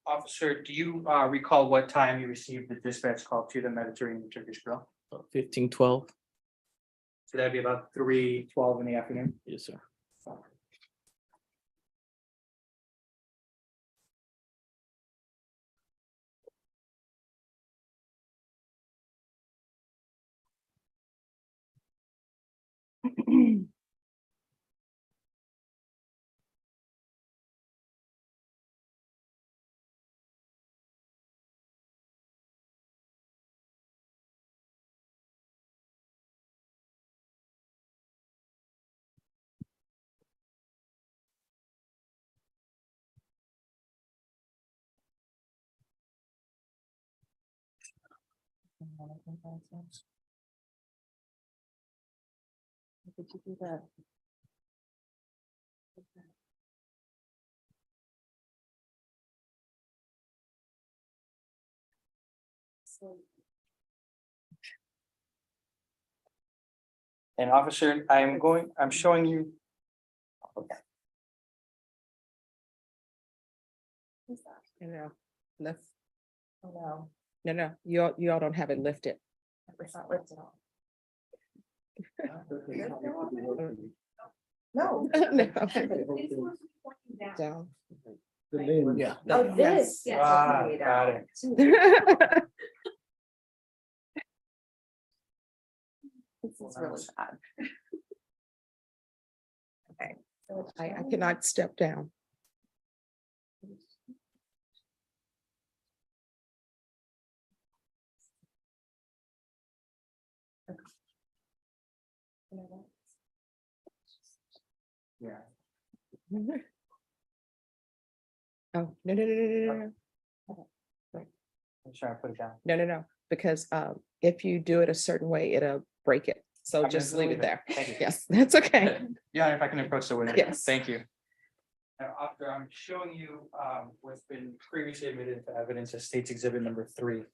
officer, do you recall what time you received the dispatch call to the Mediterranean Turkish Grill? 1512. So that'd be about 3:12 in the afternoon. Yes, sir. Did you do that? And officer, I'm showing you. Okay. No, no, Oh, no, you all don't have it lifted. no, it's not lifted off. No. No. Down. The name. Yeah. Oh, this. Yes. Ah, okay, got that. it. This is really bad. Okay. so it's I cannot step down. Yeah. Oh, no. I'm trying to put it down. No, because if you do it a certain way, it'll break it. So I'm just gonna leave it there. Thank you. Yes, that's okay. Yeah, if I can approach the window. Yes. Thank you. Now, after I'm showing you what's been previously admitted into evidence as State's Exhibit number 3.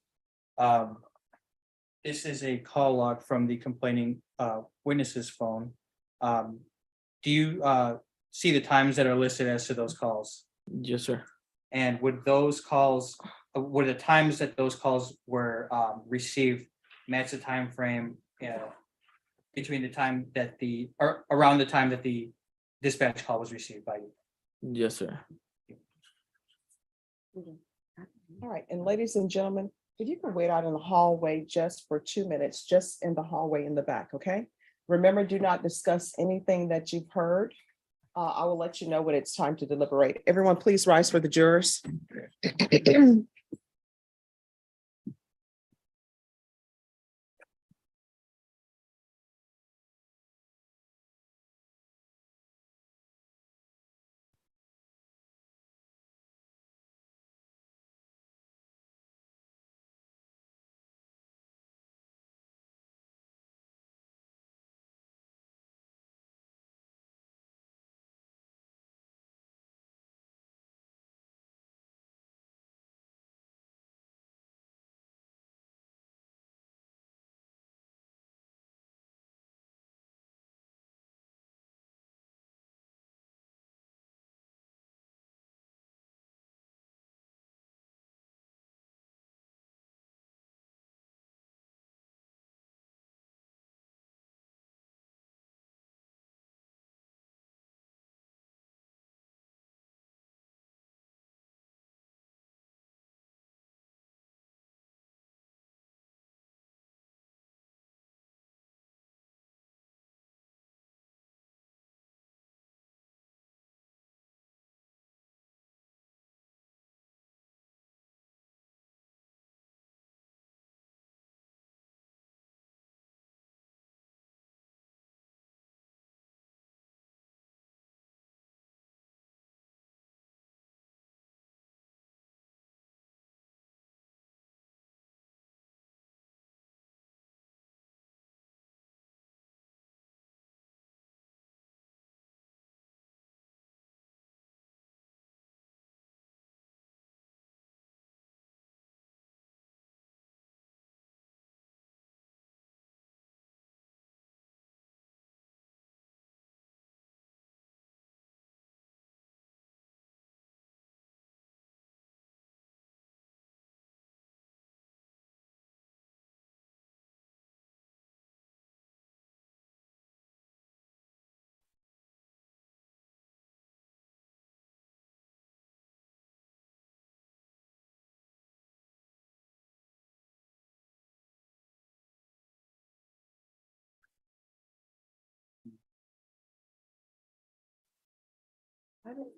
This is a call log from the complaining witness's phone. Do you see the times that are listed as to those calls? Yes, sir. And would those calls, were the times that those calls were received match the time frame between the time that or around the time that the dispatch call was received by you? Yes, sir. All right, and ladies and gentlemen, if you can wait out in the hallway just for 2 minutes, just in the hallway in the back, okay? Remember, do not discuss anything that you've heard. I will let you know when it's time to deliberate. Everyone, please rise for the jurors.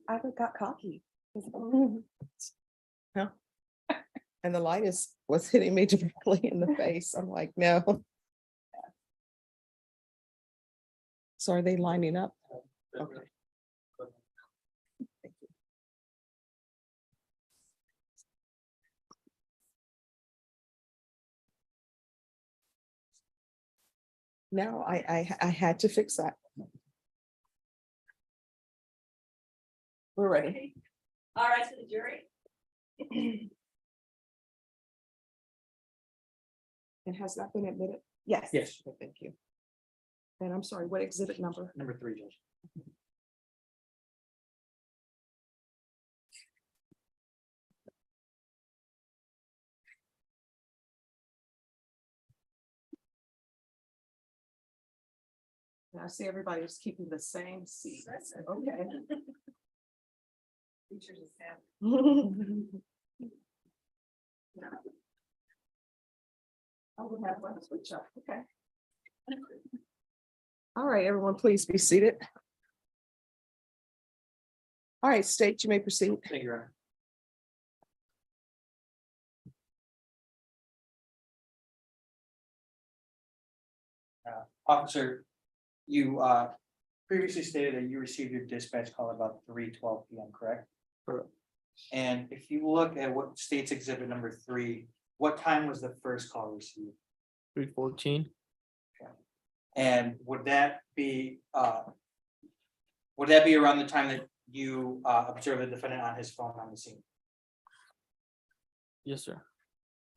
I got cocky. And the light was hitting me directly in the face. I'm like, no. So are they lining up? Okay. Thank you. No, I had to fix that. We're ready. All right, to the jury. It has not been admitted? Yes. Yes. Okay, thank you. And I'm sorry, what exhibit number? Number 3, Judge. And I see everybody's keeping the same seat. Okay. Features of Sam. I would have one switch up, okay. All right, everyone, please be seated. All right, State, you may proceed. Thank you, Your Honor. Officer, you previously stated that you received your dispatch call about 3:12 p.m., correct? Correct. And if you look at what states exhibit number 3, what time was the first call received? 3:14. And would that be around the time that you observed the defendant on his phone on the scene? Yes, sir.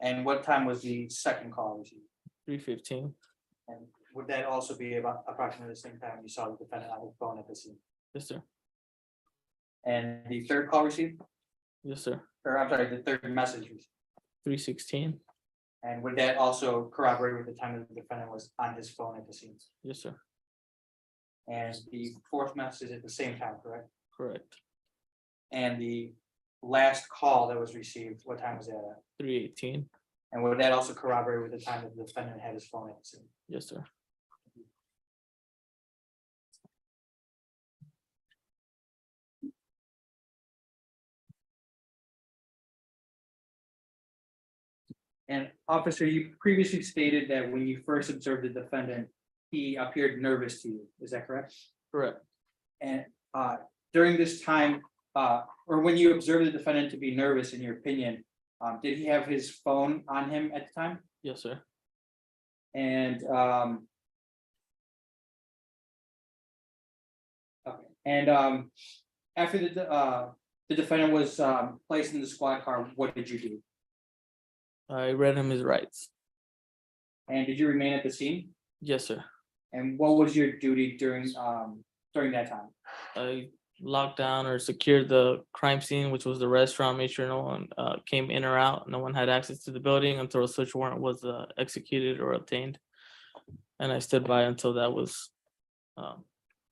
And what time was the second call received? 3:15. And would that also be about approximately the same time you saw the defendant on his phone at the scene? Yes, sir. And the third call received, Yes, sir. or I'm sorry, the third message received? 3:16. And would that also corroborate with the time that the defendant was on his phone at the scene? Yes, sir. And the fourth message at the same time, correct? Correct. And the last call that was received, what time was that at? 3:18. And would that also corroborate with the time that the defendant had his phone at the scene? Yes, sir. And officer, you previously stated that when you first observed the defendant, he appeared nervous to you. Is that correct? Correct. And during this time, or when you observed the defendant to be nervous, in your opinion, did he have his phone on him at the time? Yes, sir. And okay. And after the defendant was placed in the squad car, what did you do? I read him his rights. And did you remain at the scene? Yes, sir. And what was your duty during that time? I locked down or secured the crime scene, which was the restaurant, made sure no one came in or out. No one had access to the building until a search warrant was executed or obtained. And I stood by until that was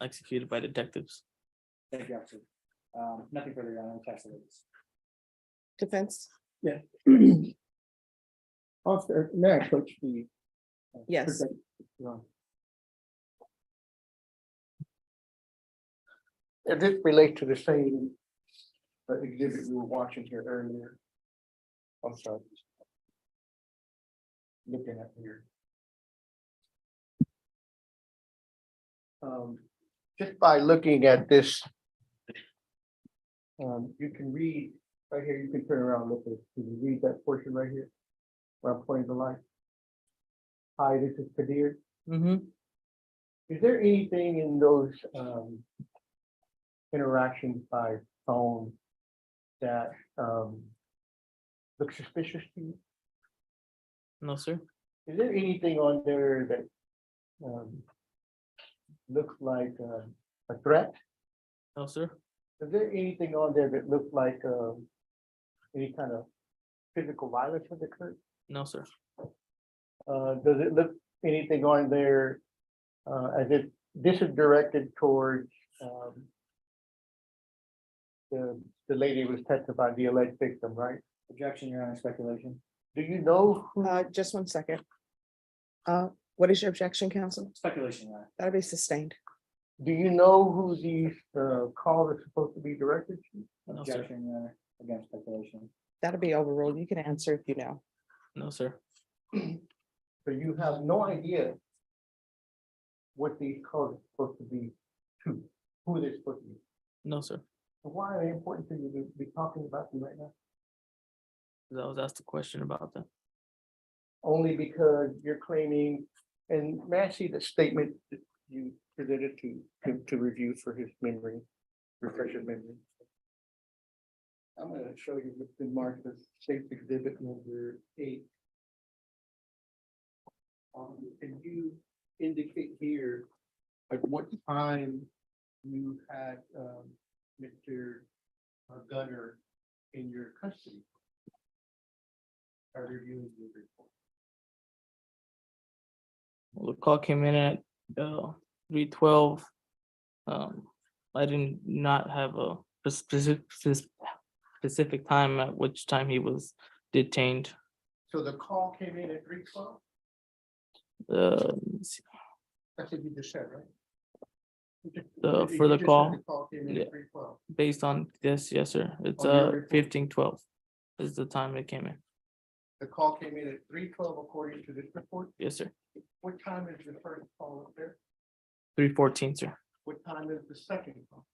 executed by detectives. Thank you, officer. Nothing further on the test. Defense? Officer, may I approach the? Yes. And this relates to the same exhibit we were watching here earlier. I'm sorry. Looking at here. Just by looking at this, you can read right here, you can turn around, and look at it. Can you read that portion right here? Where I'm pointing the line. Hi, this is Kadir. Mm-hmm. Is there anything in those interactions by phone that look suspicious to you? No, sir. Is there anything on there that looks like a threat? No, sir. Is there anything on there that looks like any kind of physical violence has occurred? No, sir. Does it look anything on there as if this is directed towards the lady who was testified, the alleged victim, right? Objection, Your Honor, speculation. Do you know who? Just 1 second. What is your objection, counsel? Speculation, Your Honor. That'll be sustained. Do you know who these calls are supposed to be directed to? No, sir. Objection, Your Honor, against speculation. That'll be overruled. You can answer if you know. No, sir. So you have no idea what these calls are supposed to be to, who they're supposed to be. No, sir. So why are they important to you to be talking about them right now? 'Cause I was asked a question about that. Only because you're claiming, and may I see the statement that you presented to review for his memory, refresh his memory? I'm gonna show you what's been marked as state exhibit number 8. Can you indicate here at what time you had Mr. Gunner in your custody? I reviewed your report. Well, the call came in at 3:12. I did not have a specific time at which time he was detained. So the call came in at 3:12? Let's see. That's what you just said, right? For the call, Call came in yeah. at 3:12. based on this, yes, sir. It's On your report. 15:12 is the time it came in. The call came in at 3:12 according to this report. Yes, sir. What time is the first call up there? 3:14, sir. What time is the second call?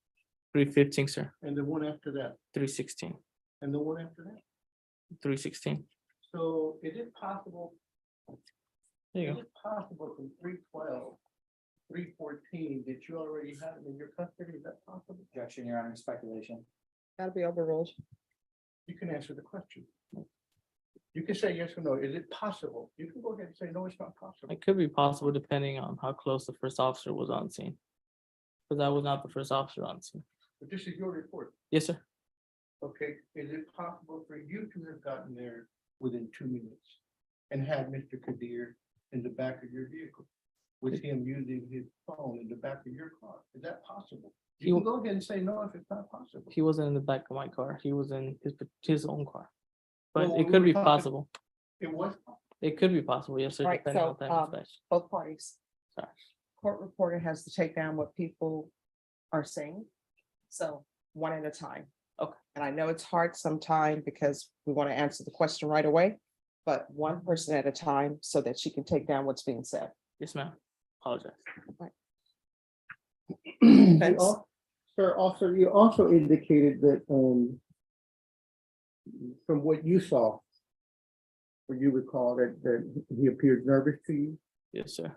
3:15, sir. And the one after that? 3:16, And the one after that? 3:16. So is it possible? There you Is go. it possible from 3:12, 3:14, that you already had them in your custody? Is that possible? Objection, Your Honor, speculation. That'll be overruled. You can answer the question. You can say yes or no. Is it possible? You can go ahead and say, no, it's not possible. It could be possible depending on how close the first officer was on scene. Because I was not the first officer on scene. But this is your report. Yes, sir. Okay, is it possible for you to have gotten there within 2 minutes and had Mr. Kadir in the back of your vehicle with him using his phone in the back of your car? Is that possible? You can go ahead and say no if it's not possible. He wasn't in the back of my car. He was in his own car. But Well, it we could were be talking- possible. It was, It could be possible, yes, sir. Right, Depending so, on time dispatch. Both parties. Sorry. Court reporter has to take down what people are saying. So one at a time. Okay. And I know it's hard sometime because we want to answer the question right away, but one person at a time so that she can take down what's being said. Yes, ma'am. Apologize. You sir, also, you also indicated that, from what you saw, or you recall that he appeared nervous to you. Yes, sir.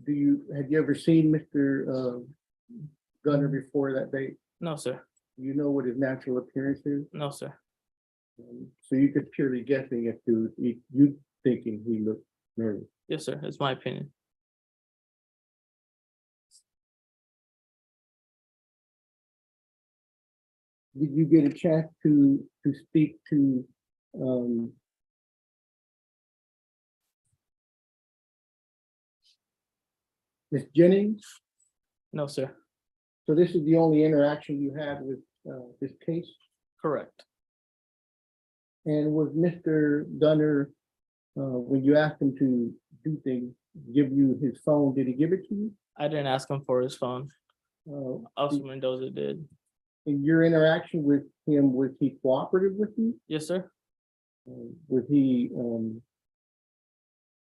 Have you ever seen Mr. Gunner before that date? No, sir. You know what his natural appearance is? No, sir. So you could purely guessing as to you thinking he looked nervous. Yes, sir. It's my opinion. Did you get a chance to speak to Ms. Jennings? No, sir. So this is the only interaction you had with this case? Correct. And was Mr. Gunner, when you asked him to do things, give you his phone, did he give it to you? I didn't ask him for his phone. Uh, Officer Mendoza did. In your interaction with him, was he cooperative with you? Yes, sir. Was he,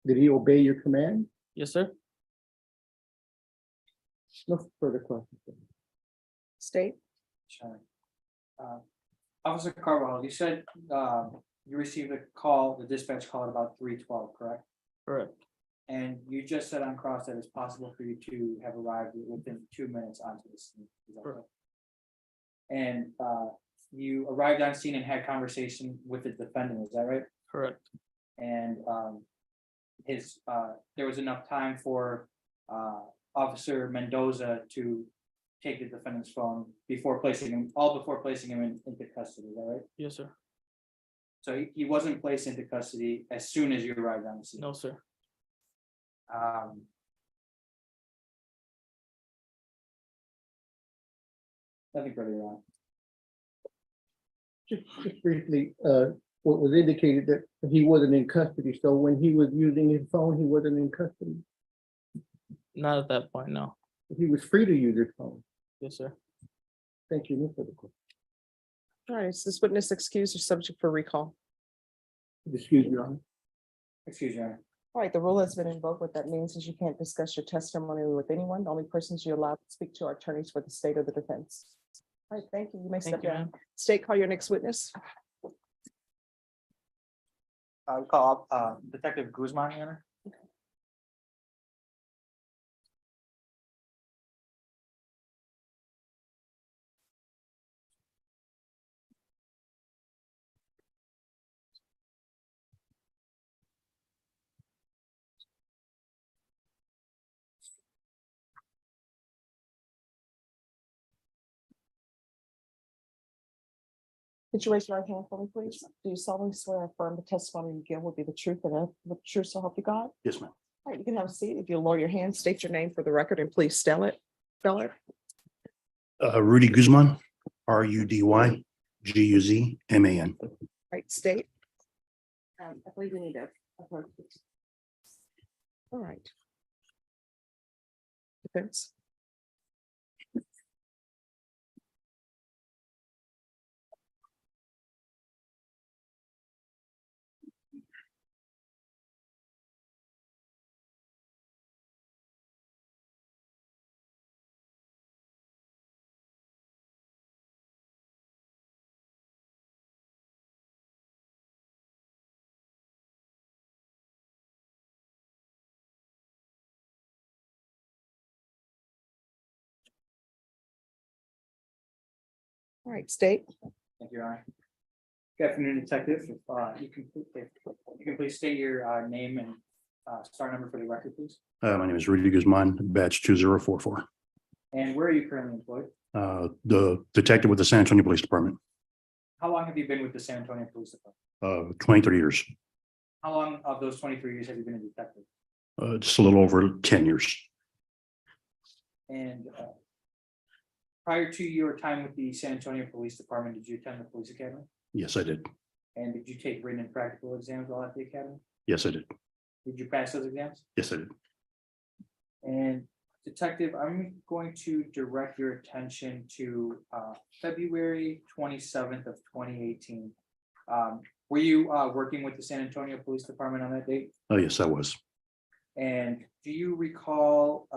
did he obey your command? Yes, sir. No further questions. State. Sure. Officer Carvajal, you said you received a call, the dispatch call at about 3:12, correct? Correct. And you just said on cross that it's possible for you to have arrived within 2 minutes onto the scene. Is that correct? And you arrived on scene and had conversation with the defendant, is that right? Correct. And there was enough time for Officer Mendoza to take the defendant's phone before placing him into custody, is that right? Yes, sir. So he wasn't placed into custody as soon as you arrived on the scene. No, sir. Nothing further on. Just briefly, what was indicated that he wasn't in custody, so when he was using his phone, he wasn't in custody. Not at that point, no. He was free to use his phone. Yes, sir. Thank you. No further questions. All right, is this witness excused or subject for recall? Excuse me, Your Honor. Excuse me, Your Honor. All right, the rule has been invoked. What that means is you can't discuss your testimony with anyone. The only persons you're allowed to speak to are attorneys for the state or the defense. All right, thank you. You may Thank step you, down. ma'am. State, call your next witness. We call up Detective Guzman, Your Honor. Could you raise your right hand for me, please? Do you solemnly swear or affirm the testimony you give will be the truth and the truth so help you God? Yes, ma'am. All right, you can have a seat. If you'll lower your hand, state your name for the record and please spell it. Spell it. Rudy Guzman, RUDY GUZMAN. Right, state. I believe we need to. All right. Defense. All right, state. Thank you, Your Honor. Good afternoon, Detective. If you can please state your name and star number for the record, please. My name is Rudy Guzman, badge 2044. And where are you currently employed? The detective with the San Antonio Police Department, How long have you been with the San Antonio Police Department? 23 years, How long of those 23 years have you been a detective? just a little over 10 years. And prior to your time with the San Antonio Police Department, did you attend the police academy? Yes, I did. And did you take written and practical exams while at the academy? Yes, I did. Did you pass those exams? Yes, I did. And Detective, I'm going to direct your attention to February 27th of 2018. Were you working with the San Antonio Police Department on that date? Oh, yes, I was. And do you recall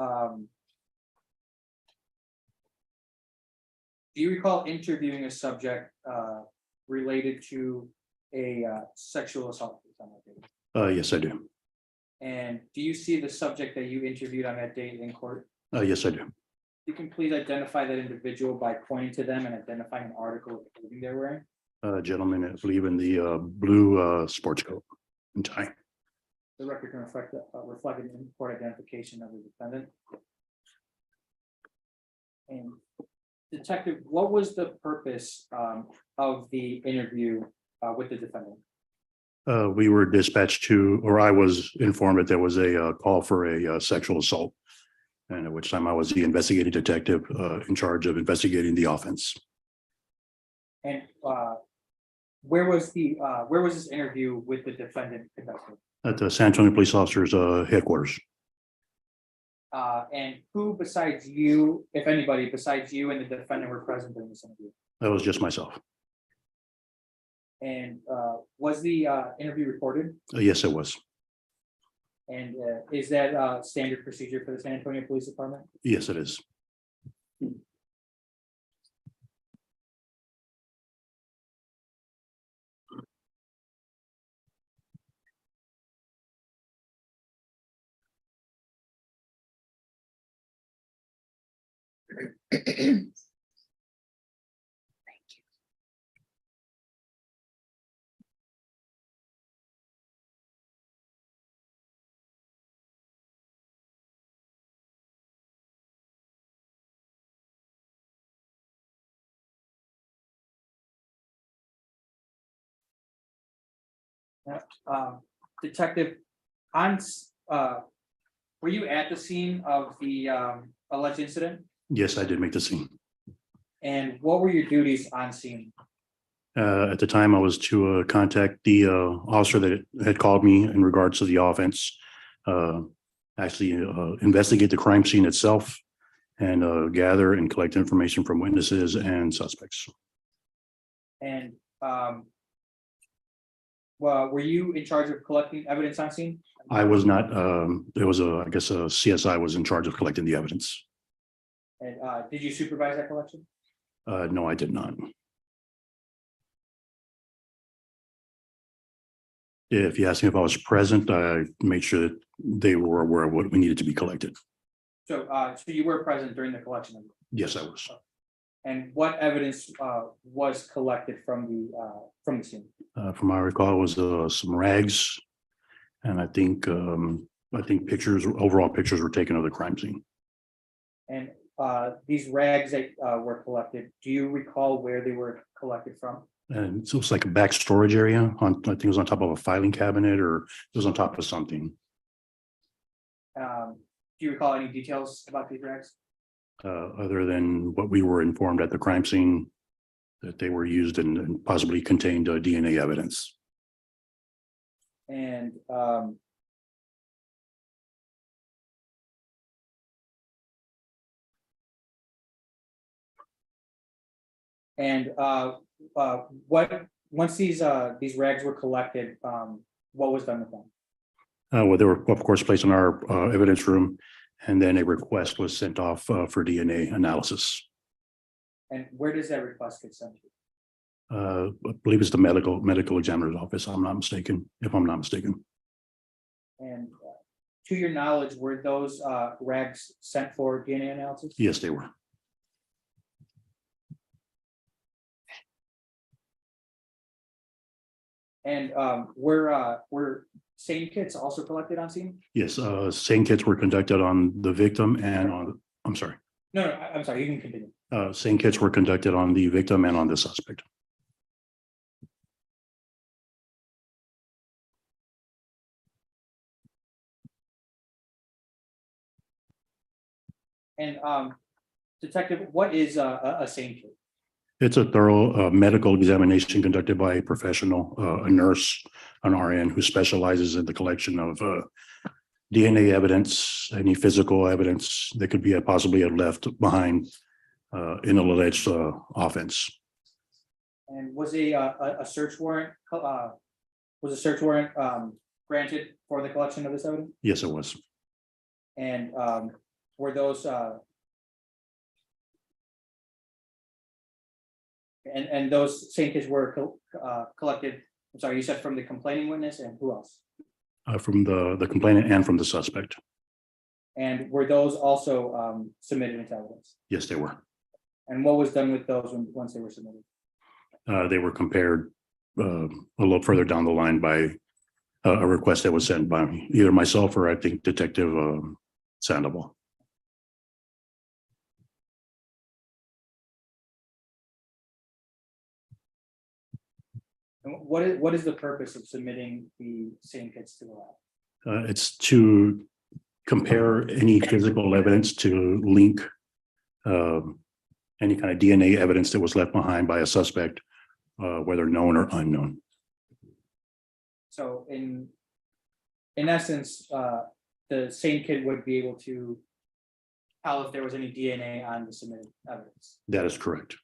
interviewing a subject related to a sexual assault case on that date? Yes, I do. And do you see the subject that you interviewed on that date in court? Yes, I do. You can please identify that individual by pointing to them and identifying an article of clothing they're wearing. Gentleman, I believe in the blue sports coat and tie. The record can reflect an in-court identification of the defendant. And Detective, what was the purpose of the interview with the defendant? We were dispatched to, or I was informed that there was a call for a sexual assault. And at which time I was the investigating detective in charge of investigating the offense. And where was this interview with the defendant conducted? At the San Antonio Police Officers headquarters. And who besides you, if anybody besides you and the defendant were present during this interview? That was just myself. And was the interview recorded? Yes, it was. And is that standard procedure for the San Antonio Police Department? Yes, it is. Detective, were you at the scene of the alleged incident? Yes, I did make the scene. And what were your duties on scene? At the time, I was to contact the officer that had called me in regards to the offense. Actually, investigate the crime scene itself and gather and collect information from witnesses and suspects. And well, were you in charge of collecting evidence on scene? I was not, there was I guess a CSI was in charge of collecting the evidence. And did you supervise that collection? No, I did not. If you ask me if I was present, I made sure that they were aware of what we needed to be collected. So so you were present during the collection of it. Yes, I was. And what evidence was collected from the scene? From my recall, it was some rags. And I think pictures, overall pictures were taken of the crime scene. And these rags that were collected, do you recall where they were collected from? And so it's like a back storage area on, I think it was on top of a filing cabinet or it was on top of something. Do you recall any details about these rags? Other than what we were informed at the crime scene, that they were used and possibly contained DNA evidence. And what, once these rags were collected, what was done with them? Well, they were, of course, placed in our evidence room, and then a request was sent off for DNA analysis. And where does that request get sent to? I believe it's the medical examiner's office, if I'm not mistaken. And to your knowledge, were those rags sent for DNA analysis? Yes, they were. And were same kits also collected on scene? Yes, same kits were conducted on the victim and on, I'm sorry. No, I'm sorry, you can continue. Same kits were conducted on the victim and on the suspect. And detective, what is a same kit? It's a thorough medical examination conducted by a professional, a nurse, an RN who specializes in the collection of DNA evidence, any physical evidence that could be possibly left behind in an alleged offense. And was a search warrant granted for the collection of this evidence? Yes, it was. And were those and those same kits were collected, I'm sorry, you said from the complaining witness and who else? From the complainant and from the suspect. And were those also submitted into evidence? Yes, they were. And what was done with those once they were submitted? They were compared a little further down the line by a request that was sent by either myself or I think Detective Sandoval. And what is the purpose of submitting the same kits to the lab? It's to compare any physical evidence to link any kind of DNA evidence that was left behind by a suspect, whether known or unknown. So in essence, the same kit would be able to tell if there was any DNA on the submitted evidence. That is correct.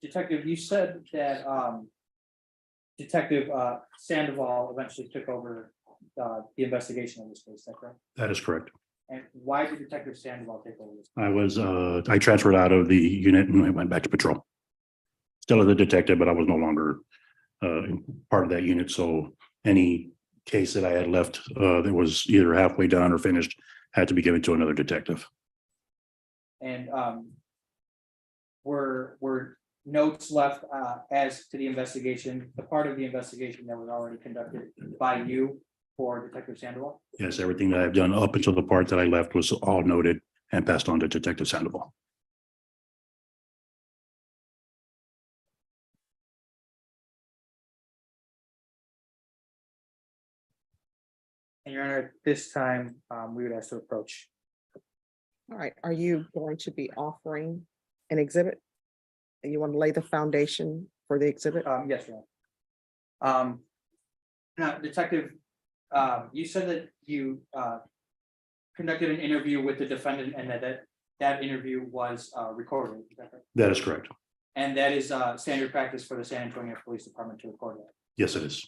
Detective, you said that Detective Sandoval eventually took over the investigation of this case, is that correct? That is correct. And why did Detective Sandoval take over this? I transferred out of the unit and I went back to patrol. Still as a detective, but I was no longer part of that unit. So any case that I had left that was either halfway done or finished had to be given to another detective. And were notes left as to the investigation, the part of the investigation that was already conducted by you for Detective Sandoval? Yes, everything that I've done up until the part that I left was all noted and passed on to Detective Sandoval. And Your Honor, at this time, we would ask to approach. All right, are you going to be offering an exhibit? And you want to lay the foundation for the exhibit? Yes, Your Honor. Now, Detective, you said that you conducted an interview with the defendant and that interview was recorded. Is that correct? That is correct. And that is standard practice for the San Antonio Police Department to record that. Yes, it is.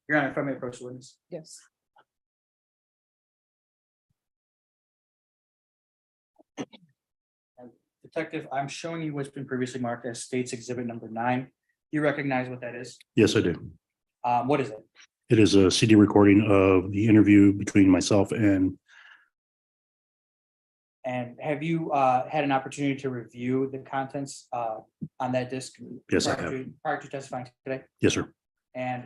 Your Honor, if I may approach the witness. Yes. Detective, I'm showing you what's been previously marked as State's Exhibit number 9. You recognize what that is? Yes, I do. What is it? It is a CD recording of the interview between myself and And have you had an opportunity to review the contents on that disc? Yes, I prior prior to testifying today? yes, sir. And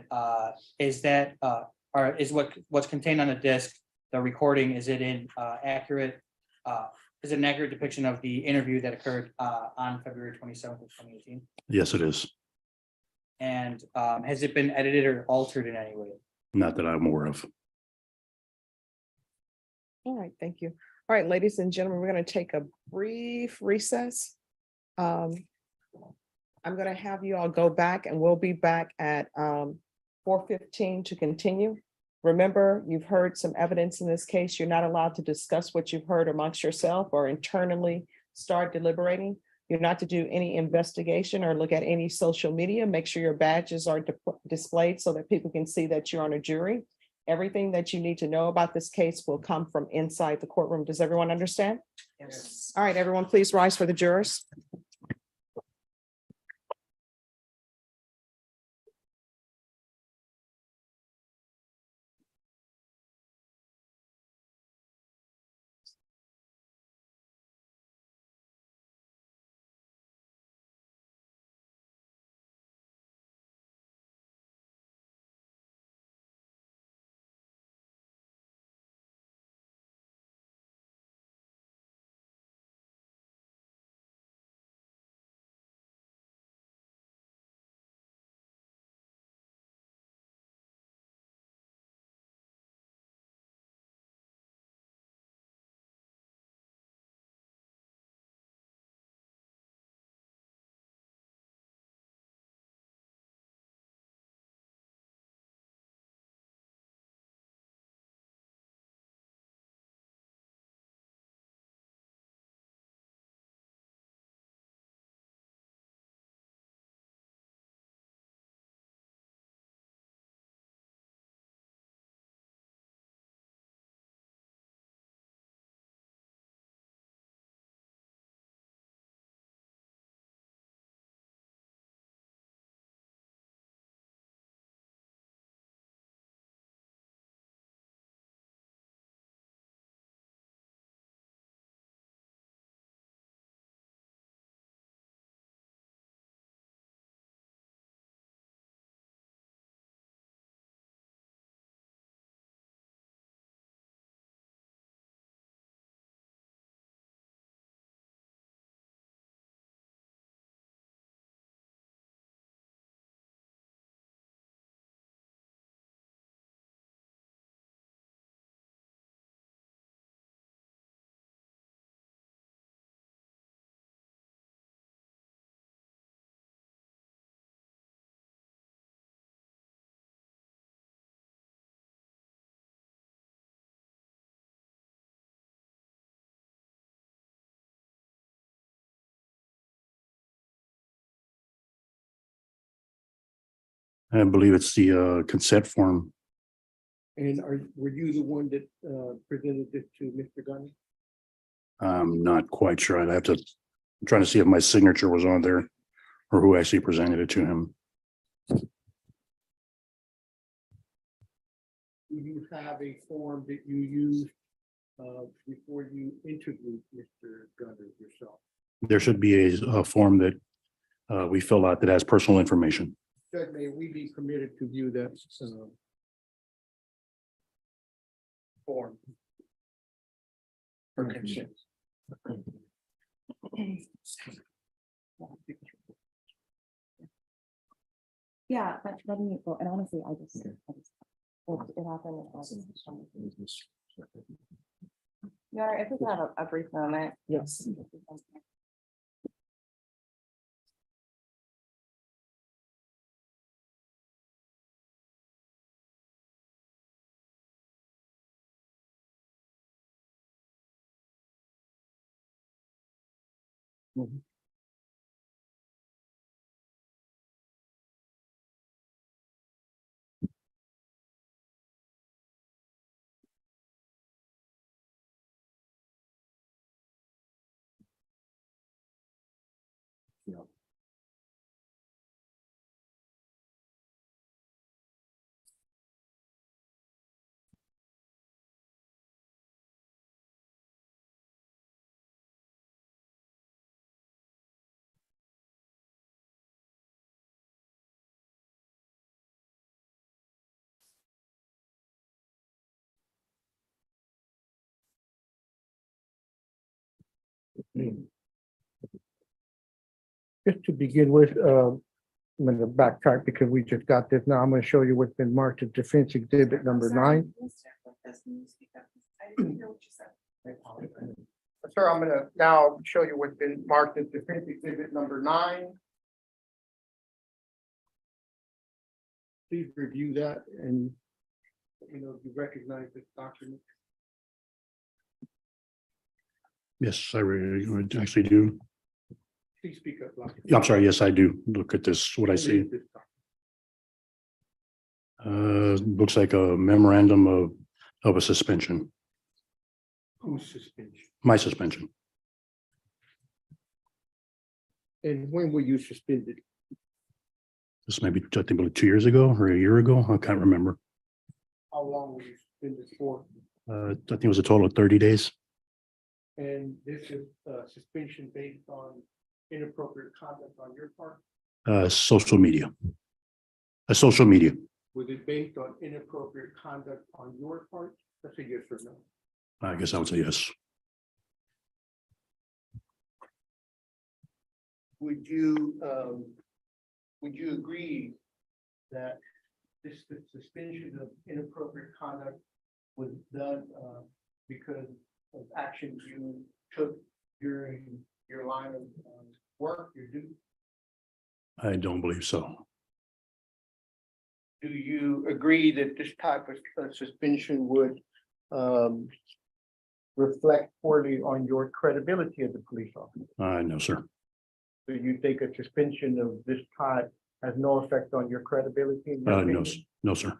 is that or is what's contained on the disc, the recording, is it in accurate? Is it an accurate depiction of the interview that occurred on February 27th of 2018? Yes, it is. And has it been edited or altered in any way? Not that I'm aware of. All right, thank you. All right, ladies and gentlemen, we're going to take a brief recess. I'm going to have you all go back and we'll be back at 4:15 to continue. Remember, you've heard some evidence in this case. You're not allowed to discuss what you've heard amongst yourself or internally start deliberating. You're not to do any investigation or look at any social media. Make sure your badges are displayed so that people can see that you're on a jury. Everything that you need to know about this case will come from inside the courtroom. Does everyone understand? Yes. All right, everyone, please rise for the jurors. I believe it's the consent form. And were you the one that presented this to Mr. Gunn? I'm not quite sure. I'm trying to see if my signature was on there or who actually presented it to him. Do you have a form that you used before you interviewed Mr. Gunner yourself? There should be a form that we fill out that has personal information. Judge, may we be permitted to view that form? For consent. Yeah, let me go. And honestly, it happened. Yeah, if we could have a brief moment. Yes. Just to begin with, I'm going to backtrack because we just got this. Now I'm going to show you what's been marked as defense exhibit number 9. Sir, I'm going to now show you what's been marked as defense exhibit number 9. Please review that and if you recognize this document. Yes, I actually do. Please speak up loud. I'm sorry. Yes, I do. Look at this, what I see. Looks like a memorandum of a suspension, Whose suspension? my suspension. And when were you suspended? This may be, I think, about 2 years ago or a year ago. I can't remember. How long were you suspended for? I think it was a total of 30 days. And this is suspension based on inappropriate conduct on your part? Social media. Social media. Was it based on inappropriate conduct on your part? That's a yes or no. I guess I would say yes. Would you agree that this suspension of inappropriate conduct was done because of actions you took during your line of work, your duty? I don't believe so. Do you agree that this type of suspension would reflect poorly on your credibility as a police officer? No, sir. Do you think a suspension of this type has no effect on your credibility? In your No, opinion? no, sir.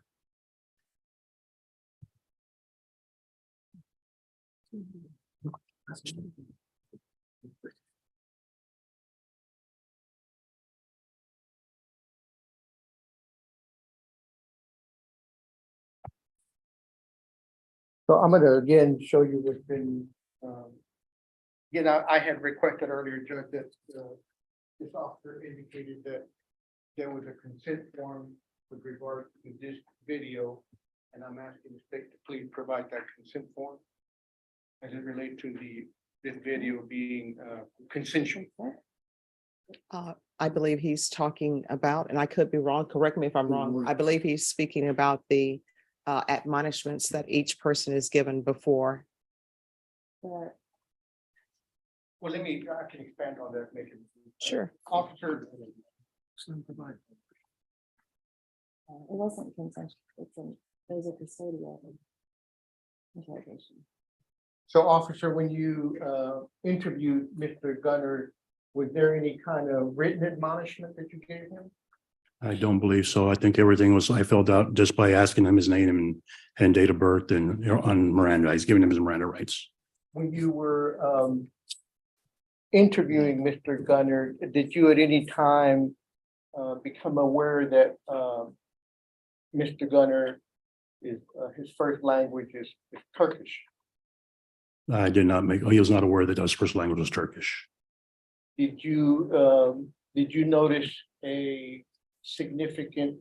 So I'm gonna again show you what's been, again, I had requested earlier, Judge, that this officer indicated that there was a consent form with regard to this video, and I'm asking the state to please provide that consent form as it relates to this video being consensual. I believe he's talking about, and I could be wrong, correct me if I'm wrong. I believe he's speaking about the admonishments that each person is given before. Well, I can expand on that, make it. Sure. Officer. It wasn't consensual. It was a custodial interrogation. So officer, when you interviewed Mr. Gunner, was there any kind of written admonishment that you gave him? I don't believe so. I think everything was, I filled out just by asking him his name and date of birth and on Miranda. He's giving him his Miranda rights. When you were interviewing Mr. Gunner, did you at any time become aware that Mr. Gunner is his first language is Turkish? I did not make, he was not aware that his first language was Turkish. Did you notice a significant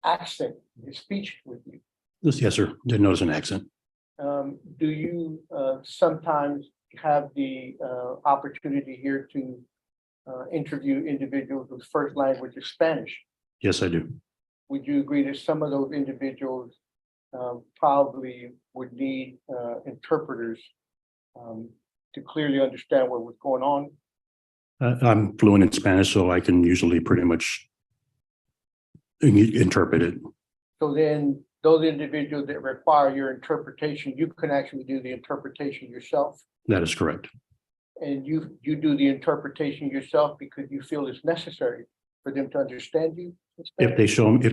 accent in his speech with you? Yes, sir. Didn't notice an accent. Do you sometimes have the opportunity here to interview individuals whose first language is Spanish? Yes, I do. Would you agree that some of those individuals probably would need interpreters to clearly understand what was going on? I'm fluent in Spanish, so I can usually pretty much interpret it. So then those individuals that require your interpretation, you can actually do the interpretation yourself. That is correct. And you do the interpretation yourself because you feel it's necessary for them to understand you. If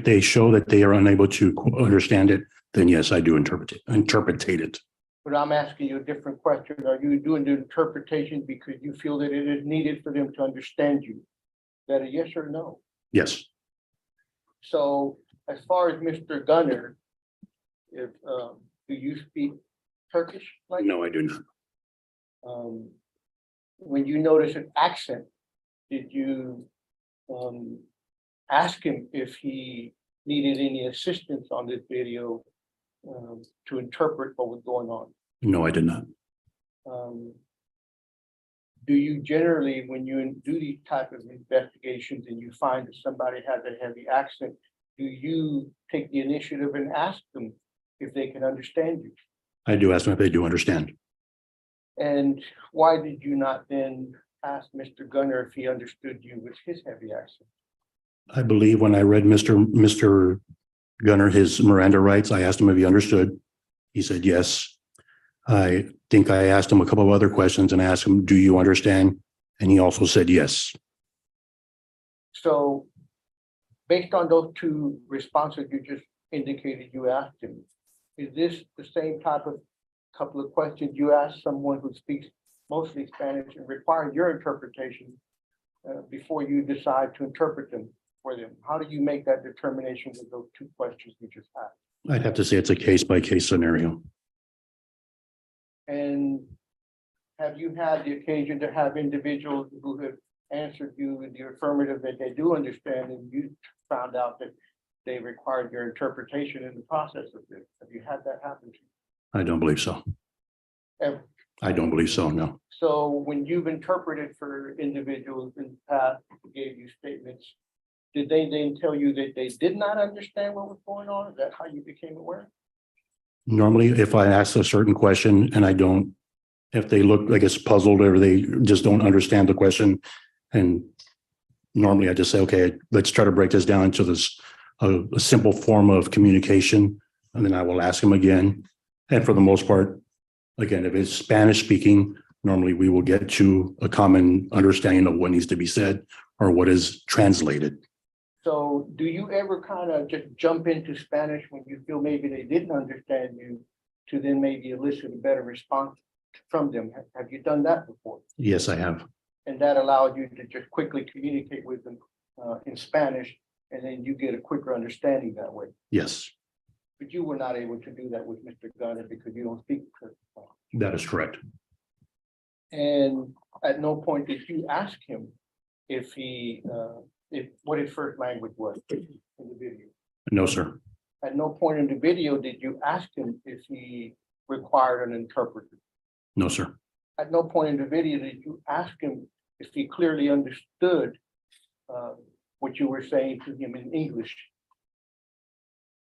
they show that they are unable to understand it, then yes, I do interpretate it. But I'm asking you a different question. Are you doing the interpretation because you feel that it is needed for them to understand you? Is that a yes or no? Yes, So as far as Mr. Gunner, if do you speak Turkish? Like no, I do not. When you notice an accent, did you ask him if he needed any assistance on this video to interpret what was going on? No, I did not. Do you generally, when you do these type of investigations and you find that somebody has a heavy accent, do you take the initiative and ask them if they can understand you? I do ask them if they do understand. And why did you not then ask Mr. Gunner if he understood you with his heavy accent? I believe when I read Mr. Gunner his Miranda rights, I asked him if he understood. He said yes. I think I asked him a couple of other questions and I asked him, do you understand? And he also said yes. So based on those two responses you just indicated you asked him, is this the same type of couple of questions you ask someone who speaks mostly Spanish and require your interpretation before you decide to interpret them for them? How do you make that determination with those two questions you just asked? I'd have to say it's a case-by-case scenario. And have you had the occasion to have individuals who have answered you in the affirmative that they do understand and you found out that they required your interpretation in the process of this? Have you had that happen to you? I don't believe so. Ever? I don't believe so, no. So when you've interpreted for individuals in the past who gave you statements, did they then tell you that they did not understand what was going on? Is that how you became aware? Normally, if I ask a certain question and I don't, if they look, I guess, puzzled or they just don't understand the question, and normally I just say, okay, let's try to break this down into this a simple form of communication, and then I will ask them again. And for the most part, again, if it's Spanish speaking, normally we will get to a common understanding of what needs to be said or what is translated. So do you ever kind of just jump into Spanish when you feel maybe they didn't understand you to then maybe elicit a better response from them? Have you done that before? Yes, I have. And that allowed you to just quickly communicate with them in Spanish, and then you get a quicker understanding that way. Yes, But you were not able to do that with Mr. Gunner because you don't speak Turkish. that is correct. And at no point did you ask him if he, what his first language was in the video? No, sir. At no point in the video did you ask him if he required an interpreter? No, sir. At no point in the video did you ask him if he clearly understood what you were saying to him in English?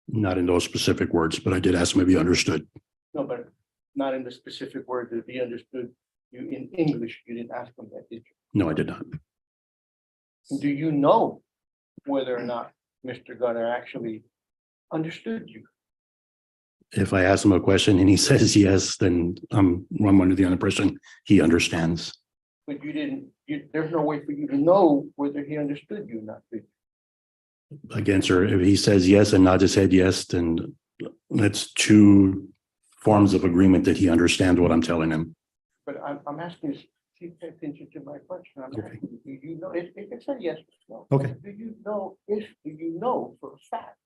Not in those specific words, but I did ask him if he understood. No, but not in the specific words that he understood you in English. You didn't ask him that, did you? No, I did not. Do you know whether or not Mr. Gunner actually understood you? If I ask him a question and he says yes, then I'm under the impression he understands. But you didn't, there's no way for you to know whether he understood you or not. Did you? Again, sir, if he says yes and nods his head yes, then that's two forms of agreement that he understands what I'm telling him. But I'm asking you Please pay attention to my question. I'm Okay. asking you, do you know, if it's a yes or no. Okay. Do you know for a fact,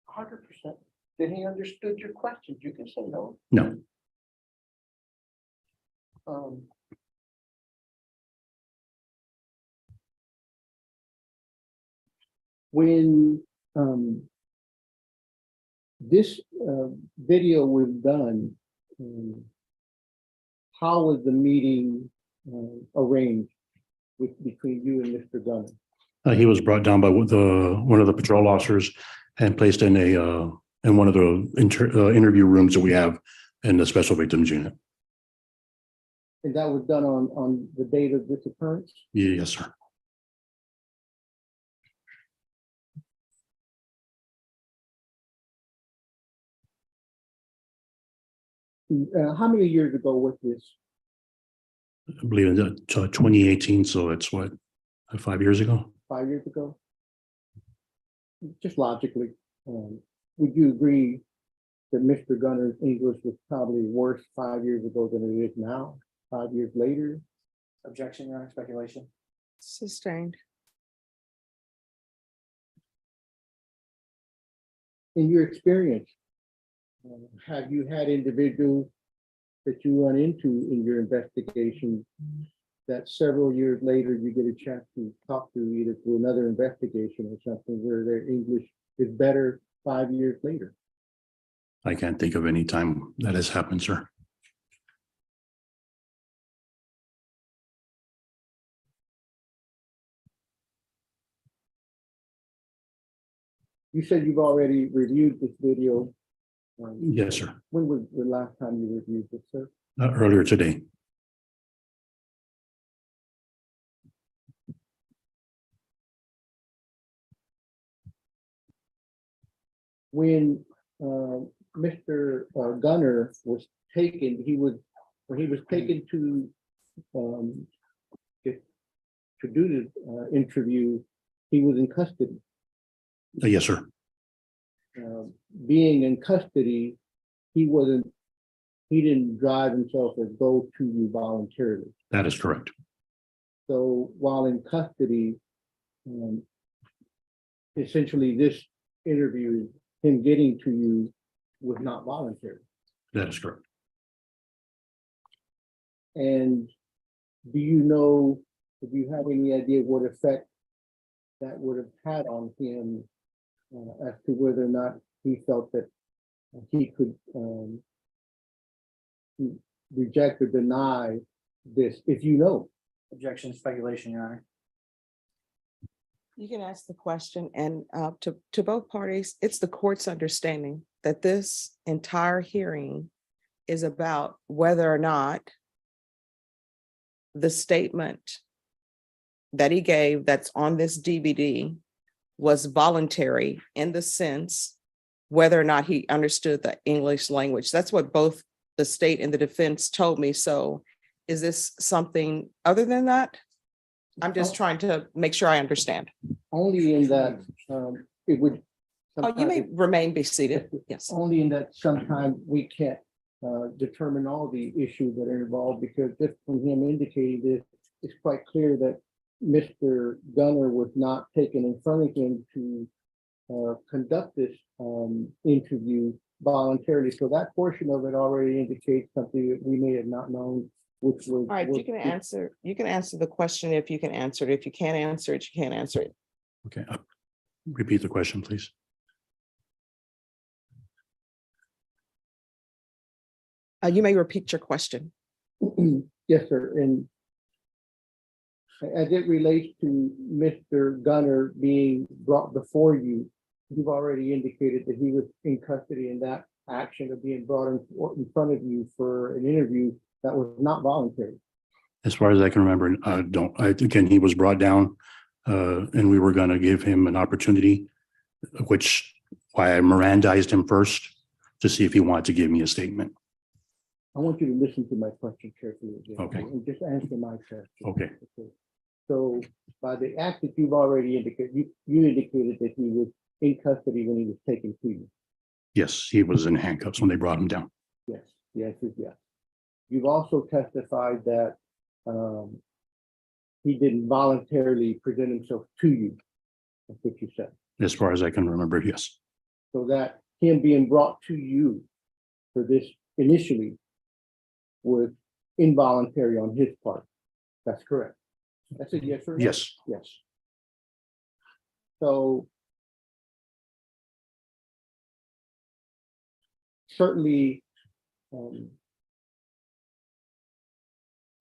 100%, that he understood your questions? You can say no. No, Um, When this video was done, how was the meeting arranged between you and Mr. Gunner? he was brought down by one of the patrol officers and placed in in one of the interview rooms that we have in the special victims unit. And that was done on the date of this occurrence? Yes, sir. How many years ago was this? I believe in 2018, so it's what, 5 years ago? 5 years ago? Just logically, would you agree that Mr. Gunner's English was probably worse 5 years ago than it is now, 5 years later? Objection, Your Honor, speculation. Sustained. In your experience, have you had individuals that you run into in your investigation that several years later you get a chance to talk to, either through another investigation or something, where their English is better 5 years later? I can't think of any time that has happened, sir. You said you've already reviewed this video. Yes, sir. When was the last time you reviewed this, sir? Earlier today. When Mr. Gunner was taken, when he was taken to do the interview, he was in custody. Yes, sir. Being in custody, he didn't drive himself or go to you voluntarily. That is correct. So while in custody, essentially this interview, him getting to you, was not voluntary. That is correct. And do you have any idea what effect that would have had on him as to whether or not he felt that he could reject or deny this, if you know? Objection, speculation, Your Honor. You can ask the question, and to both parties, it's the court's understanding that this entire hearing is about whether or not the statement that he gave that's on this DVD was voluntary, in the sense whether or not he understood the English language. That's what both the state and the defense told me. So is this something other than that? I'm just trying to make sure I understand. Only in that it would. Oh, you may be seated. Yes. Only in that sometimes we can't determine all the issues that are involved, because just from him indicating this, it's quite clear that Mr. Gunner was not taken in front of him to conduct this interview voluntarily. So that portion of it already indicates something that we may have not known, which was. All right, you can answer the question if you can answer it. If you can't answer it, you can't answer it. Okay. Repeat the question, please. You may repeat your question. Yes, sir. And as it relates to Mr. Gunner being brought before you, you've already indicated that he was in custody, and that action of being brought in front of you for an interview, that was not voluntary. As far as I can remember, again, he was brought down and we were going to give him an opportunity, which why I Mirandized him first to see if he wanted to give me a statement. I want you to listen to my question carefully again. Okay. And just answer my question. Okay. So by the act that you've already indicated, you indicated that he was in custody when he was taken to you. Yes, he was in handcuffs when they brought him down. Yes, yes, yes. You've also testified that he didn't voluntarily present himself to you. That's what you said. As far as I can remember, yes. So that him being brought to you for this initially was involuntary on his part. That's correct. That's a yes or no? Yes. Yes. So certainly,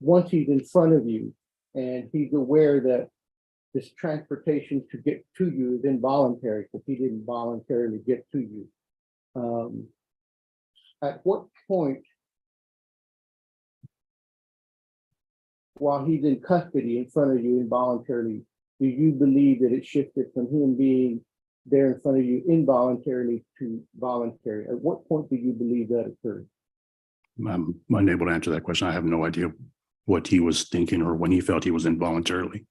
once he's in front of you and he's aware that this transportation to get to you is involuntary because he didn't voluntarily get to you. At what point, while he's in custody in front of you involuntarily, do you believe that it shifted from him being there in front of you involuntarily to voluntary? At what point do you believe that occurred? I'm unable to answer that question. I have no idea what he was thinking or when he felt he was involuntarily.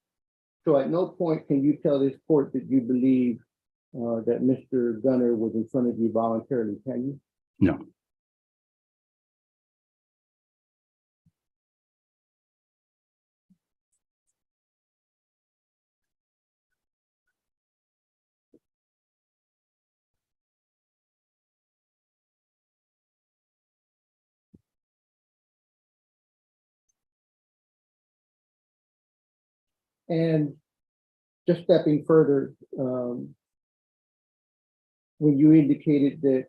So at no point can you tell this court that you believe that Mr. Gunner was in front of you voluntarily, can you? No. And just stepping further, when you indicated that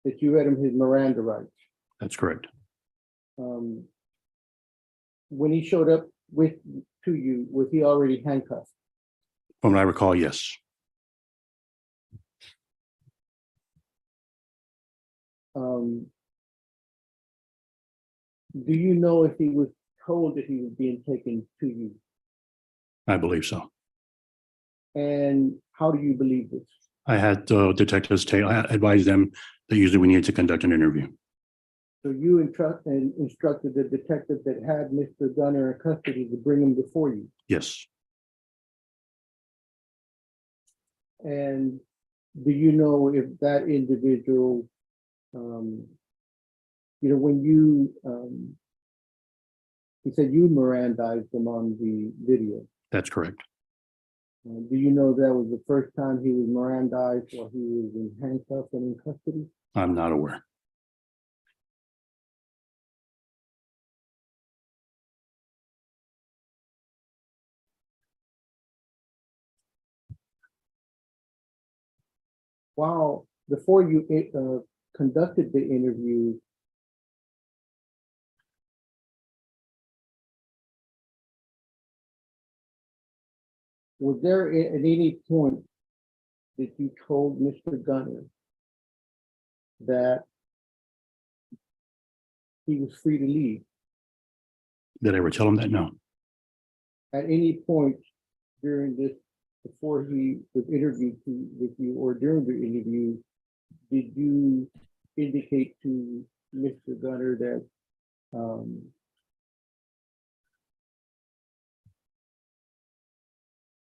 that you read him his Miranda rights, That's correct. when he showed up to you, was he already handcuffed? From what I recall, yes. Do you know if he was told that he was being taken to you? I believe so. And how do you believe this? I had detectives I advised them that usually we need to conduct an interview. So you instructed the detective that had Mr. Gunner in custody to bring him before you. Yes. And do you know if that individual, when you said you Mirandized him on the video. That's correct. Do you know that was the first time he was Mirandized or he was in handcuffs and in custody? I'm not aware. While before you conducted the interview, was there at any point that you told Mr. Gunner that he was free to leave? Did I ever tell him that? No. At any point during this, before he was interviewed with you or during the interview, did you indicate to Mr. Gunner that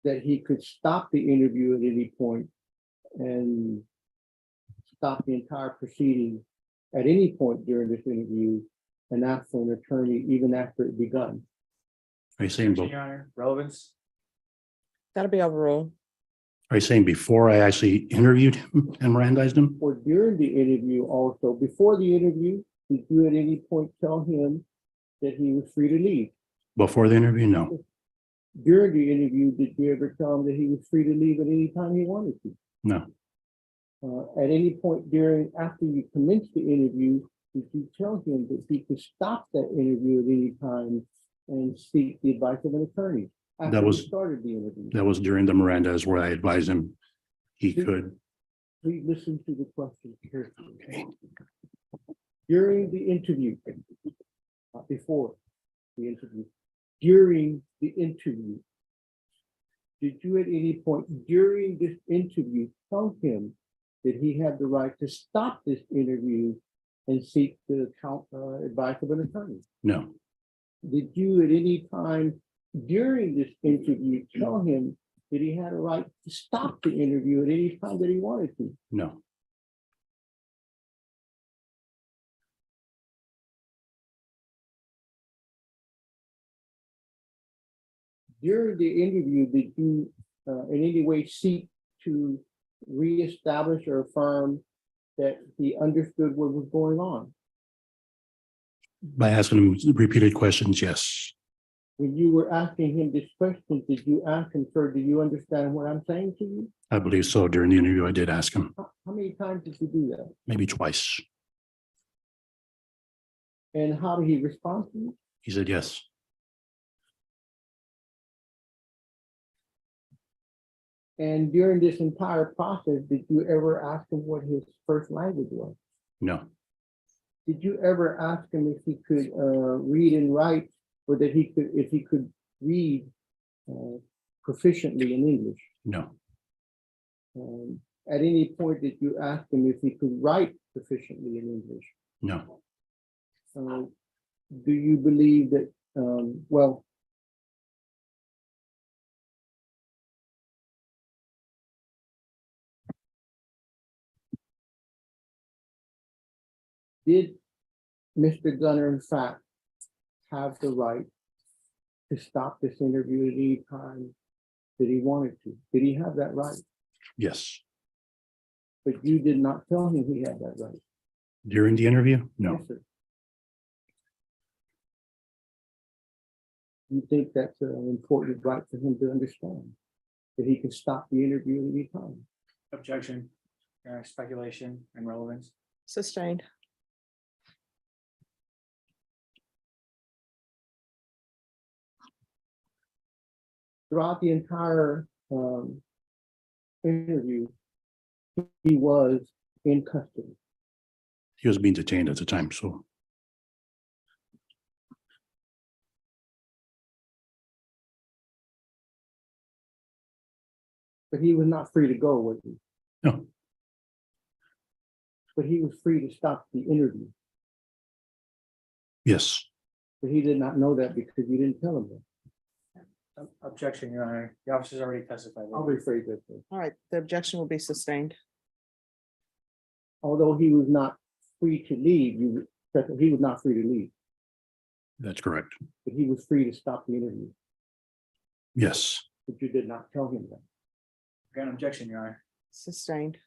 that he could stop the interview at any point and stop the entire proceeding at any point during this interview and ask for an attorney even after it begun? Are you saying, Your Honor, relevance? That'll be overruled. are you saying before I actually interviewed him and Mirandized him? Or during the interview also, before the interview, did you at any point tell him that he was free to leave? Before the interview? No. During the interview, did you ever tell him that he was free to leave at any time he wanted to? No. At any point after you commenced the interview, did you tell him that he could stop that interview at any time and seek the advice of an attorney? After you started the interview. That was during the Miranda's where I advised him he could. Please listen to the question carefully. Okay. During the interview, not before the interview, during the interview, did you at any point during this interview tell him that he had the right to stop this interview and seek the advice of an attorney? No. Did you at any time during this interview tell him that he had a right to stop the interview at any time that he wanted to? No. During the interview, did you in any way seek to reestablish or affirm that he understood what was going on? By asking him repeated questions, yes. When you were asking him this question, did you ask him, sir, do you understand what I'm saying to you? I believe so. During the interview, I did ask him, How many times did you do that? maybe twice. And how did he respond to you? He said yes. And during this entire process, did you ever ask him what his first language was? No, Did you ever ask him if he could read and write, or that if he could read proficiently in English? no, At any point, did you ask him if he could write proficiently in English? no. Do you believe that, well, did Mr. Gunner in fact have the right to stop this interview at any time that he wanted to? Did he have that right? Yes. But you did not tell him he had that right. During the interview? No. Yes, sir. You think that's an important right for him to understand, that he can stop the interview at any time? Objection, speculation and relevance. Sustained. Throughout the entire interview, he was in custody. He was being detained at the time, so But he was not free to go, was he? no, But he was free to stop the interview. yes. But he did not know that because you didn't tell him that. Objection, Your Honor. The officer's already testified. I'll rephrase that. Sir. All right, the objection will be sustained. Although he was not free to leave, he was not free to leave, That's correct. but he was free to stop the interview. Yes. But you did not tell him that. Again, objection, Your Honor. Sustained.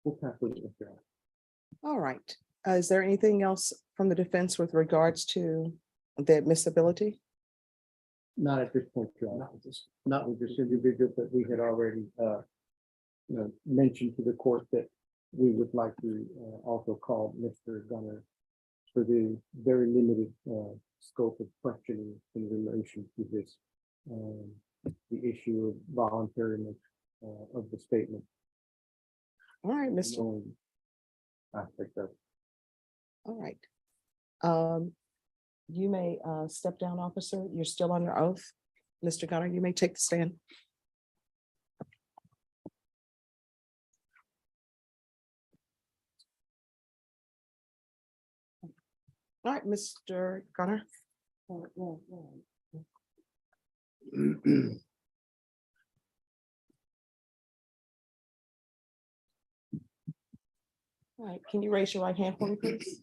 We'll pass it, Mr. Allen. All right. Is there anything else from the defense with regards to the admissibility? Not at this point, Your Honor. Not with this individual that we had already mentioned to the court that we would like to also call Mr. Gunner for the very limited scope of questioning in relation to this, the issue of voluntariness of the statement. All right, Mr. Aspect of. All right. You may step down, officer. You're still under oath. Mr. Gunner, you may take the stand. All right, Mr. Gunner. All right, can you raise your right hand for me, please?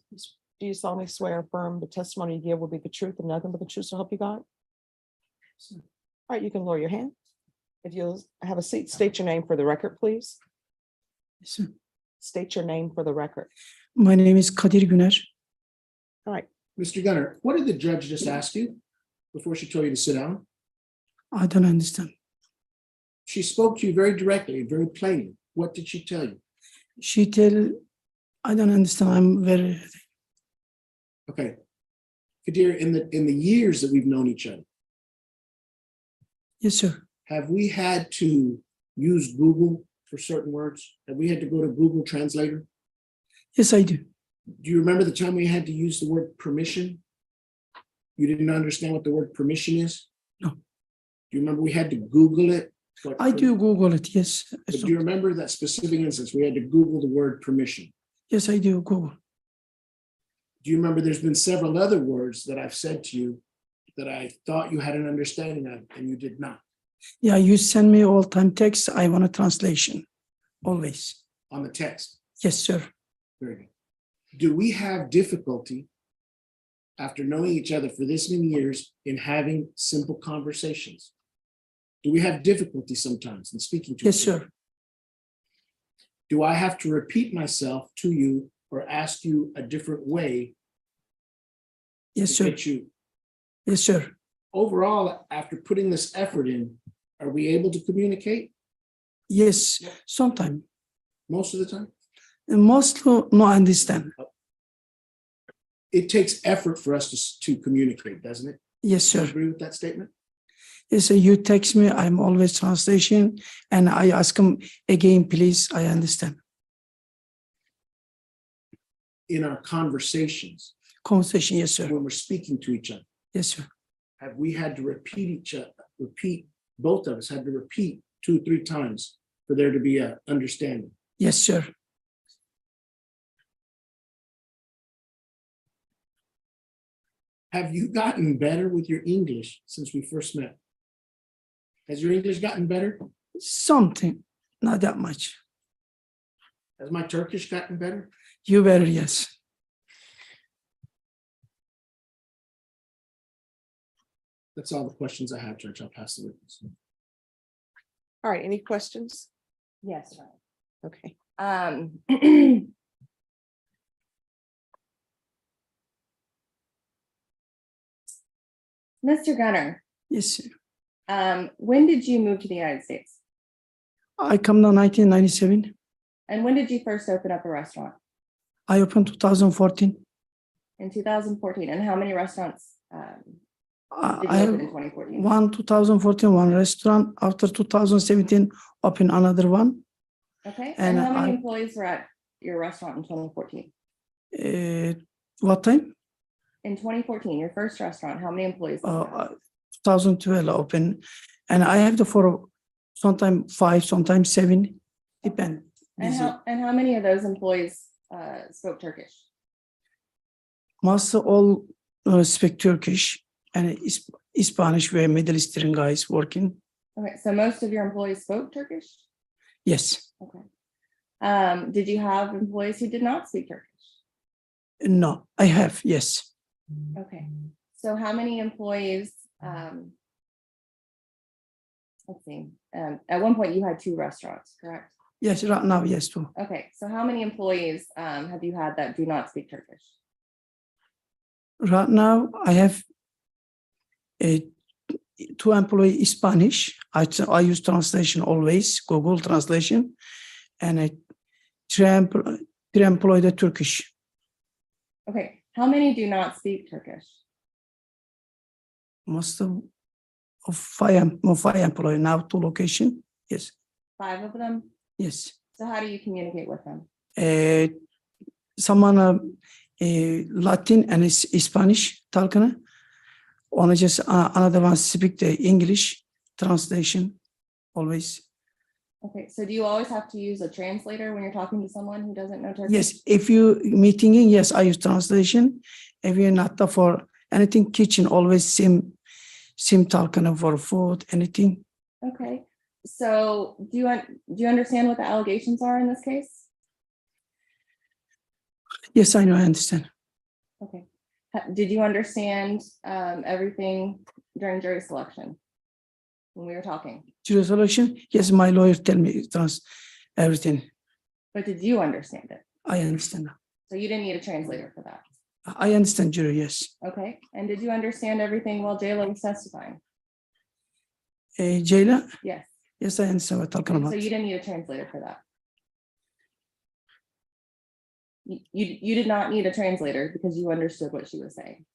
Do you solemnly swear or affirm the testimony you give will be the truth and nothing but the truth, so help you God? All right, you can lower your hand. If you'll have a seat, state your name for the record, please. State your name for the record. My name is Kadir Güner. All right, Mr. Gunner, what did the judge just ask you before she told you to sit down? I don't understand. She spoke to you very directly, very plainly. What did she tell you? She tell, I don't understand. I'm very, Okay. Kadir, in the years that we've known each other, yes, sir. have we had to use Google for certain words? Have we had to go to Google Translator? Yes, I do. Do you remember the time we had to use the word permission? You didn't understand what the word permission is? No. Do you remember we had to Google it? I do Google it. Yes. But do you remember that specific instance? We had to Google the word permission. Yes, I do Google. Do you remember there's been several other words that I've said to you that I thought you had an understanding of and you did not? Yeah, you send me all time text. I want a translation. Always. On the text? Yes, sir. Very good. Do we have difficulty after knowing each other for this many years in having simple conversations? Do we have difficulty sometimes in speaking to Yes, each other? sir. Do I have to repeat myself to you or ask you a different way Yes, to sir. get you? Yes, sir. Overall, after putting this effort in, are we able to communicate Yes, sometime. most of the time? Mostly no understand. It takes effort for us to communicate, doesn't it? Yes, Do you sir. agree with that statement? Yes, sir. You text me, I'm always translation, and I ask him again, please, I understand. In our conversations, Conversation, yes, sir. when we're speaking to each other, Yes, sir. have we had to both of us had to repeat 2 or 3 times for there to be a understanding? Yes, sir. Have you gotten better with your English since we first met? Has your English gotten better? Something, not that much. Has my Turkish gotten better? You better, yes. That's all the questions I have, Judge. I'll pass the witness. All right, any questions? Yes, right. Okay. Mr. Gunner, Yes, sir. when did you move to the United States? I come to 1997. And when did you first open up a restaurant? I opened 2014. In 2014. And how many restaurants did I you open have in 2014? one 2014, one restaurant. After 2017, open another one. Okay. and And how many I- employees were at your restaurant in 2014? What time? In 2014, your first restaurant, how many employees? did you have? 2012 open, and I have the for sometimes 5, sometimes 7, depend. And how many of those employees spoke Turkish? Most all speak Turkish and Spanish. Where Middle Eastern guys working. Okay, so most of your employees spoke Turkish? Yes. Okay. Did you have employees who did not speak Turkish? No, I have. Yes. Okay, so how many employees, let's see, at one point you had 2 restaurants, correct? Yes. Right now, yes too. Okay, so how many employees have you had that do not speak Turkish? Right now, I have 2 employee Spanish. I use translation always, Google Translation, and I 3 employee the Turkish. Okay, how many do not speak Turkish? Most of 5 employee now 2 location. Yes. 5 of them? Yes. So how do you communicate with them? Someone Latin and Spanish talking. Only just another one speak the English translation always. Okay, so do you always have to use a translator when you're talking to someone who doesn't know Turkish? Yes, if you meeting in, yes, I use translation. If you're not for anything kitchen, always same talking for food, anything. Okay, so do you understand what the allegations are in this case? Yes, I know, I understand. Okay, did you understand everything during jury selection when we were talking? Jury selection, yes, my lawyer tell me everything. But did you understand it? I understand. So you didn't need a translator for that? I understand jury, yes. Okay, and did you understand everything while Jayla was testifying? Jayla, Yes. yes, I understand what talking And about. so you didn't need a translator for that? You did not need a translator because you understood what she was saying?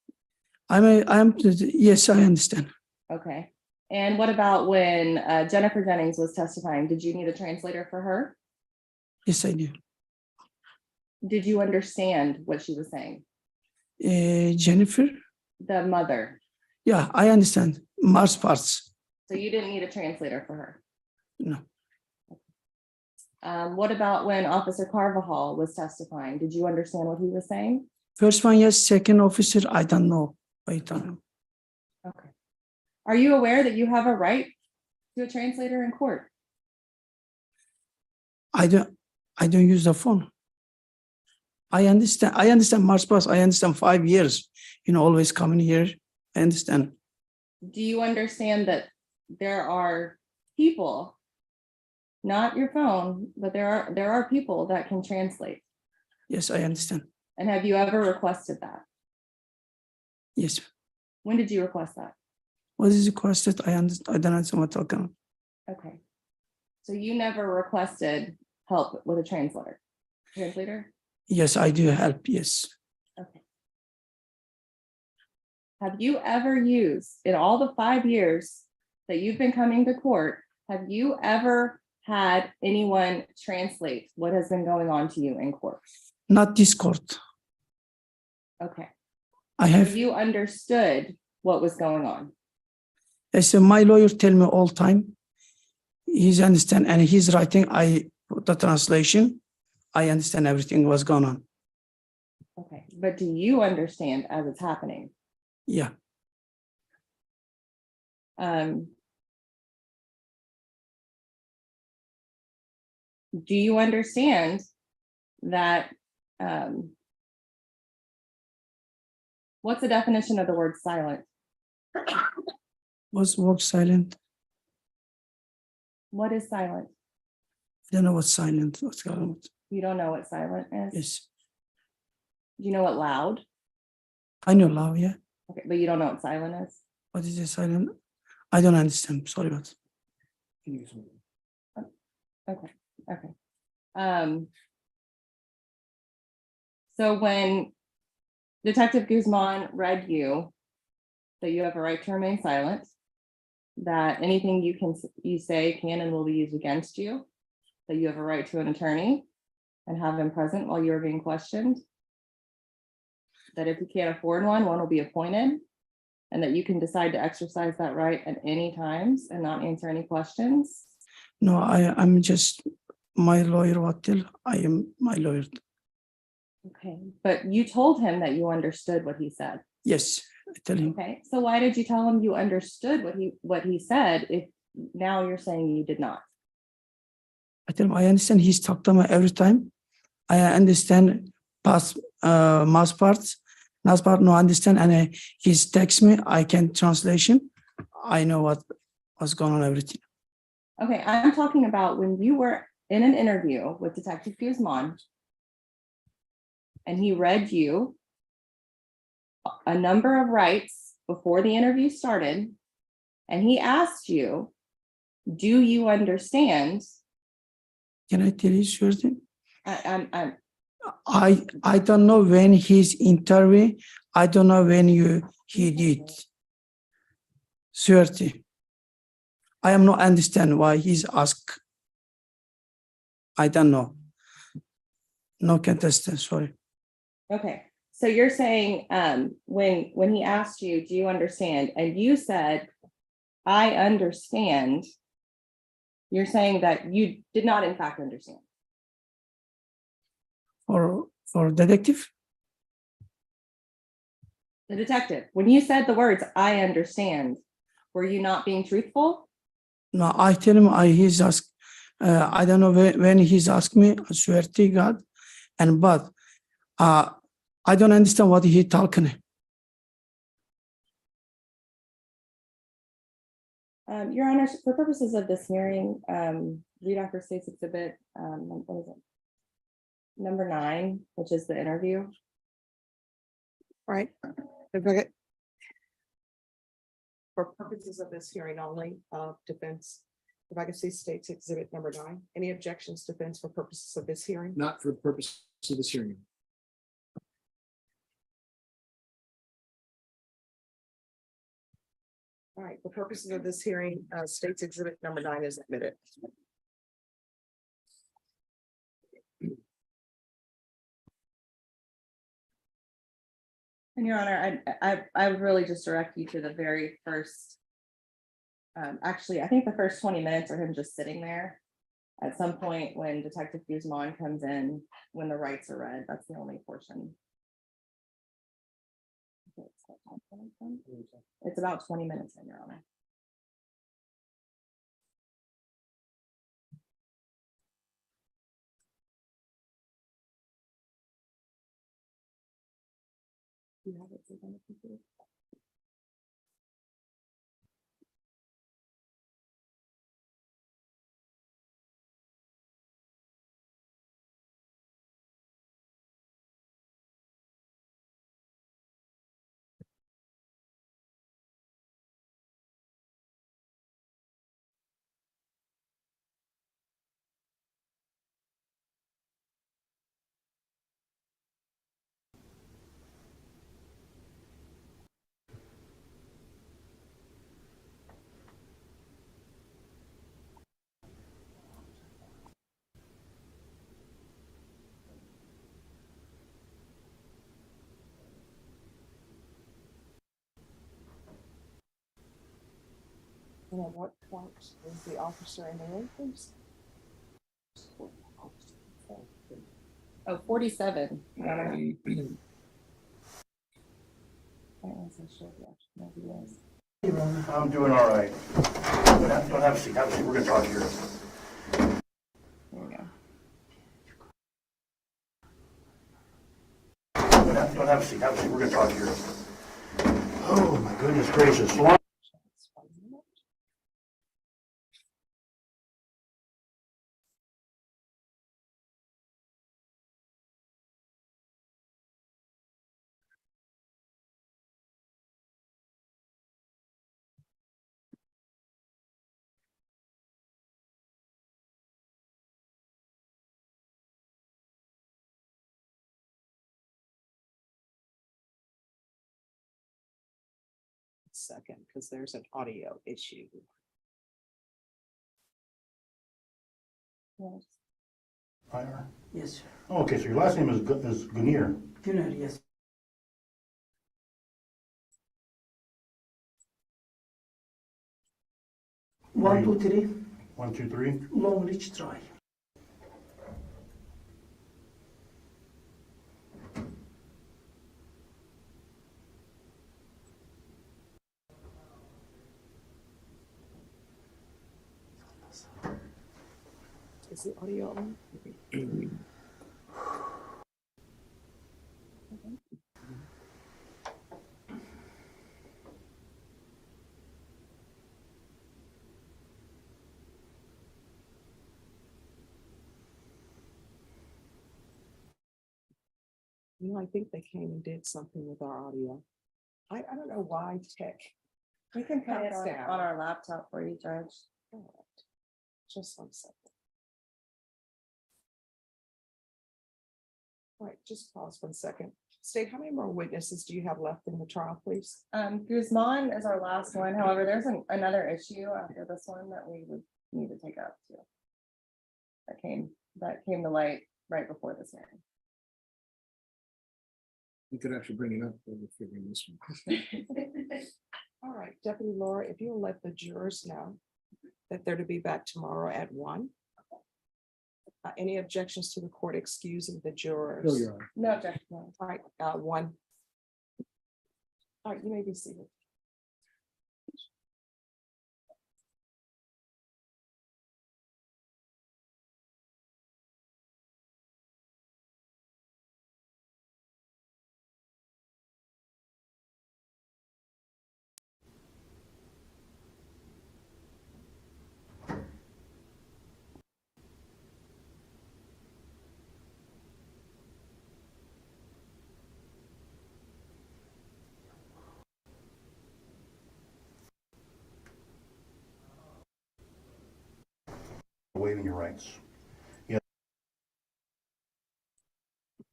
Yes, I understand. Okay, and what about when Jennifer Jennings was testifying? Did you need a translator for her? Yes, I do. Did you understand what she was saying? Jennifer, The mother. yeah, I understand. Most parts. So you didn't need a translator for her? No. What about when Officer Carvajal was testifying? Did you understand what he was saying? First one, yes. Second officer, I don't know. I don't know. Okay. Are you aware that you have a right to a translator in court? I don't use the phone. I understand March past, I understand 5 years, always coming here. I understand. Do you understand that there are people, not your phone, but there are people that can translate? Yes, I understand. And have you ever requested that? Yes. When did you request that? What is the question? I don't understand what talking about. Okay. So you never requested help with a translator? Yes, I do help. Yes. Okay. Have you ever used, in all the 5 years that you've been coming to court, have you ever had anyone translate what has been going on to you in court? Not this court. Okay. I Have have, you understood what was going on? so my lawyer tell me all time. He's understand and he's writing. I put the translation. I understand everything was going on. Okay. But do you understand as it's happening? Yeah. Do you understand that, what's the definition of the word silent? Was work silent? What is silent? I don't know what's silent. What's going on? You don't know what silent is? Yes. Do you know what loud? I know loud, yeah. Okay, but you don't know what silent is? What is the silent? I don't understand. Sorry about it. Okay, okay. So when Detective Guzman read you that you have a right to remain silent, that anything you say can and will be used against you, that you have a right to an attorney and have him present while you're being questioned, that if you can't afford one will be appointed, and that you can decide to exercise that right at any times and not answer any questions. No, I'm just my lawyer. What till I am my lawyer. Okay, but you told him that you understood what he said. Yes, I tell him. Okay, so why did you tell him you understood what he said if now you're saying you did not? I tell him I understand. He's talked to me every time. I understand past mass parts. Last part no understand, and he's text me. I can translation. I know what's going on. Everything. Okay, I'm talking about when you were in an interview with Detective Guzman and he read you a number of rights before the interview started, and he asked you, do you understand? Can I tell you something? I'm I don't know when his interview. I don't know when he did. 30. I am not understand why he's asked. I don't know. No contestant, sorry. okay. So you're saying when he asked you, do you understand? And you said, I understand. You're saying that you did not in fact understand. For detective? The detective, when you said the words, I understand, were you not being truthful? No, I tell him he's asked. I don't know when he's asked me. I swear to God, but I don't understand what he talking. Your Honor, for purposes of this hearing, read off for State's Exhibit, what is it? Number 9, which is the interview. Right. If I get- For purposes of this hearing only, defense, if I can see State's Exhibit number 9, any objections, defense, for purposes of this hearing? Not for the purpose of this hearing. All right, for purposes of this hearing, State's Exhibit number 9 is admitted. And Your Honor, I would really just direct you to the very first. Actually, I think the first 20 minutes are him just sitting there. At some point when Detective Guzman comes in, when the rights are read, that's the only portion. It's about 20 minutes in, Your Honor. And at what point is the officer in the room, please? Oh, 47. I'm doing all right. Don't have a seat. Have a seat. We're gonna talk here. There we go. Don't have a seat. Have a seat. We're gonna talk here. Oh, my goodness gracious. Second, because there's an audio issue. Yes. Fire. Yes, sir. Oh, okay, so your last name is Gunir. Gunnar, yes. One, two, three, 1, 2, 3. Long Ridge Drive. Is the audio on? You know, I think they came and did something with our audio. I don't know why tech. We can put it Counts on, down. on our laptop for you, Judge. All right. Just 1 second. All right, just pause 1 second. State, how many more witnesses do you have left in the trial, please? Guzman is our last one. However, there's another issue after this one that we would need to take up too. That came to light right before this hearing. You could actually bring it up when we're figuring this one. All right, Deputy Laura, if you'll let the jurors know that they're to be back tomorrow at 1. Any objections to the court excusing the jurors? No, Your Honor. No objection. No. All right, 1. All right, you may be seated. Waiving your rights.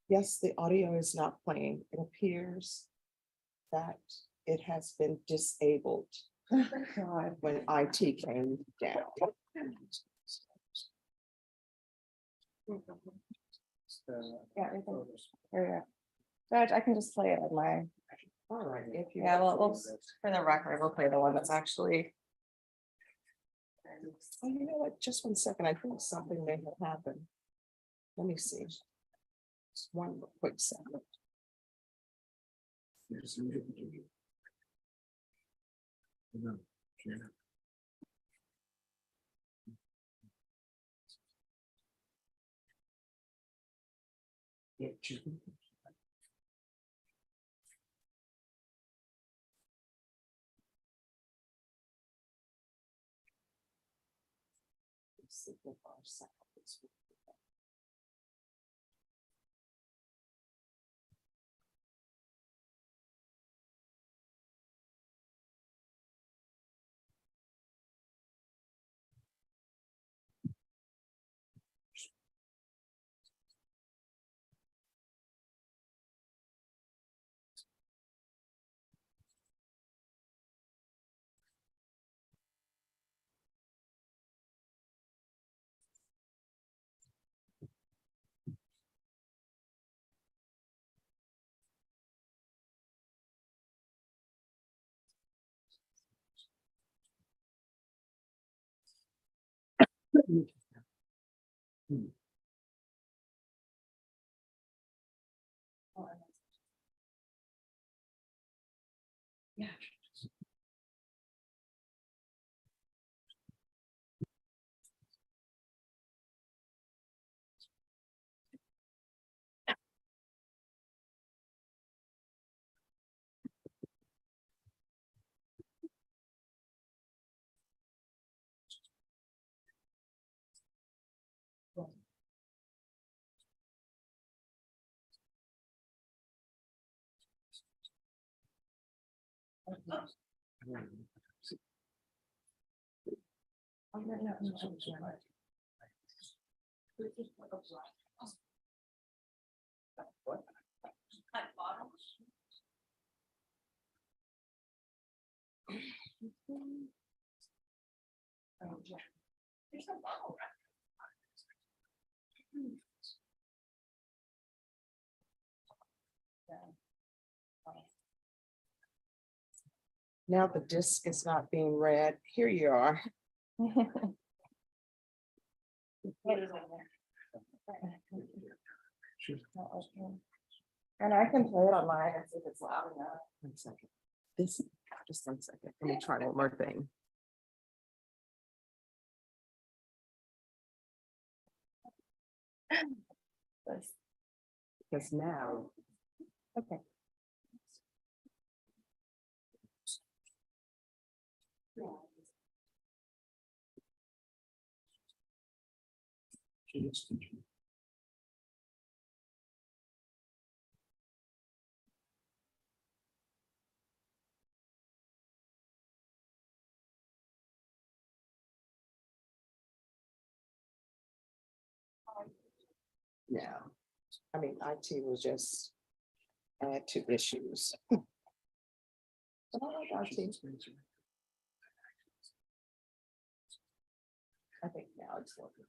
Yes, the audio is not playing. It appears that it has been disabled God. when IT came down. Yeah, we can- there we go. Judge, I can just play it on my, All right, if you. yeah, well, for the record, we'll play the one that's actually. Oh, you know what? Just 1 second. I think something may have happened. Let me see. Just 1 quick second. Now the disc is not being read. Here you are. And I can play it on mine and see if it's loud enough. 1 second. This, just 1 second. Let me try one more thing. Because now. Okay. Yeah, I mean, IT was just add to issues. But I like IT. I think now it's working.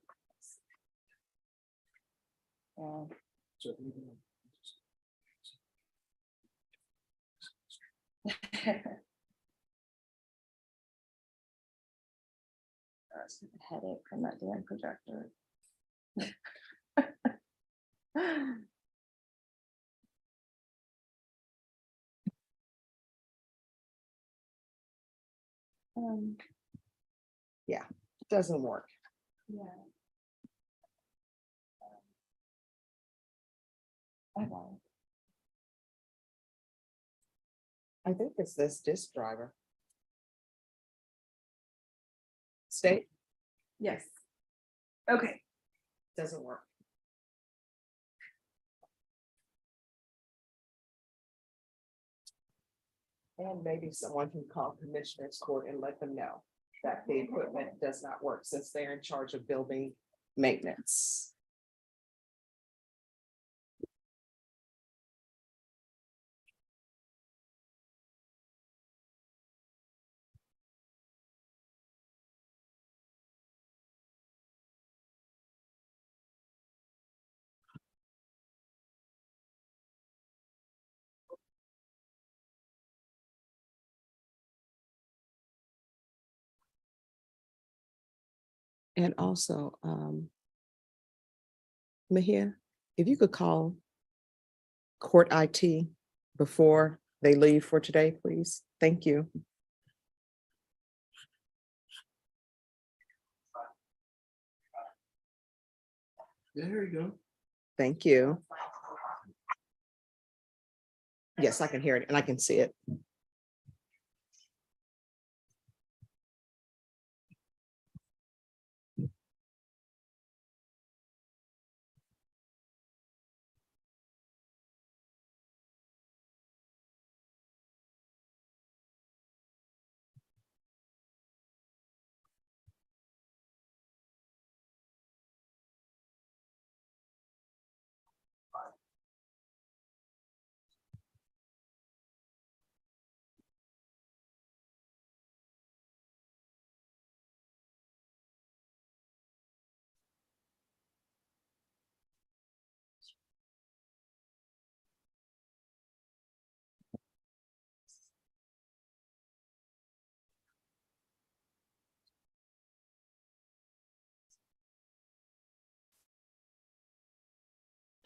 Headache from that damn projector. Yeah, it doesn't work. Yeah. I think it's this disk driver. State Yes. Okay. doesn't work. And maybe someone can call commissioners court and let them know that the equipment does not work since they're in charge of building maintenance. And also, Mahia, if you could call court IT before they leave for today, please. Thank you. There you go. Thank you. Yes, I can hear it and I can see it.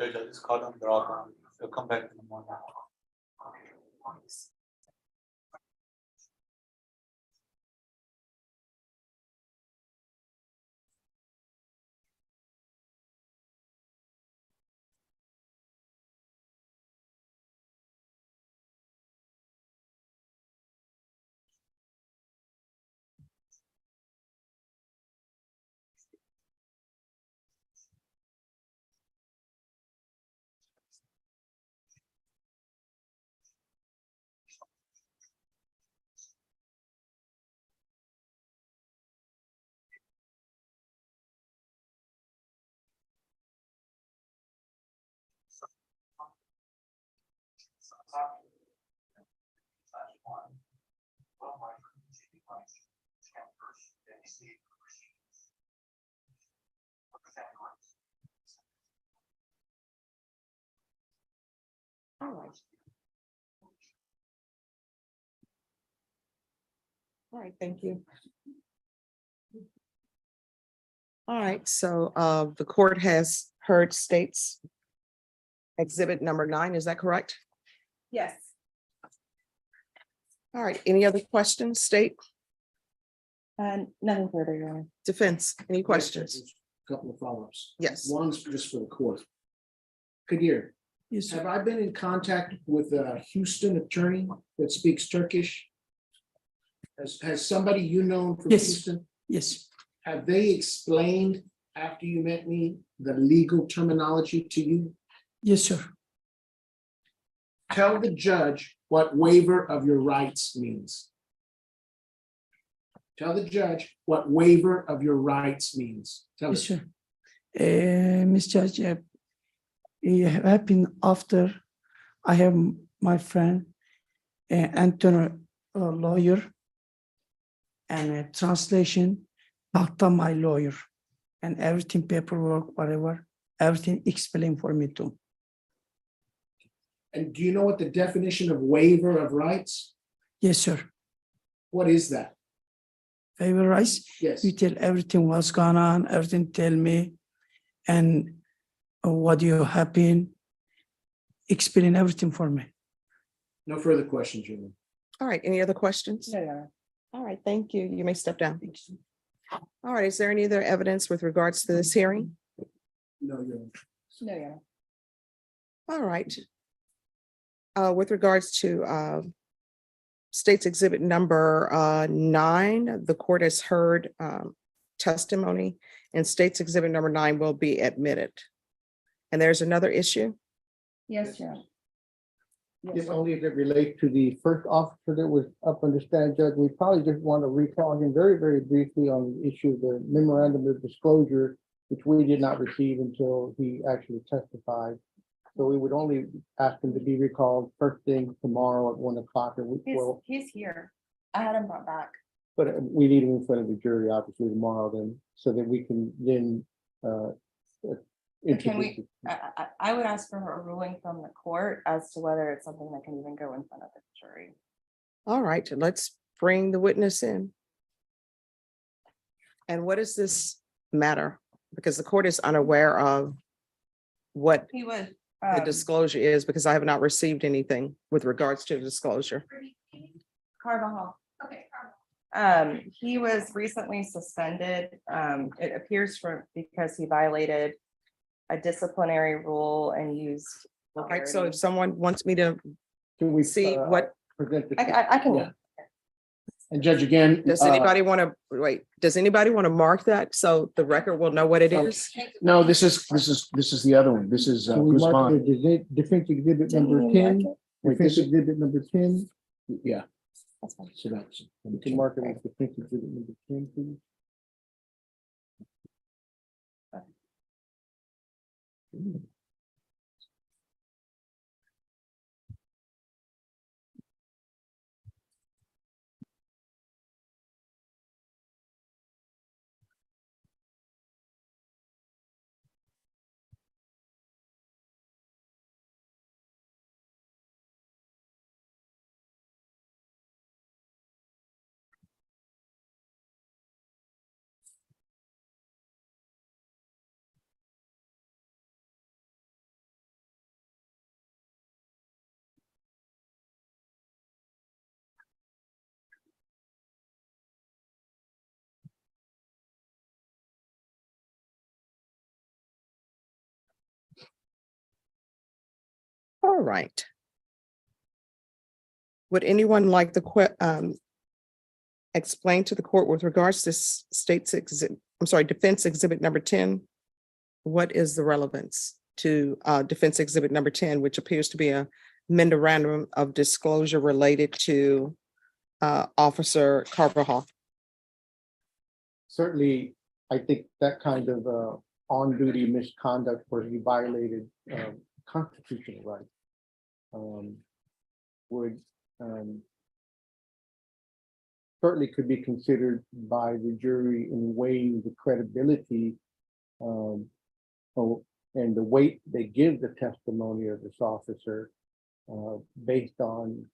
Judge, I just called them, they're all gone. They'll come back in the morning. All right. All right, thank you. All right, so the court has heard states exhibit number 9, is that correct? Yes. All right, any other questions, state, Nothing further, Your Honor. defense, any questions? Couple of follow-ups. Yes. One's just for the court. Kadir, Yes, have I been in contact with a Houston attorney that speaks Turkish? Has somebody you know from Yes. Houston, yes, have they explained after you met me the legal terminology to you? yes, sir. Tell the judge what waiver of your rights means. Tell the judge what waiver of your rights means. Tell Yes, her. sir. Ms. Judge, it happened after I have my friend, Anthony, lawyer, and a translation, talked to my lawyer, and everything, paperwork, whatever, everything explained for me too. And do you know what the definition of waiver of rights? Yes, sir. What is that? Favor rights, Yes. you tell everything what's going on, everything tell me, and what you happen, explain everything for me. No further questions, Jimmy. All right, any other questions? No, Your Honor. All right, thank you. You may step down. All right, is there any other evidence with regards to this hearing? No, you're. No, Your Honor. All right. With regards to State's Exhibit number 9, the court has heard testimony, and State's Exhibit number 9 will be admitted. And there's another issue. Yes, Your Honor. If only as it relates to the first officer that was up on the stand, Judge, we probably just want to recall him very, very briefly on the issue of the memorandum of disclosure, which we did not receive until he actually testified. So we would only ask him to be recalled first thing tomorrow at 1 o'clock. And we will, He's here. I had him brought back. but we need him in front of the jury, obviously, tomorrow then, so that we can then Can introduce we, I would ask for a ruling from the court as to whether it's something that can even go in front of the jury. All right, let's bring the witness in. And what does this matter? Because the court is unaware of what He was. the disclosure is, because I have not received anything with regards to disclosure. Carvajal. Okay. He was recently suspended. It appears because he violated a disciplinary rule and used. All right, so if someone wants me to Can we see what, present the? I can. Yeah. And Judge, again. does anybody want to, wait, does anybody want to mark that so the record will know what it is? No, this is the other one. This is Can we mark Guzman. the defense exhibit Didn't number we 10? mark Defense exhibit number 10? Yeah. That's fine. So that's. We can mark it as defense exhibit number 10, please. All right. Would anyone like to explain to the court with regards to defense exhibit number 10? What is the relevance to defense exhibit number 10, which appears to be a memorandum of disclosure related to Officer Carvajal? Certainly, I think that kind of on-duty misconduct where he violated constitutional rights would certainly could be considered by the jury in weighing the credibility and the weight they give the testimony of this officer based on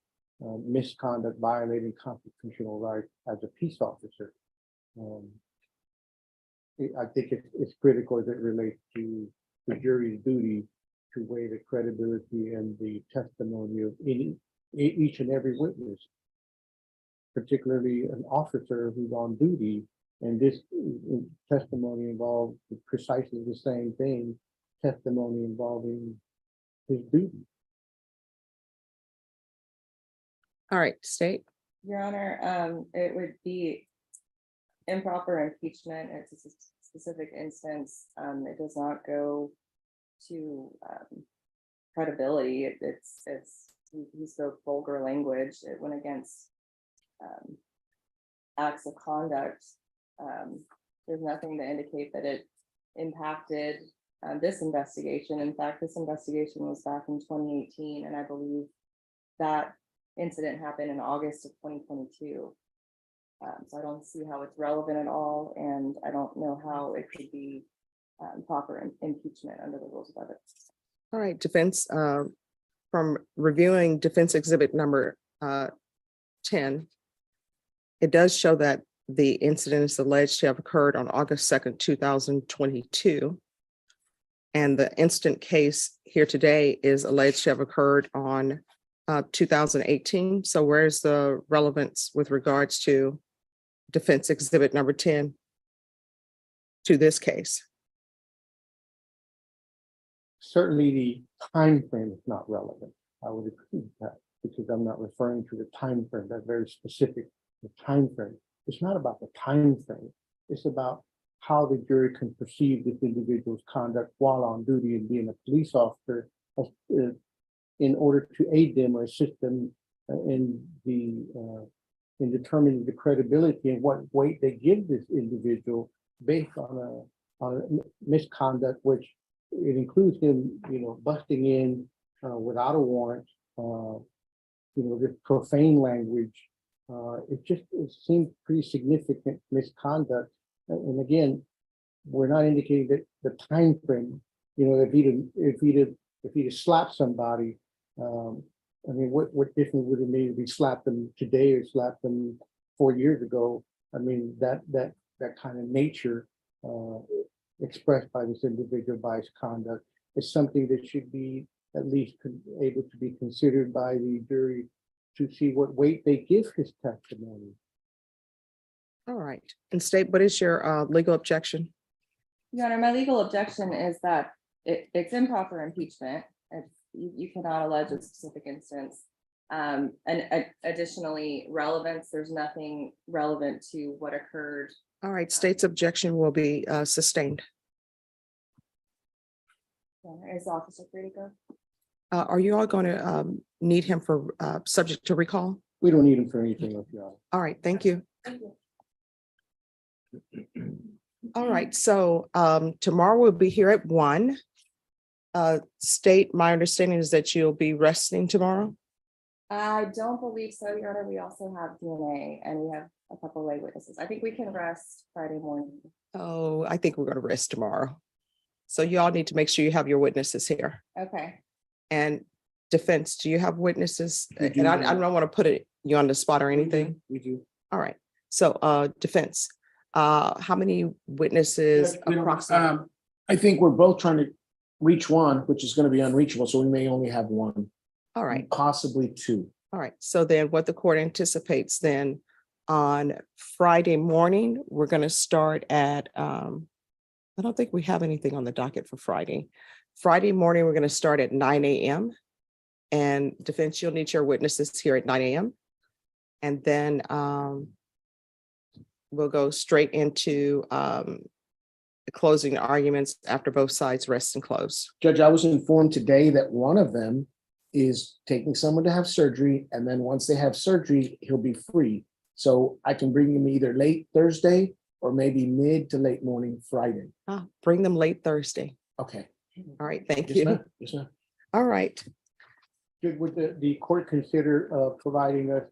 misconduct violating constitutional rights as a peace officer. I think it's critical as it relates to the jury's duty to weigh the credibility and the testimony of each and every witness, particularly an officer who's on duty. And this testimony involved precisely the same thing, testimony involving his duty. All right, state. Your Honor, it would be improper impeachment. It's a specific instance. It does not go to credibility. He spoke vulgar language. It went against acts of conduct. There's nothing to indicate that it impacted this investigation. In fact, this investigation was back in 2018, and I believe that incident happened in August of 2022. So I don't see how it's relevant at all, and I don't know how it could be proper impeachment under the rules of evidence. All right, defense, from reviewing defense exhibit number 10, it does show that the incident is alleged to have occurred on August 2nd, 2022. And the instant case here today is alleged to have occurred on 2018. So where's the relevance with regards to defense exhibit number 10 to this case? Certainly the time frame is not relevant. I would agree with that because I'm not referring to the time frame, that very specific time frame. It's not about the time frame. It's about how the jury can perceive this individual's conduct while on duty and being a police officer in order to aid them or assist them in determining the credibility and what weight they give this individual based on a misconduct, which it includes him, busting in without a warrant, this profane language. It seemed pretty significant misconduct. And again, we're not indicating that the time frame, if he'd have slapped somebody, what difference would it mean if he slapped them today or slapped them 4 years ago? I mean, that kind of nature expressed by this individual by his conduct is something that should be at least able to be considered by the jury to see what weight they give his testimony. All right, and state, what is your legal objection? Your Honor, my legal objection is that it's improper impeachment. You cannot allege a specific instance. And additionally, relevance, there's nothing relevant to what occurred. All right, state's objection will be sustained. Is the officer free to go? Are you all going to need him for subject to recall? We don't need him for anything else, Your Honor. All right, thank you. Thank you. All right, so tomorrow we'll be here at 1. State, my understanding is that you'll be resting tomorrow. I don't believe so, Your Honor. We also have DNA and we have a couple of lay witnesses. I think we can rest Friday morning. Oh, I think we're going to rest tomorrow. So you all need to make sure you have your witnesses here. Okay. And defense, do you have witnesses? We do. And I don't want to put you on the spot or anything. We do. All right. So defense, how many witnesses approximately? I think we're both trying to reach one, which is going to be unreachable. So we may only have one. All right. Possibly two. All right. So then what the court anticipates then on Friday morning, we're going to start at, I don't think we have anything on the docket for Friday. Friday morning, we're going to start at 9 a.m. And defense, you'll need your witnesses here at 9 a.m. And then we'll go straight into the closing arguments after both sides rest and close. Judge, I was informed today that one of them is taking someone to have surgery, and then once they have surgery, he'll be free. So I can bring him either late Thursday or maybe mid to late morning Friday. Bring them late Thursday. Okay. All right, thank Yes, you. ma'am. Yes, ma'am. All right. Would the court consider providing us